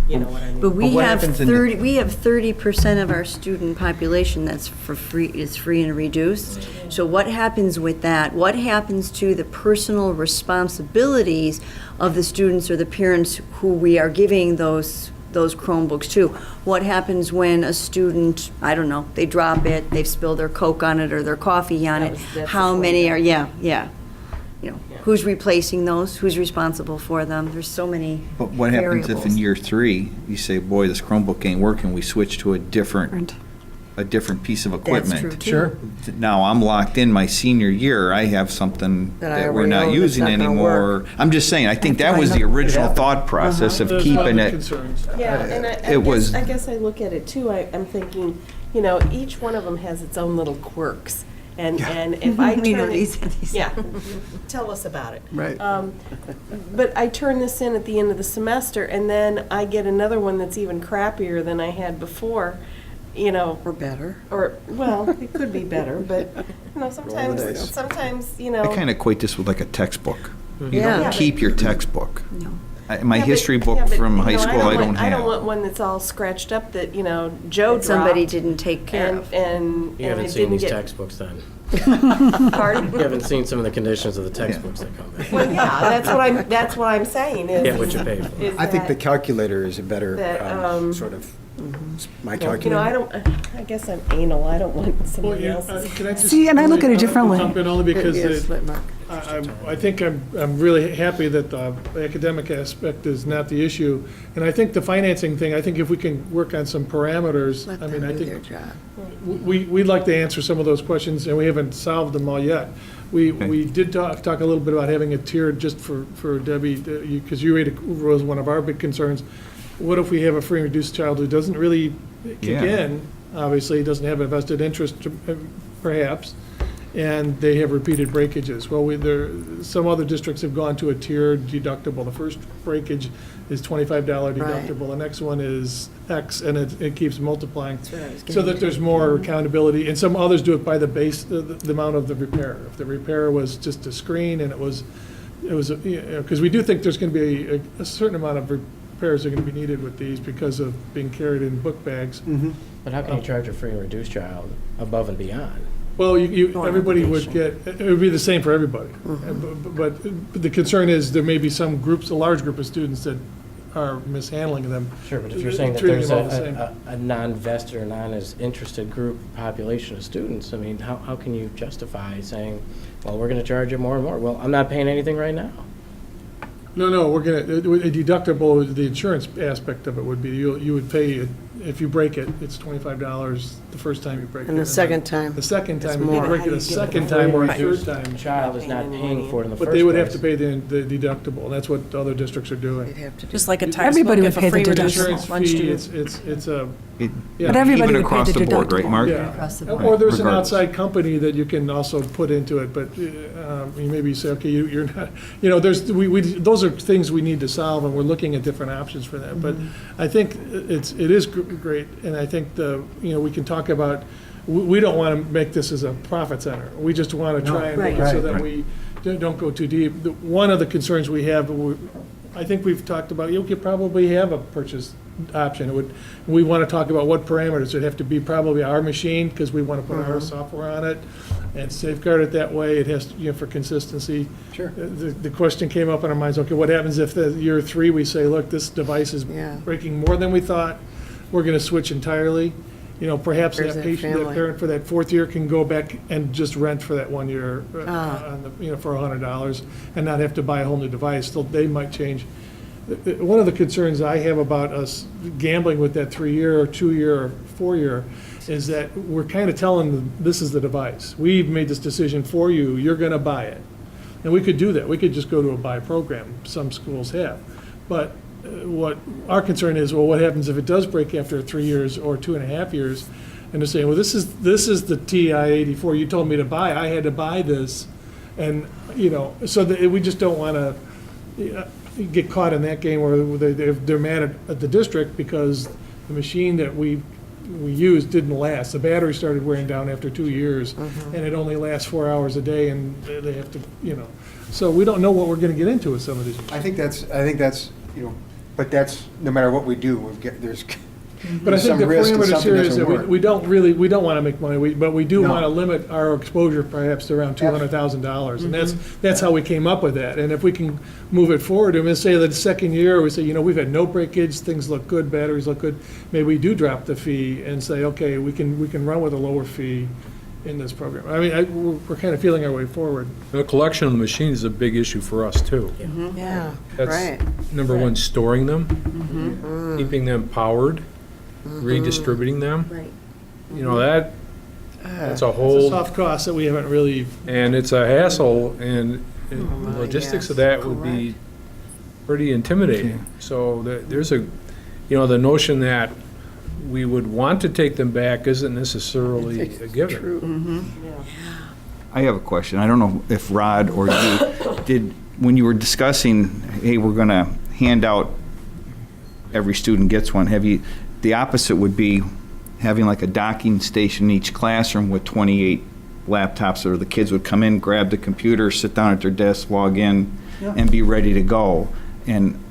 Speaker 12: You know what I mean?
Speaker 17: But we have 30% of our student population that's is free and reduced. So what happens with that? What happens to the personal responsibilities of the students or the parents who we are giving those Chromebooks to? What happens when a student, I don't know, they drop it, they've spilled their Coke on it or their coffee on it? How many are, who's replacing those? Who's responsible for them? There's so many
Speaker 15: But what happens if in year 3, you say, boy, this Chromebook ain't working, we switch to a different piece of equipment?
Speaker 17: That's true, too.
Speaker 14: Sure.
Speaker 15: Now I'm locked in my senior year, I have something that we're not using anymore. I'm just saying, I think that was the original thought process of
Speaker 9: There's
Speaker 15: keeping
Speaker 9: other
Speaker 15: it.
Speaker 9: concerns.
Speaker 12: Yeah, and I guess I look at it too, I'm thinking, each one of them has its own little quirks. And if I turn tell us about it.
Speaker 6: Right.
Speaker 12: But I turn this in at the end of the semester, and then I get another one that's even crappier than I had before,
Speaker 7: Or better.
Speaker 12: Or, well, it could be better, but, sometimes,
Speaker 15: I kind of equate this with like a textbook. You
Speaker 7: Yeah.
Speaker 15: don't keep your textbook.
Speaker 17: No.
Speaker 15: My history book from high school, I don't have.
Speaker 12: I don't want one that's all scratched up that, Joe dropped.
Speaker 17: Somebody didn't take care of.
Speaker 12: And
Speaker 13: You haven't
Speaker 12: it
Speaker 13: seen
Speaker 12: didn't
Speaker 13: these
Speaker 12: get.
Speaker 13: textbooks then.
Speaker 12: Pardon?
Speaker 13: You haven't seen some of the conditions of the textbooks that come back.
Speaker 12: Well, yeah, that's what I'm saying is.
Speaker 13: Get what you pay for.
Speaker 12: is
Speaker 6: I think the
Speaker 12: that-
Speaker 6: calculator is a better
Speaker 12: that,
Speaker 6: sort of, my
Speaker 12: I
Speaker 6: calculator.
Speaker 12: guess I'm anal, I don't want
Speaker 9: Well,
Speaker 12: somebody
Speaker 9: yeah,
Speaker 12: else's.
Speaker 9: can I just?
Speaker 1: See, and I look at it differently.
Speaker 9: Jump in only because
Speaker 7: Yes, let Mark.
Speaker 9: I think I'm really happy that the academic aspect is not the issue. And I think the financing thing, I think if we can work on some parameters,
Speaker 7: Let
Speaker 9: I mean,
Speaker 7: them
Speaker 9: I
Speaker 7: do their
Speaker 9: think
Speaker 7: job.
Speaker 9: we'd like to answer some of those questions, and we haven't solved them all yet. We did talk a little bit about having a tier just for Debbie, because you raised one of our big concerns. What if we have a free and reduced child who doesn't really kick in, obviously, doesn't have a vested interest, perhaps, and they have repeated breakages? Well, some other districts have gone to a tiered deductible. The first breakage is $25 deductible. The next one is X, and it keeps multiplying. So that there's more accountability. And some others do it by the base, the amount of the repair. If the repair was just a screen and it was because we do think there's going to be a certain amount of pairs are going to be needed with these because of being carried in book bags.
Speaker 13: But how can you charge a free and reduced child above and beyond?
Speaker 9: Well, everybody would get, it would be the same for everybody. But the concern is there may be some groups, a large group of students that are mishandling them.
Speaker 13: Sure, but if you're saying that
Speaker 9: treating
Speaker 13: there's
Speaker 9: them all the same.
Speaker 13: a non-vested or non-as-interested group population of students, I mean, how can you justify saying, well, we're going to charge you more and more? Well, I'm not paying anything right now.
Speaker 9: No, we're going to, a deductible, the insurance aspect of it would be, you would pay, if you break it, it's $25 the first time you break it.
Speaker 7: And the second time.
Speaker 9: The second
Speaker 7: It's
Speaker 9: time, if you
Speaker 7: more.
Speaker 9: break it a second time or a third
Speaker 13: Reduced
Speaker 9: time.
Speaker 13: child is not paying for it in the first place.
Speaker 9: But they would have to pay the deductible, and that's what other districts are doing.
Speaker 16: Just like a textbook,
Speaker 1: Everybody would
Speaker 16: if a
Speaker 1: pay the
Speaker 16: free
Speaker 1: deductible.
Speaker 16: reduced
Speaker 9: Insurance
Speaker 16: lunch
Speaker 9: fee,
Speaker 16: student.
Speaker 9: it's a,
Speaker 1: But everybody
Speaker 15: Even
Speaker 1: would pay
Speaker 15: across
Speaker 1: the
Speaker 15: the board, right,
Speaker 1: deductible.
Speaker 15: Mark?
Speaker 9: yeah. Or there's an
Speaker 15: Regardless.
Speaker 9: outside company that you can also put into it, but you maybe say, okay, you're not, those are things we need to solve, and we're looking at different options for that. But I think it is great, and I think we can talk about, we don't want to make this as a profit center. We just want to try and make it so that we don't go too deep. One of the concerns we have, I think we've talked about, you could probably have a purchase option. We want to talk about what parameters. It'd have to be probably our machine, because we want to put our software on it and safeguard it that way. It has, for consistency.
Speaker 6: Sure.
Speaker 9: The question came up in our minds, okay, what happens if year 3 we say, look, this device is breaking more than we thought, we're going to switch entirely? Perhaps
Speaker 7: Where's
Speaker 9: that
Speaker 7: that
Speaker 9: patient, that
Speaker 7: family?
Speaker 9: parent for that 4th year can go back and just rent for that 1 year, for $100 and not have to buy a whole new device. They might change. One of the concerns I have about us gambling with that 3-year or 2-year or 4-year is that we're kind of telling them, this is the device. We've made this decision for you, you're going to buy it. And we could do that. We could just go to a buy program. Some schools have. But what our concern is, well, what happens if it does break after 3 years or 2.5 years? And they're saying, well, this is the TI-84 you told me to buy. I had to buy this. And, so that we just don't want to get caught in that game where they're mad at the district because the machine that we used didn't last. The battery started wearing down after 2 years, and it only lasts 4 hours a day, and they have to, So we don't know what we're going to get into with some of these machines.
Speaker 6: I think that's, but that's, no matter what we do, there's
Speaker 9: But I think
Speaker 6: some
Speaker 9: the
Speaker 6: risk and
Speaker 9: parameters
Speaker 6: something
Speaker 9: here is
Speaker 6: doesn't
Speaker 9: that
Speaker 6: work.
Speaker 9: we don't want to make money, but we do
Speaker 6: No.
Speaker 9: want to limit our exposure perhaps to around $200,000. And that's how we came up with that. And if we can move it forward, and say that the second year, we say, we've had no breakage, things look good, batteries look good, maybe we do drop the fee and say, okay, we can run with a lower fee in this program. I mean, we're kind of feeling our way forward.
Speaker 8: The collection of the machines is a big issue for us, too.
Speaker 7: Yeah,
Speaker 8: That's
Speaker 7: right.
Speaker 8: number one, storing them, keeping them powered, redistributing them.
Speaker 17: Right.
Speaker 8: That's a
Speaker 9: It's a
Speaker 8: whole,
Speaker 9: soft cost that we haven't really,
Speaker 8: and it's a hassle, and the logistics of that would be pretty intimidating. So there's the notion that we would want to take them back isn't necessarily a given.
Speaker 15: I have a question. I don't know if Rod or you when you were discussing, hey, we're going to hand out, every student gets one, the opposite would be having like a docking station in each classroom with 28 laptops, or the kids would come in, grab the computer, sit down at their desk, log in, and be ready to go. And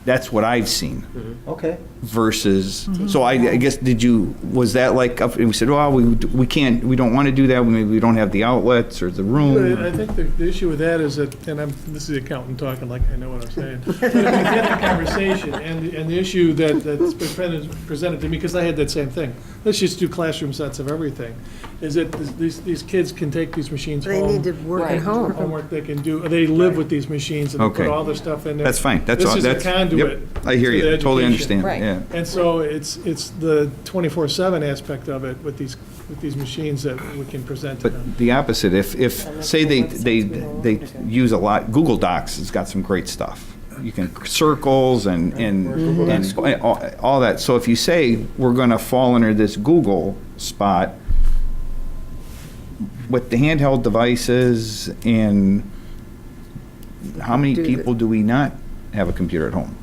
Speaker 15: that's what I've seen.
Speaker 6: Okay.
Speaker 15: Versus, so I guess, was that like, we said, well, we can't, we don't want to do that, maybe we don't have the outlets or the room.
Speaker 9: I think the issue with that is that, and this is the accountant talking like I know what I'm saying. But if we had that conversation, and the issue that's been presented to me, because I had that same thing, let's just do classroom sets of everything, is that these kids can take these machines home.
Speaker 7: They need to work at home.
Speaker 9: Homework they can do, they live with these machines and they put
Speaker 15: Okay.
Speaker 9: all their stuff in there.
Speaker 15: That's fine. That's all.
Speaker 9: This is a
Speaker 15: That's,
Speaker 9: conduit.
Speaker 15: yep. I hear
Speaker 9: to
Speaker 15: you.
Speaker 9: the
Speaker 15: Totally
Speaker 9: education.
Speaker 15: understand.
Speaker 16: Right.
Speaker 15: Yeah.
Speaker 9: And so it's the 24/7 aspect of it with these machines that we can present to them.
Speaker 15: But the opposite, if say they use a lot, Google Docs has got some great stuff. You can circles and all that. So if you say we're going to fall under this Google spot with the handheld devices, and how many people do we not have a computer at home,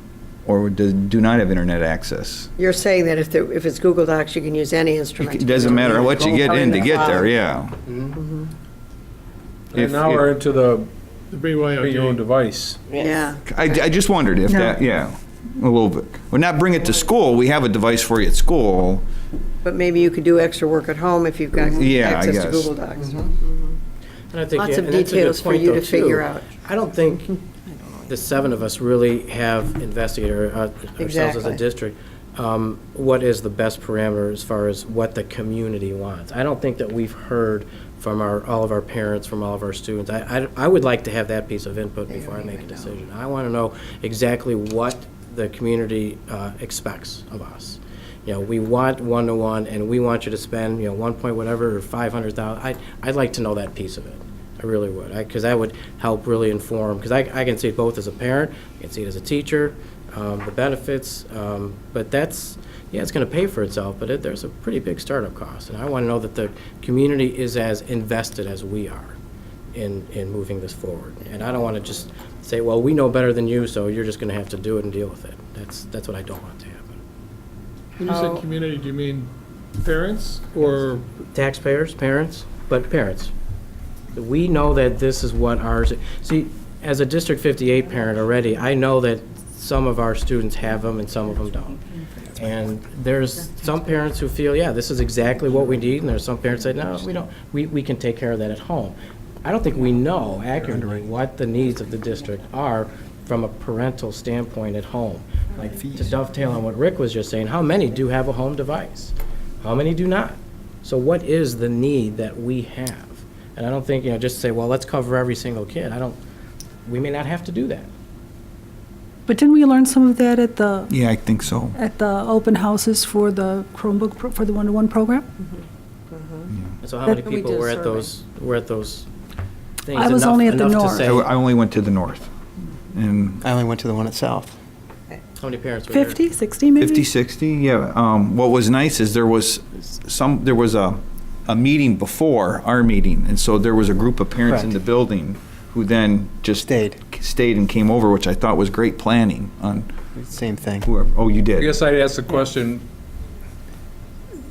Speaker 15: or do not have internet access?
Speaker 7: You're saying that if it's Google Docs, you can use any instrument.
Speaker 15: It doesn't matter what you get in to get there, yeah.
Speaker 8: And
Speaker 15: If-
Speaker 8: now we're into the
Speaker 9: The BYOD.
Speaker 8: bring your own device.
Speaker 7: Yeah.
Speaker 15: I just wondered if that, yeah. a little bit. Well, not bring it to school. We have a device for you at school.
Speaker 7: But maybe you could do extra work at home if you've got
Speaker 15: Yeah, I
Speaker 7: access to
Speaker 15: guess.
Speaker 7: Google Docs.
Speaker 13: And I think,
Speaker 7: Lots
Speaker 13: yeah,
Speaker 7: of
Speaker 13: and that's a good
Speaker 7: details for
Speaker 13: point,
Speaker 7: you
Speaker 13: though,
Speaker 7: to figure
Speaker 13: too.
Speaker 7: out.
Speaker 13: I don't think the 7 of us really have investigated ourselves as
Speaker 7: Exactly.
Speaker 13: a district. What is the best parameter as far as what the community wants? I don't think that we've heard from all of our parents, from all of our students. I would like to have that piece of input before I make a decision. I want to know exactly what the community expects of us. You know, we want one-to-one, and we want you to spend, 1 point whatever, or 500,000. I'd like to know that piece of it. I really would, because that would help really inform, because I can see it both as a parent, I can see it as a teacher, the benefits, but that's, it's going to pay for itself, but there's a pretty big startup cost, and I want to know that the community is as invested as we are in moving this forward. And I don't want to just say, well, we know better than you, so you're just going to have to do it and deal with it. That's what I don't want to happen.
Speaker 9: When you say community, do you mean parents or?
Speaker 13: Taxpayers, parents, but parents. We know that this is what ours, see, as a District 58 parent already, I know that some of our students have them and some of them don't. And there's some parents who feel, this is exactly what we need, and there's some parents that say, no, we don't, we can take care of that at home. I don't think we know accurately what the needs of the district are from a parental standpoint at home. Like, to dovetail on what Rick was just saying, how many do have a home device? How many do not? So what is the need that we have? And I don't think, just say, well, let's cover every single kid. We may not have to do that.
Speaker 1: But didn't we learn some of that at the
Speaker 15: Yeah, I think so.
Speaker 1: at the open houses for the Chromebook for the one-to-one program?
Speaker 13: And so how many
Speaker 1: That- We
Speaker 13: people
Speaker 1: did a
Speaker 13: were at
Speaker 1: survey.
Speaker 13: those things?
Speaker 1: I was only at the
Speaker 13: Enough to
Speaker 1: north.
Speaker 13: say,
Speaker 15: I only went to the north. And
Speaker 6: I only went to the one at South.
Speaker 13: how many parents were there?
Speaker 1: 50, 60 maybe?
Speaker 15: 50, 60, yeah. What was nice is there was a meeting before our meeting, and so there was a group of parents in
Speaker 6: Correct.
Speaker 15: the building who then just stayed and came over, which I thought was great planning on
Speaker 6: Same thing.
Speaker 15: whoever. Oh, you
Speaker 8: I
Speaker 15: did?
Speaker 8: guess I'd ask the question,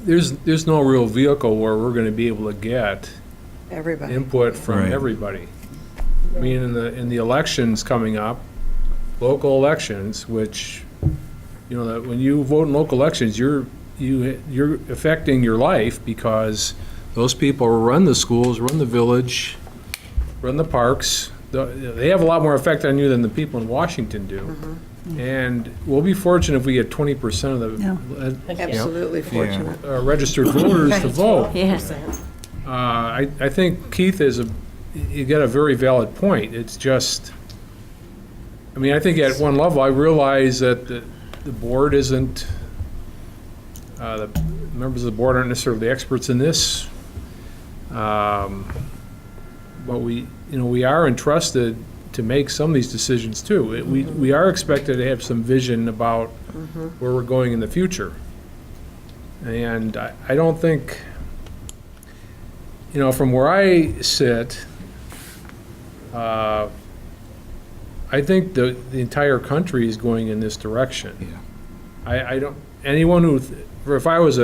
Speaker 8: there's no real vehicle where we're going to be able to get
Speaker 7: Everybody.
Speaker 8: input from
Speaker 15: Right.
Speaker 8: everybody. I mean, in the elections coming up, local elections, which, that when you vote in local elections, you're affecting your life because those people run the schools, run the village, run the parks. They have a lot more effect on you than the people in Washington do. And we'll be fortunate if we get 20% of the
Speaker 7: Absolutely fortunate.
Speaker 8: registered voters to vote.
Speaker 17: Yes.
Speaker 8: I think Keith you got a very valid point. It's just, I think at one level, I realize that the board isn't, the members of the board aren't necessarily the experts in this. But we are entrusted to make some of these decisions too. We are expected to have some vision about where we're going in the future. And I don't think, from where I sit, I think the entire country is going in this direction. I don't, anyone if I was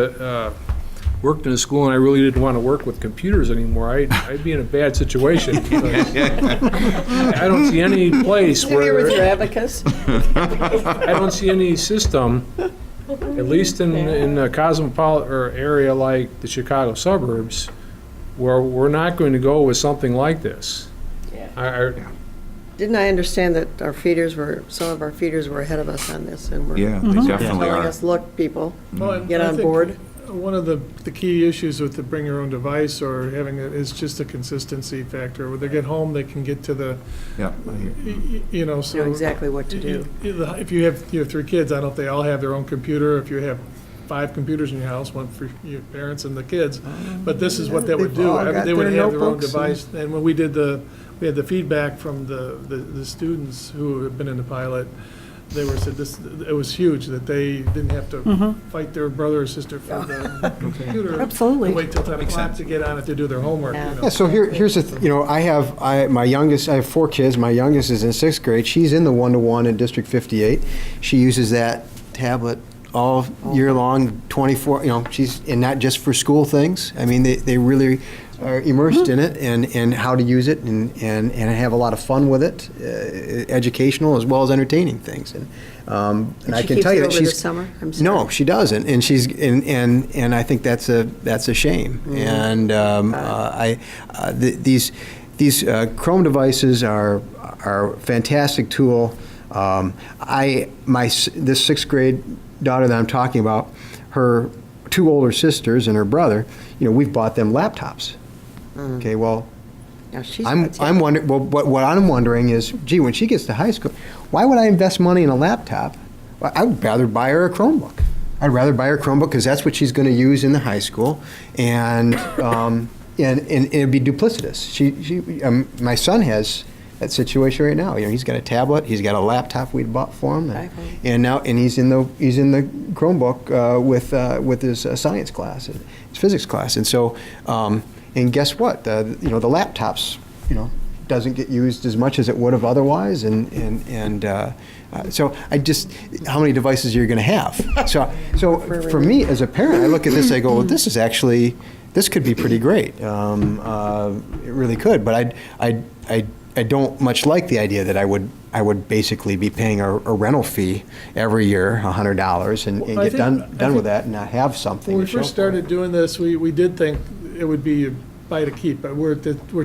Speaker 8: worked in a school and I really didn't want to work with computers anymore, I'd be in a bad situation. Because I don't see any place
Speaker 7: Here
Speaker 8: where,
Speaker 7: with your abacus.
Speaker 8: I don't see any system, at least in a cosmopolitan or area like the Chicago suburbs, where we're not going to go with something like this.
Speaker 7: Didn't I understand that some of our feeders were ahead of us on this and were
Speaker 15: Yeah, they definitely
Speaker 7: telling
Speaker 15: are.
Speaker 7: us, look, people,
Speaker 9: Well,
Speaker 7: get
Speaker 9: I
Speaker 7: on
Speaker 9: think
Speaker 7: board.
Speaker 9: One of the key issues with the bring your own device or having it is just a consistency factor. When they get home, they can get to the,
Speaker 15: Yeah.
Speaker 9: so.
Speaker 7: Know exactly what to do.
Speaker 9: If you have 3 kids, I don't know if they all have their own computer. If you have 5 computers in your house, one for your parents and the kids. But this is what that would
Speaker 7: They've
Speaker 9: do.
Speaker 7: all got
Speaker 9: They would
Speaker 7: their
Speaker 9: have their own
Speaker 7: notebooks
Speaker 9: device. And when we had the feedback from the students who have been in the pilot, they said it was huge, that they didn't have to fight their brother or sister for the computer.
Speaker 1: Absolutely.
Speaker 9: Wait till 10 o'clock to get on it to do their homework.
Speaker 6: Yeah, so here's the, I have 4 kids. My youngest is in 6th grade. She's in the one-to-one in District 58. She uses that tablet all year long, 24, and not just for school things. I mean, they really are immersed in it and how to use it and have a lot of fun with it, educational as well as entertaining things. And I can tell you that
Speaker 7: She keeps it over the
Speaker 6: she's
Speaker 7: summer? I'm sorry.
Speaker 6: no, she doesn't, and she's and I think that's a shame. And these Chrome devices are a fantastic tool. This sixth grade daughter that I'm talking about, her two older sisters and her brother, we've bought them laptops. Okay, well,
Speaker 7: Now, she's
Speaker 6: I'm wondering. Well, what I'm wondering is, gee, when she gets to high school, why would I invest money in a laptop? Well, I would rather buy her a Chromebook. I'd rather buy her a Chromebook because that's what she's going to use in the high school, and it'd be duplicitous. My son has that situation right now. He's got a tablet, he's got a laptop we'd bought for him, and he's in the Chromebook with his science class, his physics class, and so. And guess what? The laptops, doesn't get used as much as it would have otherwise. So how many devices are you going to have? So for me as a parent, I look at this, I go, well, this could be pretty great. It really could. But I don't much like the idea that I would basically be paying a rental fee every year, $100, and get done with that and not have something.
Speaker 9: When we first started doing this, we did think it would be a buy to keep, but we're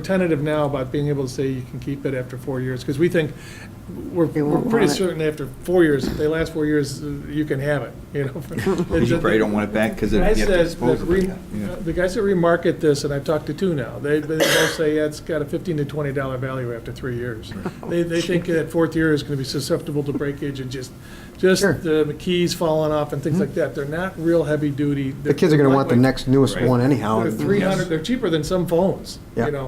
Speaker 9: tentative now about being able to say you can keep it after 4 years, because we think we're pretty certain after 4 years, if they last 4 years, you can have it.
Speaker 15: You probably don't want it back because you have to dispose of it.
Speaker 9: The guys that remarket this, and I've talked to two now, they both say it's got a $15 to $20 value after 3 years. They think that fourth year is going to be susceptible to breakage and just the keys falling off and things like that. They're not real heavy duty.
Speaker 6: The kids are going to want the next newest one anyhow.
Speaker 9: They're $300. They're cheaper than some phones.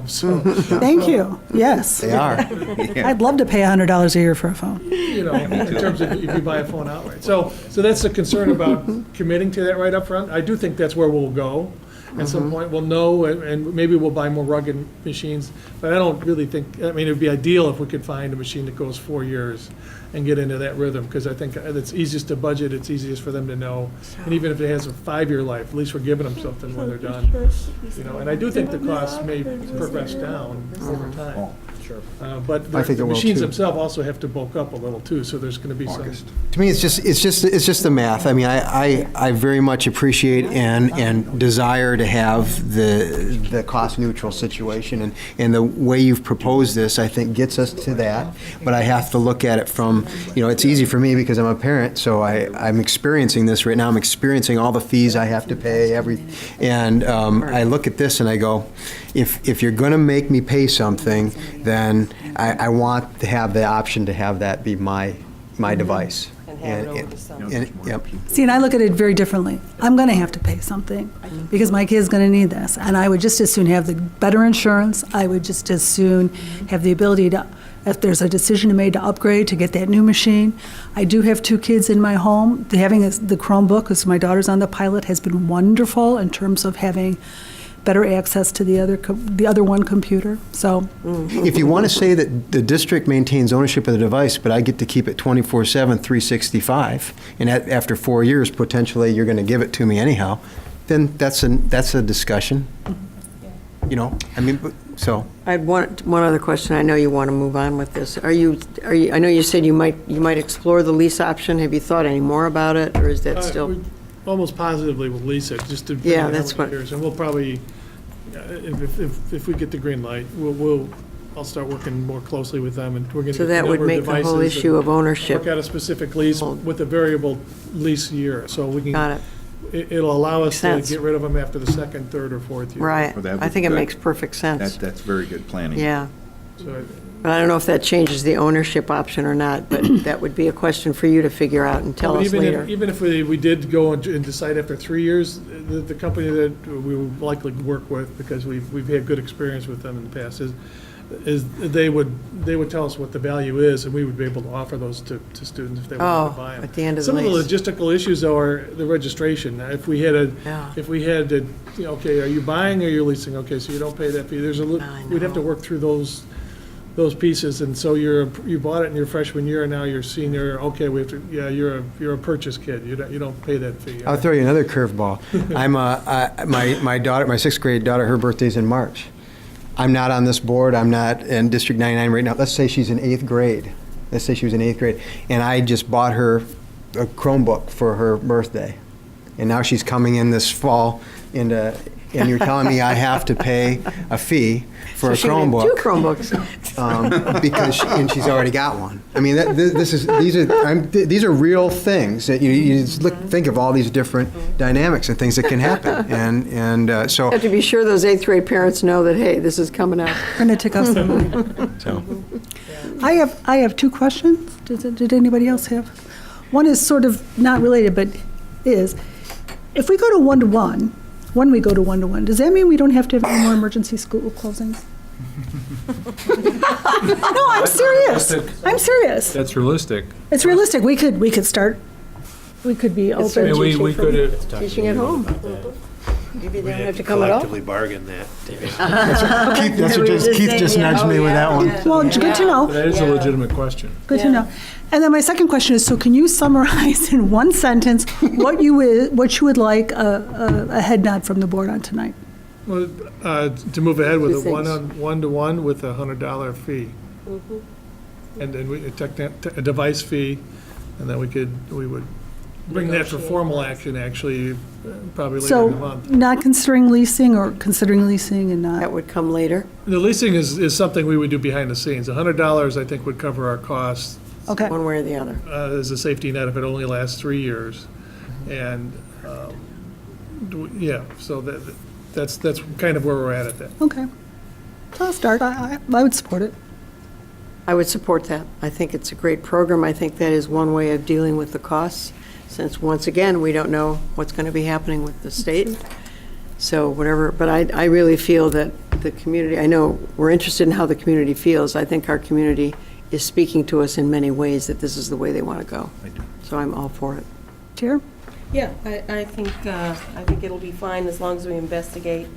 Speaker 9: So
Speaker 1: Thank you. Yes.
Speaker 6: They are.
Speaker 1: I'd love to pay $100 a year for a phone.
Speaker 9: in terms of if you buy a phone outright. So that's the concern about committing to that right up front. I do think that's where we'll go. At some point, we'll know, and maybe we'll buy more rugged machines. But I don't really think, it would be ideal if we could find a machine that goes 4 years and get into that rhythm, because I think it's easiest to budget, it's easiest for them to know. And even if it has a 5-year life, at least we're giving them something when they're done. And I do think the costs may progress down over time. But the machines themselves also have to bulk up a little too, so there's going to be some.
Speaker 6: To me, it's just the math. I mean, I very much appreciate and desire to have the cost neutral situation, and the way you've proposed this, I think, gets us to that. But I have to look at it from, it's easy for me because I'm a parent, so I'm experiencing this right now. I'm experiencing all the fees I have to pay, and I look at this and I go, if you're going to make me pay something, then I want to have the option to have that be my device.
Speaker 12: And have it over to someone.
Speaker 6: Yep.
Speaker 1: See, and I look at it very differently. I'm going to have to pay something because my kid's going to need this. And I would just as soon have the better insurance. I would just as soon have the ability to, if there's a decision made to upgrade, to get that new machine. I do have 2 kids in my home. Having the Chromebook, because my daughter's on the pilot, has been wonderful in terms of having better access to the other one computer. So,
Speaker 6: if you want to say that the district maintains ownership of the device, but I get to keep it 24/7, 365, and after 4 years potentially you're going to give it to me anyhow, then that's a discussion. So.
Speaker 7: I had one other question. I know you want to move on with this. Are you? I know you said you might explore the lease option. Have you thought any more about it, or is that still?
Speaker 9: Almost positively we'll lease it, just to.
Speaker 7: Yeah, that's what.
Speaker 9: Years. And we'll probably, if we get the green light, I'll start working more closely with them, and we're going to.
Speaker 7: So that would make the whole issue of ownership.
Speaker 9: Work out a specific lease with a variable lease year, so we can.
Speaker 7: Got it.
Speaker 9: It'll allow us to get rid of them after the second, third, or fourth year.
Speaker 7: Right. I think it makes perfect sense.
Speaker 15: That's very good planning.
Speaker 7: Yeah.
Speaker 9: So,
Speaker 7: but I don't know if that changes the ownership option or not, but that would be a question for you to figure out and tell us later.
Speaker 9: Even if we did go and decide after 3 years, the company that we would likely work with, because we've had good experience with them in the past, is they would tell us what the value is, and we would be able to offer those to students if they wanted to buy them.
Speaker 7: At the end of
Speaker 9: Some
Speaker 7: the
Speaker 9: of the
Speaker 7: lease.
Speaker 9: logistical issues, though, are the registration. If we had to, okay, are you buying or are you leasing? Okay, so you don't pay that fee. We'd have to work through those those pieces, and so you bought it in your freshman year, and now you're senior, okay, we have to, yeah, you're a purchase kid, you don't pay that fee.
Speaker 6: I'll throw you another curveball. My daughter, my sixth grade daughter, her birthday's in March. I'm not on this board, I'm not in District 99 right now. Let's say she's in 8th grade. Let's say she was in 8th grade, and I just bought her a Chromebook for her birthday. And now she's coming in this fall and you're telling me I have to pay a fee for a Chromebook.
Speaker 7: Two Chromebooks.
Speaker 6: And she's already got one. I mean, these are real things that you just think of all these different dynamics and things that can happen. And so.
Speaker 7: You have to be sure those 8th grade parents know that, hey, this is coming up.
Speaker 1: Going to take us some money.
Speaker 6: So.
Speaker 1: I have two questions. Did anybody else have? One is sort of not related, but is, if we go to one-to-one, when we go to one-to-one, does that mean we don't have to have any more emergency school closings? No, I'm serious. I'm serious.
Speaker 8: That's realistic.
Speaker 1: It's realistic. We could start, we could be
Speaker 7: It's
Speaker 1: open.
Speaker 8: I mean, we could.
Speaker 7: Teaching at home. Maybe they don't have to come at all.
Speaker 2: Collectively bargain that.
Speaker 6: Keith just nudged me with that one.
Speaker 1: Well, good to know.
Speaker 8: That is a legitimate question.
Speaker 1: Good to know. And then my second question is, so can you summarize in one sentence what you would like a head nod from the board on tonight?
Speaker 9: Well, to move ahead with
Speaker 7: Two
Speaker 9: a
Speaker 7: things.
Speaker 9: one-to-one with a $100 fee. And then a device fee, and then we would bring that for formal action, actually, probably later
Speaker 1: So
Speaker 9: in the month.
Speaker 1: not considering leasing or considering leasing and
Speaker 7: That
Speaker 1: not,
Speaker 7: would come later.
Speaker 9: The leasing is something we would do behind the scenes. $100, I think, would cover our costs
Speaker 1: okay.
Speaker 7: One way or the other.
Speaker 9: as a safety net if it only lasts 3 years. And, yeah, so that's kind of where we're at that.
Speaker 1: Okay. So I'll start. I would support it.
Speaker 7: I would support that. I think it's a great program. I think that is one way of dealing with the costs, since, once again, we don't know what's going to be happening with the state. So whatever, but I really feel that the community, I know we're interested in how the community feels. I think our community is speaking to us in many ways that this is the way they want to go. So I'm all for it.
Speaker 1: Chair?
Speaker 12: Yeah, I think it'll be fine as long as we investigate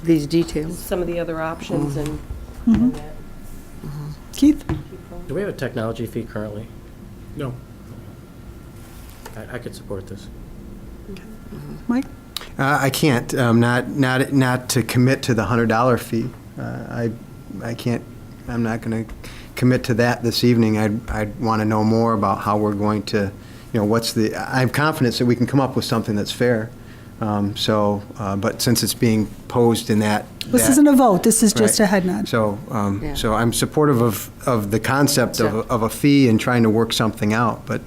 Speaker 7: These details.
Speaker 12: some of the other options and that.
Speaker 1: Keith?
Speaker 13: Do we have a technology fee currently?
Speaker 9: No.
Speaker 13: I could support this.
Speaker 1: Mike?
Speaker 6: I can't, not to commit to the $100 fee. I can't, I'm not going to commit to that this evening. I'd want to know more about how we're going to, I have confidence that we can come up with something that's fair. But since it's being posed in that.
Speaker 1: This isn't a vote. This is just
Speaker 6: Right.
Speaker 1: a head nod.
Speaker 6: So,
Speaker 7: Yeah.
Speaker 6: so I'm supportive of the concept of a fee and trying to work something out, but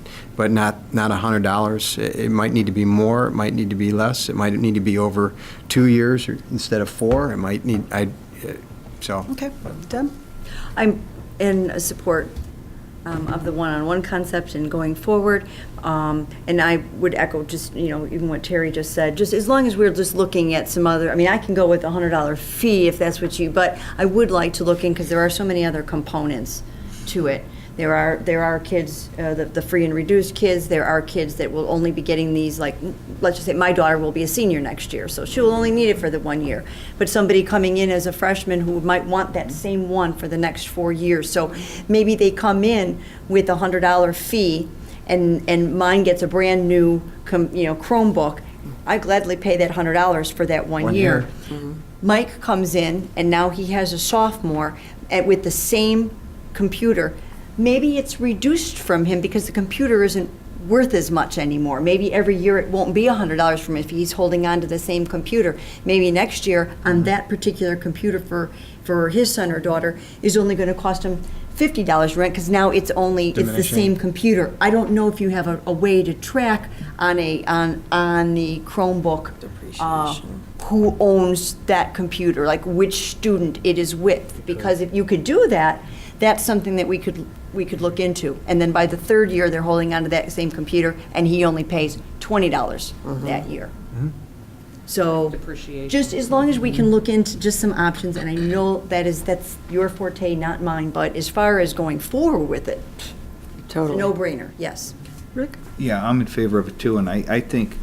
Speaker 6: not $100. It might need to be more, it might need to be less, it might need to be over 2 years instead of 4, it might need, so.
Speaker 1: Okay. Deb?
Speaker 17: I'm in support of the one-on-one concept and going forward. And I would echo just, even what Terry just said, just as long as we're just looking at some other, I can go with a $100 fee if that's what but I would like to look in, because there are so many other components to it. There are kids, the free and reduced kids, there are kids that will only be getting these, like, let's just say my daughter will be a senior next year, so she'll only need it for the 1 year. But somebody coming in as a freshman who might want that same one for the next 4 years. So maybe they come in with a $100 fee, and mine gets a brand new, Chromebook. I gladly pay that $100 for that 1 year. Mike comes in, and now he has a sophomore with the same computer. Maybe it's reduced from him because the computer isn't worth as much anymore. Maybe every year it won't be $100 from him if he's holding on to the same computer. Maybe next year on that particular computer for his son or daughter is only going to cost him $50 rent, because now it's the same computer. I don't know if you have a way to track on the Chromebook who owns that computer, like which student it is with. Because if you could do that, that's something that we could look into. And then by the 3rd year, they're holding onto that same computer, and he only pays $20 that year. So just as long as we can look into just some options, and I know that's your forte, not mine, but as far as going forward with it,
Speaker 7: Totally.
Speaker 17: it's a no-brainer, yes.
Speaker 1: Rick?
Speaker 15: Yeah, I'm in favor of it too, and I think,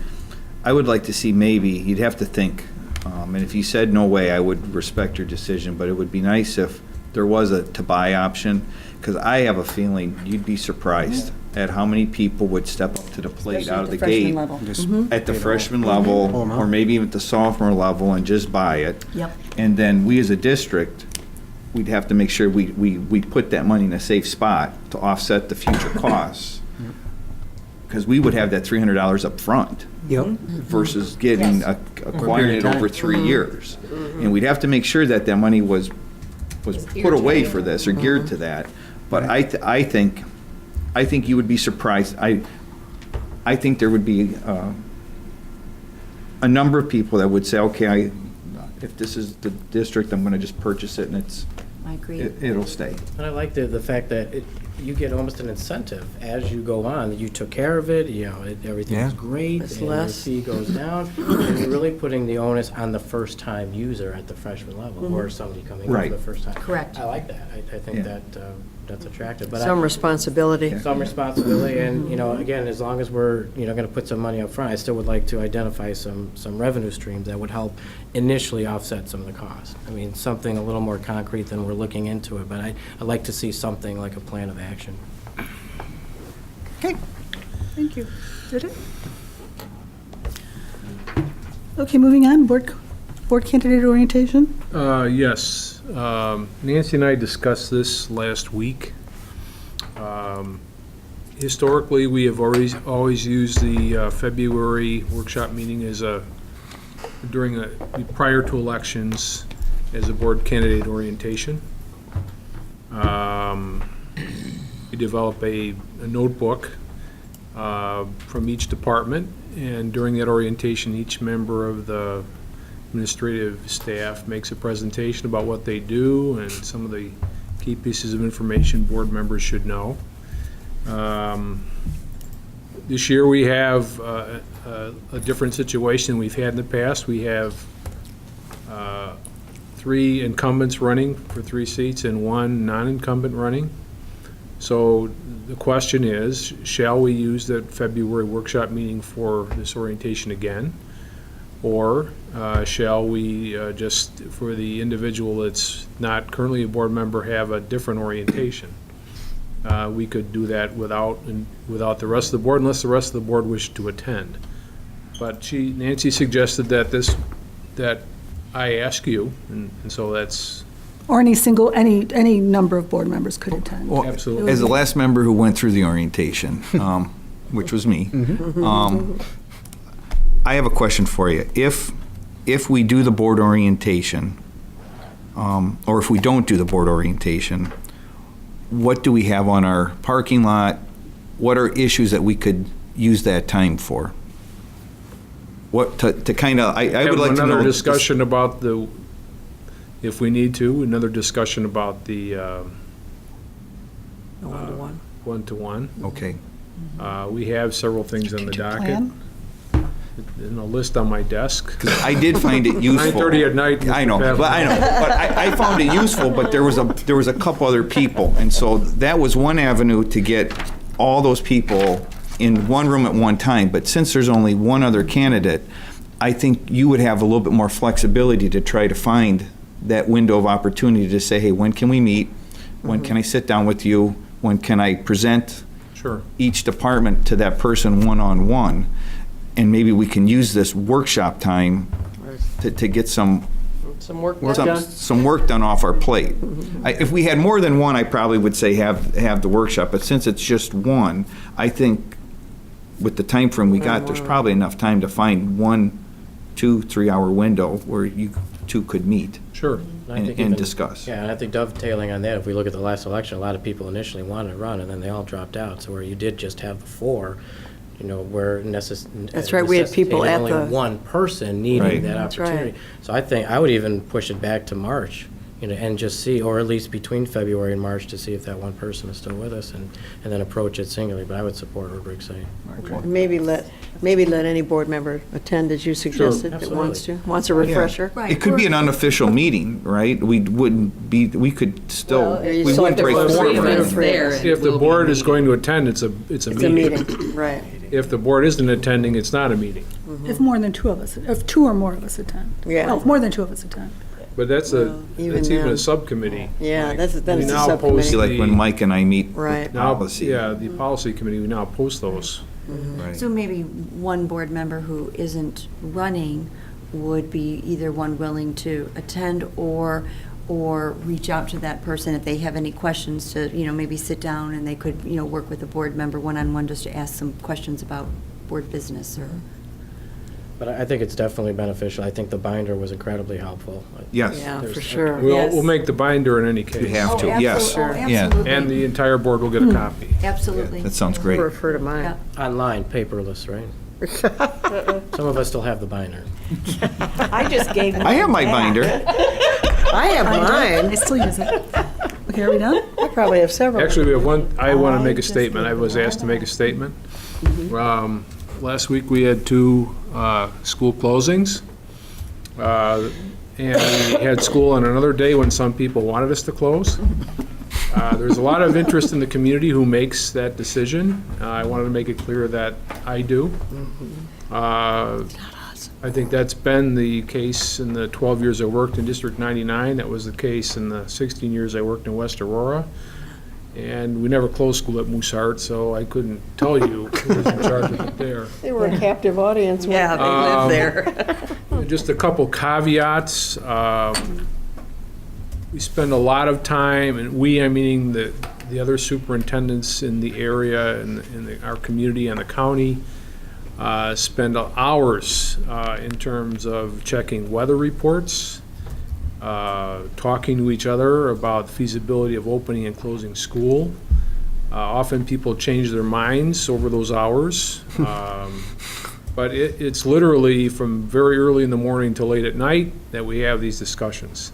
Speaker 15: I would like to see maybe, you'd have to think, and if you said no way, I would respect your decision, but it would be nice if there was a to-buy option, because I have a feeling you'd be surprised at how many people would step up to the plate
Speaker 17: Especially
Speaker 15: out
Speaker 17: at
Speaker 15: of
Speaker 17: the
Speaker 15: the
Speaker 17: freshman
Speaker 15: gate.
Speaker 17: level.
Speaker 15: Just
Speaker 17: Mhm.
Speaker 15: at the freshman level, or maybe even at the sophomore level, and just buy it.
Speaker 17: Yep.
Speaker 15: And then we as a district, we'd have to make sure we put that money in a safe spot to offset the future costs. Because we would have that $300 up front.
Speaker 6: Yep.
Speaker 15: Versus getting,
Speaker 6: Yes.
Speaker 15: acquiring it over 3 years. And we'd have to make sure that that money was put away for this, or geared to that. But I think you would be surprised. I think there would be a number of people that would say, okay, if this is the district, I'm gonna just purchase it, and
Speaker 17: I agree.
Speaker 15: it'll stay.
Speaker 13: And I like the fact that you get almost an incentive as you go on, that you took care of it, everything's
Speaker 6: Yeah.
Speaker 13: great,
Speaker 7: It's
Speaker 13: and your
Speaker 7: less.
Speaker 13: fee goes down, and you're really putting the onus on the first-time user at the freshman level, or somebody coming in
Speaker 15: Right.
Speaker 13: for the first time.
Speaker 17: Correct.
Speaker 13: I like that. I think
Speaker 15: Yeah.
Speaker 13: that's attractive. But
Speaker 7: Some responsibility.
Speaker 13: some responsibility, and, again, as long as we're, gonna put some money up front, I still would like to identify some revenue streams that would help initially offset some of the costs. I mean, something a little more concrete than we're looking into it, but I'd like to see something like a plan of action.
Speaker 1: Okay, thank you. Is that it? Okay, moving on, board candidate orientation.
Speaker 8: Yes. Nancy and I discussed this last week. Historically, we have always used the February workshop meeting as prior to elections as a board candidate orientation. We develop a notebook from each department, and during that orientation, each member of the administrative staff makes a presentation about what they do and some of the key pieces of information board members should know. This year we have a different situation than we've had in the past. We have 3 incumbents running for 3 seats and 1 non-incumbent running. So the question is, shall we use the February workshop meeting for this orientation again? Or shall we just, for the individual that's not currently a board member, have a different orientation? We could do that without the rest of the board, unless the rest of the board wished to attend. But Nancy suggested that I ask you, and so that's.
Speaker 1: Or any number of board members could attend.
Speaker 15: Well,
Speaker 8: Absolutely.
Speaker 15: as the last member who went through the orientation, which was me, I have a question for you. If we do the board orientation, or if we don't do the board orientation, what do we have on our parking lot? What are issues that we could use that time for? What, to kind of, I would like to know.
Speaker 8: Another discussion about if we need to, another discussion about the
Speaker 7: One-to-one.
Speaker 8: one-to-one.
Speaker 15: Okay.
Speaker 8: We have several things on the docket.
Speaker 1: Plan?
Speaker 8: In a list on my desk.
Speaker 15: I did find it useful.
Speaker 8: 9:30 at night.
Speaker 15: I know,
Speaker 8: Mr.
Speaker 15: but I found it useful, but there was a couple other people, and so that was one avenue to get all those people in one room at one time. But since there's only one other candidate, I think you would have a little bit more flexibility to try to find that window of opportunity to say, hey, when can we meet? When can I sit down with you? When can I present
Speaker 8: Sure.
Speaker 15: each department to that person one-on-one? And maybe we can use this workshop time to get some
Speaker 12: work done.
Speaker 15: some work done off our plate. If we had more than one, I probably would say have the workshop, but since it's just one, I think with the time frame we got, there's probably enough time to find 1, 2, 3 hour window where you two could meet.
Speaker 8: Sure.
Speaker 15: And discuss.
Speaker 13: Yeah, and I think dovetailing on that, if we look at the last election, a lot of people initially wanted to run, and then they all dropped out. So where you did just have the 4, where
Speaker 7: That's right, we had people at
Speaker 13: only
Speaker 7: the-
Speaker 13: one person needing
Speaker 15: Right.
Speaker 13: that
Speaker 7: That's right.
Speaker 13: opportunity. So I think I would even push it back to March, and just see, or at least between February and March, to see if that one person is still with us, and then approach it singularly. But I would support what Rick's saying.
Speaker 7: Maybe let any board member attend, as you suggested, that wants a refresher.
Speaker 15: It could be an unofficial meeting, right? We could still, we wouldn't break quorum.
Speaker 8: If the board is going to attend, it's a
Speaker 7: It's a
Speaker 8: meeting.
Speaker 7: meeting, right.
Speaker 8: If the board isn't attending, it's not a meeting.
Speaker 1: If more than 2 of us, if 2 or more of us attend.
Speaker 7: Yeah.
Speaker 1: No, if more than 2 of us attend.
Speaker 8: But that's
Speaker 7: even
Speaker 8: even
Speaker 7: then.
Speaker 8: a subcommittee.
Speaker 7: Yeah, then
Speaker 8: We
Speaker 7: it's a
Speaker 8: now
Speaker 7: subcommittee.
Speaker 8: post
Speaker 15: Like when Mike and I meet
Speaker 7: Right.
Speaker 8: Now,
Speaker 15: policy.
Speaker 8: yeah, the policy committee, we now post those.
Speaker 15: Right.
Speaker 17: So maybe one board member who isn't running would be either one willing to attend or reach out to that person if they have any questions to, maybe sit down and they could, work with a board member one-on-one just to ask some questions about board business or.
Speaker 13: But I think it's definitely beneficial. I think the binder was incredibly helpful.
Speaker 15: Yes.
Speaker 7: Yeah,
Speaker 13: There's-
Speaker 7: for sure.
Speaker 8: We'll make the binder in any case.
Speaker 15: You have to, yes. Yeah.
Speaker 8: And the entire board will get a copy.
Speaker 17: Absolutely.
Speaker 15: That sounds great.
Speaker 7: Refer to mine.
Speaker 17: Yeah.
Speaker 13: Online, paperless, right? Some of us still have the binder.
Speaker 12: I just gave
Speaker 15: I have my binder.
Speaker 7: I have
Speaker 1: I
Speaker 7: mine.
Speaker 1: still use it. Okay, are we done?
Speaker 7: I probably have several.
Speaker 8: Actually, we have one, I want to make a
Speaker 7: just
Speaker 8: statement. I
Speaker 7: gave
Speaker 8: was
Speaker 7: the
Speaker 8: asked to make a statement. Last week, we had 2 school closings. And we had school on another day when some people wanted us to close. There's a lot of interest in the community who makes that decision. I wanted to make it clear that I do. I think that's been the case in the 12 years I worked in District 99. That was the case in the 16 years I worked in West Aurora. And we never closed school at Mooseheart, so I couldn't tell you who was in charge of it there.
Speaker 7: They were a captive audience. Yeah, they live there.
Speaker 8: Just a couple caveats. We spend a lot of time, and we, I'm meaning the other superintendents in the area and in our community and the county, spend hours in terms of checking weather reports, talking to each other about the feasibility of opening and closing school. Often people change their minds over those hours. But it's literally from very early in the morning till late at night that we have these discussions.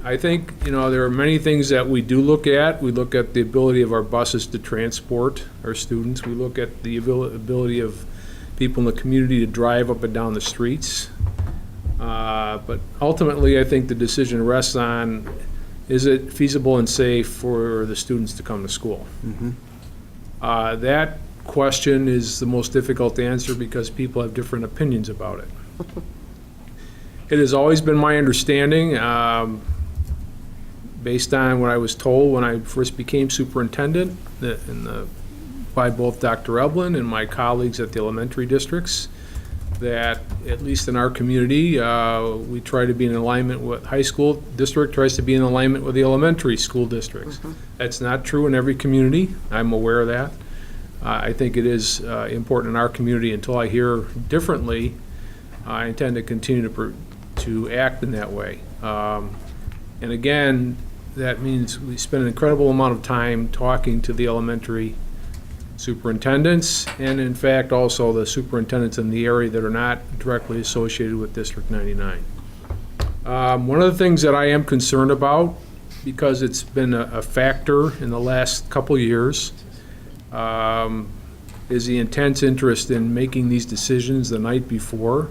Speaker 8: I think, there are many things that we do look at. We look at the ability of our buses to transport our students. We look at the ability of people in the community to drive up and down the streets. But ultimately, I think the decision rests on, is it feasible and safe for the students to come to school? That question is the most difficult to answer because people have different opinions about it. It has always been my understanding, based on what I was told when I first became superintendent by both Dr. Eblin and my colleagues at the elementary districts, that at least in our community, we try to be in alignment with high school district tries to be in alignment with the elementary school districts. That's not true in every community. I'm aware of that. I think it is important in our community. Until I hear differently, I intend to continue to act in that way. And again, that means we spend an incredible amount of time talking to the elementary superintendents and in fact also the superintendents in the area that are not directly associated with District 99. One of the things that I am concerned about, because it's been a factor in the last couple of years, is the intense interest in making these decisions the night before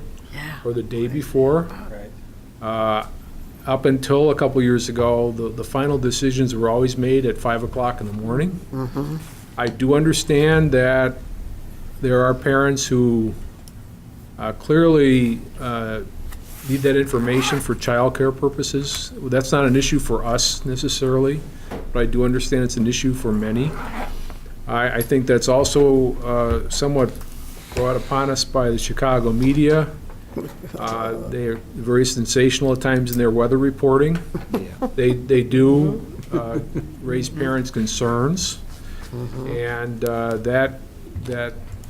Speaker 8: or the day before. Up until a couple years ago, the final decisions were always made at 5 o'clock in the morning. I do understand that there are parents who clearly need that information for childcare purposes. That's not an issue for us necessarily, but I do understand it's an issue for many. I think that's also somewhat brought upon us by the Chicago media. They are very sensational at times in their weather reporting. They do raise parents' concerns, and that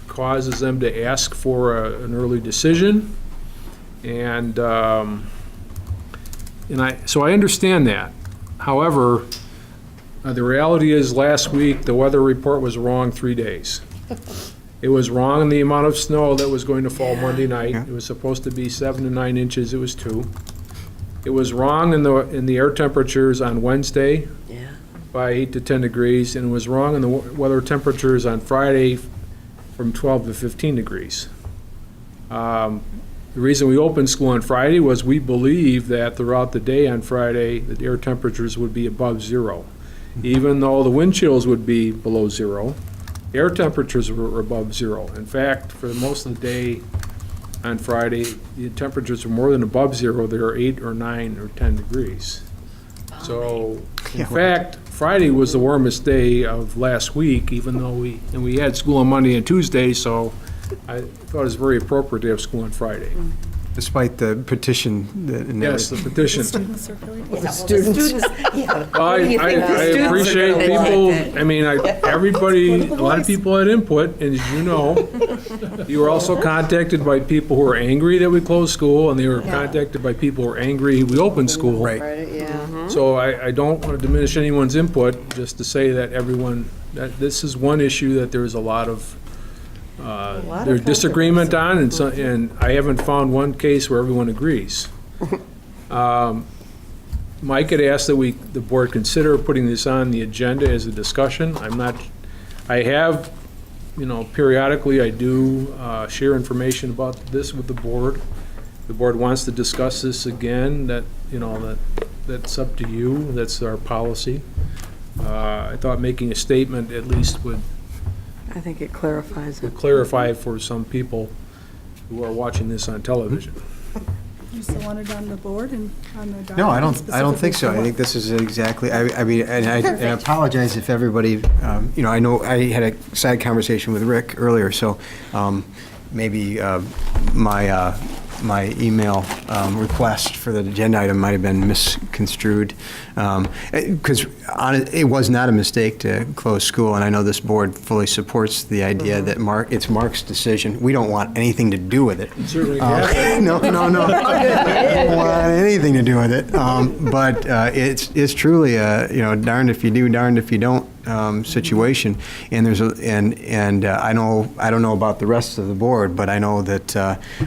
Speaker 8: causes them to ask for an early decision. And so I understand that. However, the reality is last week the weather report was wrong 3 days. It was wrong in the amount of snow that was going to fall Monday night. It was supposed to be 7 to 9 inches. It was 2. It was wrong in the air temperatures on Wednesday by 8 to 10 degrees, and it was wrong in the weather temperatures on Friday from 12 to 15 degrees. The reason we opened school on Friday was we believed that throughout the day on Friday, the air temperatures would be above 0. Even though the wind chills would be below 0, air temperatures were above 0. In fact, for most of the day, on Friday, the temperatures are more than above zero. They're 8 or 9 or 10 degrees. So, in fact, Friday was the warmest day of last week, even though we had school on Monday and Tuesday, so I thought it was very appropriate to have school on Friday.
Speaker 6: Despite the petition that.
Speaker 8: Yes, the petition.
Speaker 1: Students circulating?
Speaker 7: Yeah, well, the students, yeah.
Speaker 8: Well, I
Speaker 7: What do you think the students are
Speaker 8: appreciate
Speaker 7: gonna
Speaker 8: people,
Speaker 7: think?
Speaker 8: I mean, everybody, a lot of people had input, and as you know, you were also contacted by people who were angry that we closed school, and they were contacted by people who were angry we opened school.
Speaker 6: Right.
Speaker 7: Yeah.
Speaker 8: So I don't want to diminish anyone's input, just to say that that this is one issue that there's a lot of there's disagreement on, and I haven't found one case where everyone agrees. Mike had asked that the board consider putting this on the agenda as a discussion. I have, periodically I do share information about this with the board. If the board wants to discuss this again, that's up to you. That's our policy. I thought making a statement at least would
Speaker 7: I think it clarifies it.
Speaker 8: clarify for some people who are watching this on television.
Speaker 1: You still want it on the board and on the document?
Speaker 6: No, I don't think so.
Speaker 1: specifically
Speaker 6: I
Speaker 1: for
Speaker 6: think this is exactly, I mean, and I apologize if everybody, I know I had a side conversation with Rick earlier, so maybe my email request for the agenda item might have been misconstrued, because it was not a mistake to close school, and I know this board fully supports the idea that it's Mark's decision. We don't want anything to do with it.
Speaker 8: Certainly have.
Speaker 6: No. We don't want anything to do with it. But it's truly a darned if you do, darned if you don't situation. And I don't know about the rest of the board, but I know that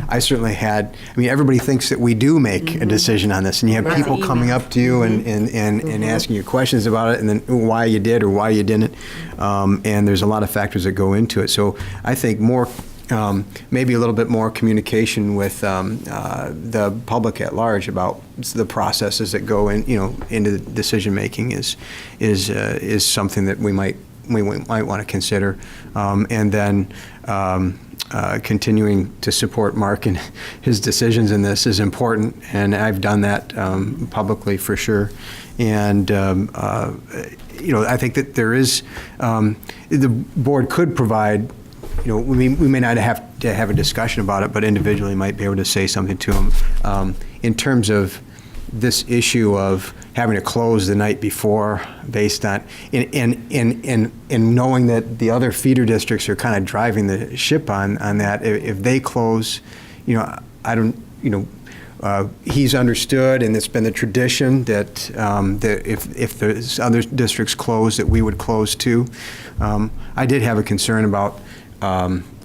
Speaker 6: I certainly had. I mean, everybody thinks that we do make a decision on this, and you have people coming up to you and asking you questions about it, and then why you did or why you didn't. And there's a lot of factors that go into it. So I think more. Maybe a little bit more communication with the public at large about the processes that go into decision making is something that we might want to consider, and then continuing to support Mark and his decisions in this is important, and I've done that publicly for sure. And I think that there is the board could provide. We may not have to have a discussion about it, but individually might be able to say something to them in terms of this issue of having to close the night before, based on in knowing that the other feeder districts are kind of driving the ship on that. If they close, I don't, he's understood, and it's been the tradition that if the other districts close, that we would close too. I did have a concern about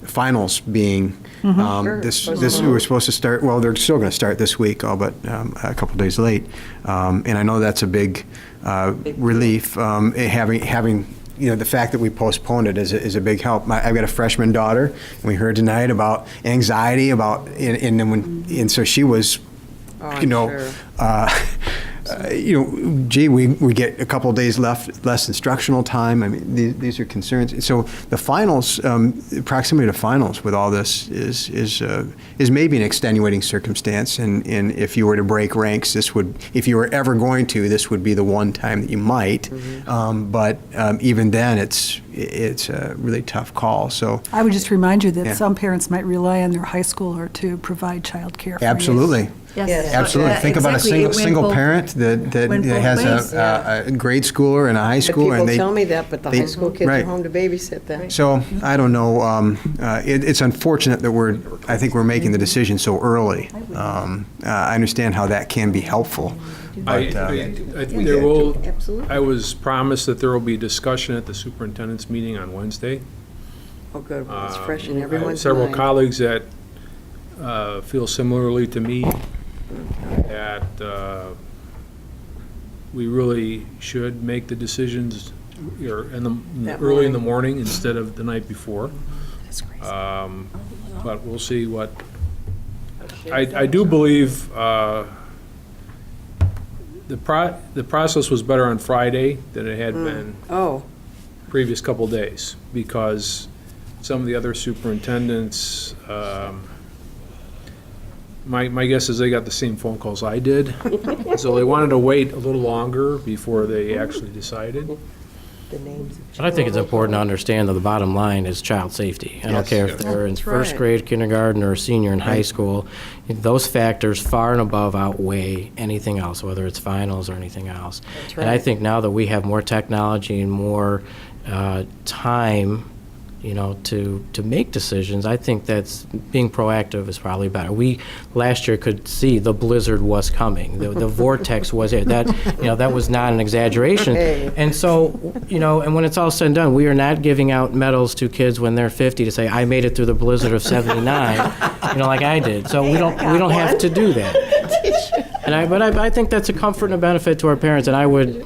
Speaker 6: finals being we were supposed to start. Well, they're still going to start this week, all but a couple days late. And I know that's a big relief. Having the fact that we postponed it is a big help. I've got a freshman daughter, and we heard tonight about anxiety and so she was, we get a couple of days less instructional time. I mean, these are concerns. So the finals, proximity to finals with all this is maybe an extenuating circumstance. And if you were to break ranks, if you were ever going to, this would be the one time that you might.
Speaker 7: Mm-hmm.
Speaker 6: But even then, it's a really tough call. So
Speaker 1: I would just remind you that some parents might rely on their high schooler to provide childcare for you.
Speaker 6: absolutely.
Speaker 16: Yes.
Speaker 6: Absolutely. Think about a
Speaker 17: exactly. It went
Speaker 6: single
Speaker 17: both-
Speaker 6: parent that
Speaker 17: went both
Speaker 6: has
Speaker 17: ways.
Speaker 6: a grade schooler and a high schooler.
Speaker 7: People
Speaker 6: and they
Speaker 7: tell me that, but the high school kids are
Speaker 6: right.
Speaker 7: home to babysit them.
Speaker 6: So I don't know. It's unfortunate that I think we're making the decision so early. I understand how that can be helpful. But,
Speaker 7: Absolutely.
Speaker 8: I was promised that there will be discussion at the superintendent's meeting on Wednesday.
Speaker 7: Oh, good. Well, it's fresh in
Speaker 8: I have
Speaker 7: everyone's
Speaker 8: several
Speaker 7: mind.
Speaker 8: colleagues that feel similarly to me, that we really should make the decisions early in the morning instead of the night before. But we'll see what. I do believe the process was better on Friday than it had been previous couple days, because some of the other superintendents my guess is they got the same phone calls I did. So they wanted to wait a little longer before they actually decided.
Speaker 13: But I think it's important to understand that the bottom line is child safety. I don't care if they're in
Speaker 7: That's
Speaker 13: first
Speaker 7: right.
Speaker 13: grade, kindergarten, or a senior in high school. Those factors far and above outweigh anything else, whether it's finals or anything else. And I think now that we have more technology and more time, to make decisions, I think that's being proactive is probably better. We last year could see the blizzard was coming, the vortex was here. That was not an exaggeration. And so, and when it's all said and done, we are not giving out medals to kids when they're 50 to say I made it through the blizzard of '79, like I did. So we don't have to do that. But I think that's a comfort and a benefit to our parents, and I would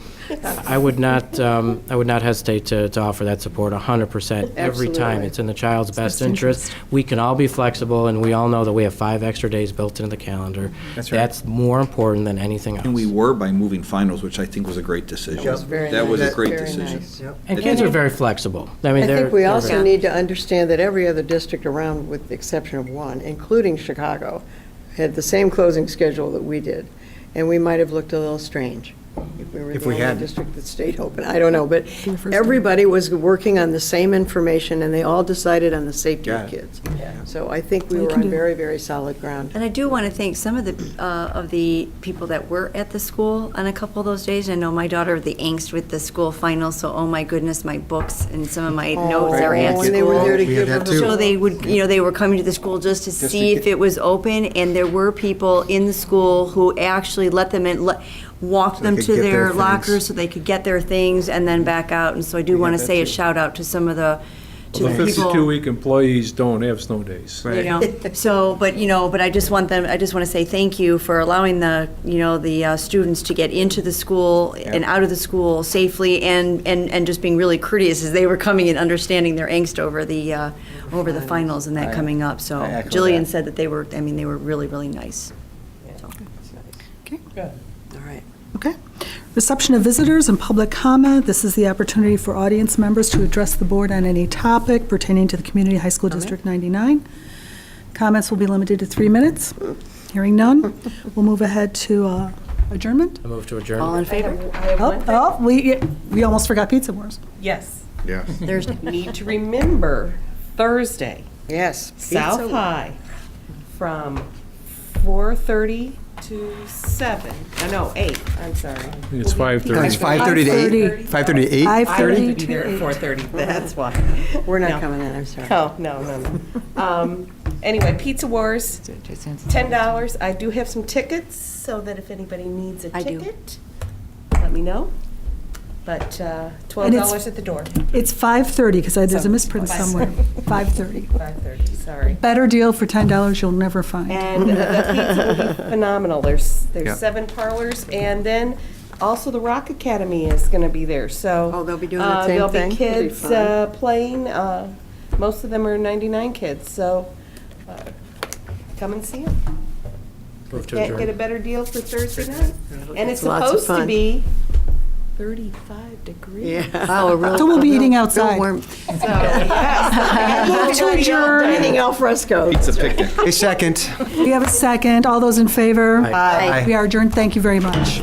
Speaker 13: not hesitate to offer that support 100% every time.
Speaker 7: Absolutely.
Speaker 13: It's in the child's best interest. We can all be flexible, and we all know that we have 5 extra days built into the calendar.
Speaker 15: That's right.
Speaker 13: That's more important than anything else.
Speaker 15: And we were by moving finals, which I think was a great decision.
Speaker 6: Yep.
Speaker 15: That was a
Speaker 7: That's
Speaker 15: great
Speaker 7: very
Speaker 15: decision.
Speaker 7: nice.
Speaker 13: And kids are very flexible. I mean,
Speaker 7: I
Speaker 13: they're
Speaker 7: think we
Speaker 13: they're
Speaker 7: also
Speaker 13: very-
Speaker 7: need to understand that every other district around, with the exception of one, including Chicago, had the same closing schedule that we did. And we might have looked a little strange if we were
Speaker 6: If
Speaker 7: the
Speaker 6: we
Speaker 7: only
Speaker 6: hadn't.
Speaker 7: district that stayed open. I don't know, but everybody was working on the same information, and they all decided on the safety of kids. So I think we were on very, very solid ground.
Speaker 17: And I do want to thank some of the people that were at the school on a couple of those days. I know my daughter, the angst with the school finals, so oh my goodness, my books and some of my notes are at school.
Speaker 7: And they were there to
Speaker 6: We had
Speaker 7: give her
Speaker 6: that
Speaker 7: her
Speaker 6: too.
Speaker 17: So they would, they were coming to the school just to see if it was open, and there were people in the school who actually let them in, walked
Speaker 6: So they
Speaker 17: them
Speaker 6: could
Speaker 17: to
Speaker 6: get their
Speaker 17: their
Speaker 6: things.
Speaker 17: lockers so they could get their things and then back out. And so I do want to
Speaker 6: that
Speaker 17: say a
Speaker 6: too.
Speaker 17: shout out to some of the, to
Speaker 8: The
Speaker 17: the people.
Speaker 8: 52-week employees don't have snow days.
Speaker 17: So, but I just want to say thank you for allowing the students to get into the school and out of the school safely, and just being really courteous as they were coming and understanding their angst over the finals and that coming up. So
Speaker 6: I echo
Speaker 17: Jillian
Speaker 6: that.
Speaker 17: said that they were really, really nice.
Speaker 7: All right.
Speaker 1: Okay. Reception of visitors and public comment. This is the opportunity for audience members to address the board on any topic pertaining to the Community High School District 99. Comments will be limited to 3 minutes. Hearing none, we'll move ahead to adjournment.
Speaker 13: I move to adjourn.
Speaker 17: All in favor?
Speaker 1: We almost forgot Pizza Wars.
Speaker 12: Yes.
Speaker 6: Yeah.
Speaker 17: Thursday.
Speaker 12: Need to remember, Thursday,
Speaker 7: Yes.
Speaker 12: South
Speaker 7: pizza.
Speaker 12: High, from 4:30 to 7. No, 8, I'm sorry.
Speaker 8: I think it's 5:30.
Speaker 6: It's 5:30 to 8? 5:30 to 8?
Speaker 12: I
Speaker 1: 5:30
Speaker 12: need to be
Speaker 1: to
Speaker 12: there at
Speaker 1: 8.
Speaker 12: 4:30, that's why.
Speaker 7: We're not
Speaker 12: No.
Speaker 7: coming in, I'm sorry.
Speaker 12: Oh, no. Anyway, Pizza Wars, $10. I do have some tickets, so that if anybody needs a
Speaker 17: I do.
Speaker 12: ticket, let me know. But $12 at the door.
Speaker 1: It's 5:30, because there's a misprint
Speaker 12: Five.
Speaker 1: somewhere. 5:30.
Speaker 12: 5:30, sorry.
Speaker 1: Better deal for $10 you'll never find.
Speaker 12: And the pizza will be phenomenal. There's
Speaker 6: Yeah.
Speaker 12: 7 parlors, and then also the Rock Academy is going to be there. So
Speaker 7: Oh, they'll be doing the same
Speaker 12: there'll
Speaker 7: thing?
Speaker 12: be
Speaker 7: That'll be
Speaker 12: kids
Speaker 7: fun.
Speaker 12: playing. Most of them are 99 kids, so come and see them.
Speaker 13: Move to
Speaker 12: Can't get a
Speaker 13: adjourn.
Speaker 12: better deal for Thursday night. And it's
Speaker 7: Lots of
Speaker 12: supposed to
Speaker 7: fun.
Speaker 12: be 35 degrees.
Speaker 7: Yeah. Wow, we're really.
Speaker 1: So we'll be eating outside.
Speaker 7: Real warm.
Speaker 12: So, yes.
Speaker 1: Move to adjourn.
Speaker 7: Dining al fresco.
Speaker 15: Pizza picnic.
Speaker 6: A second.
Speaker 1: We have a second. All those in favor?
Speaker 6: Aye.
Speaker 1: We are adjourned. Thank you very much.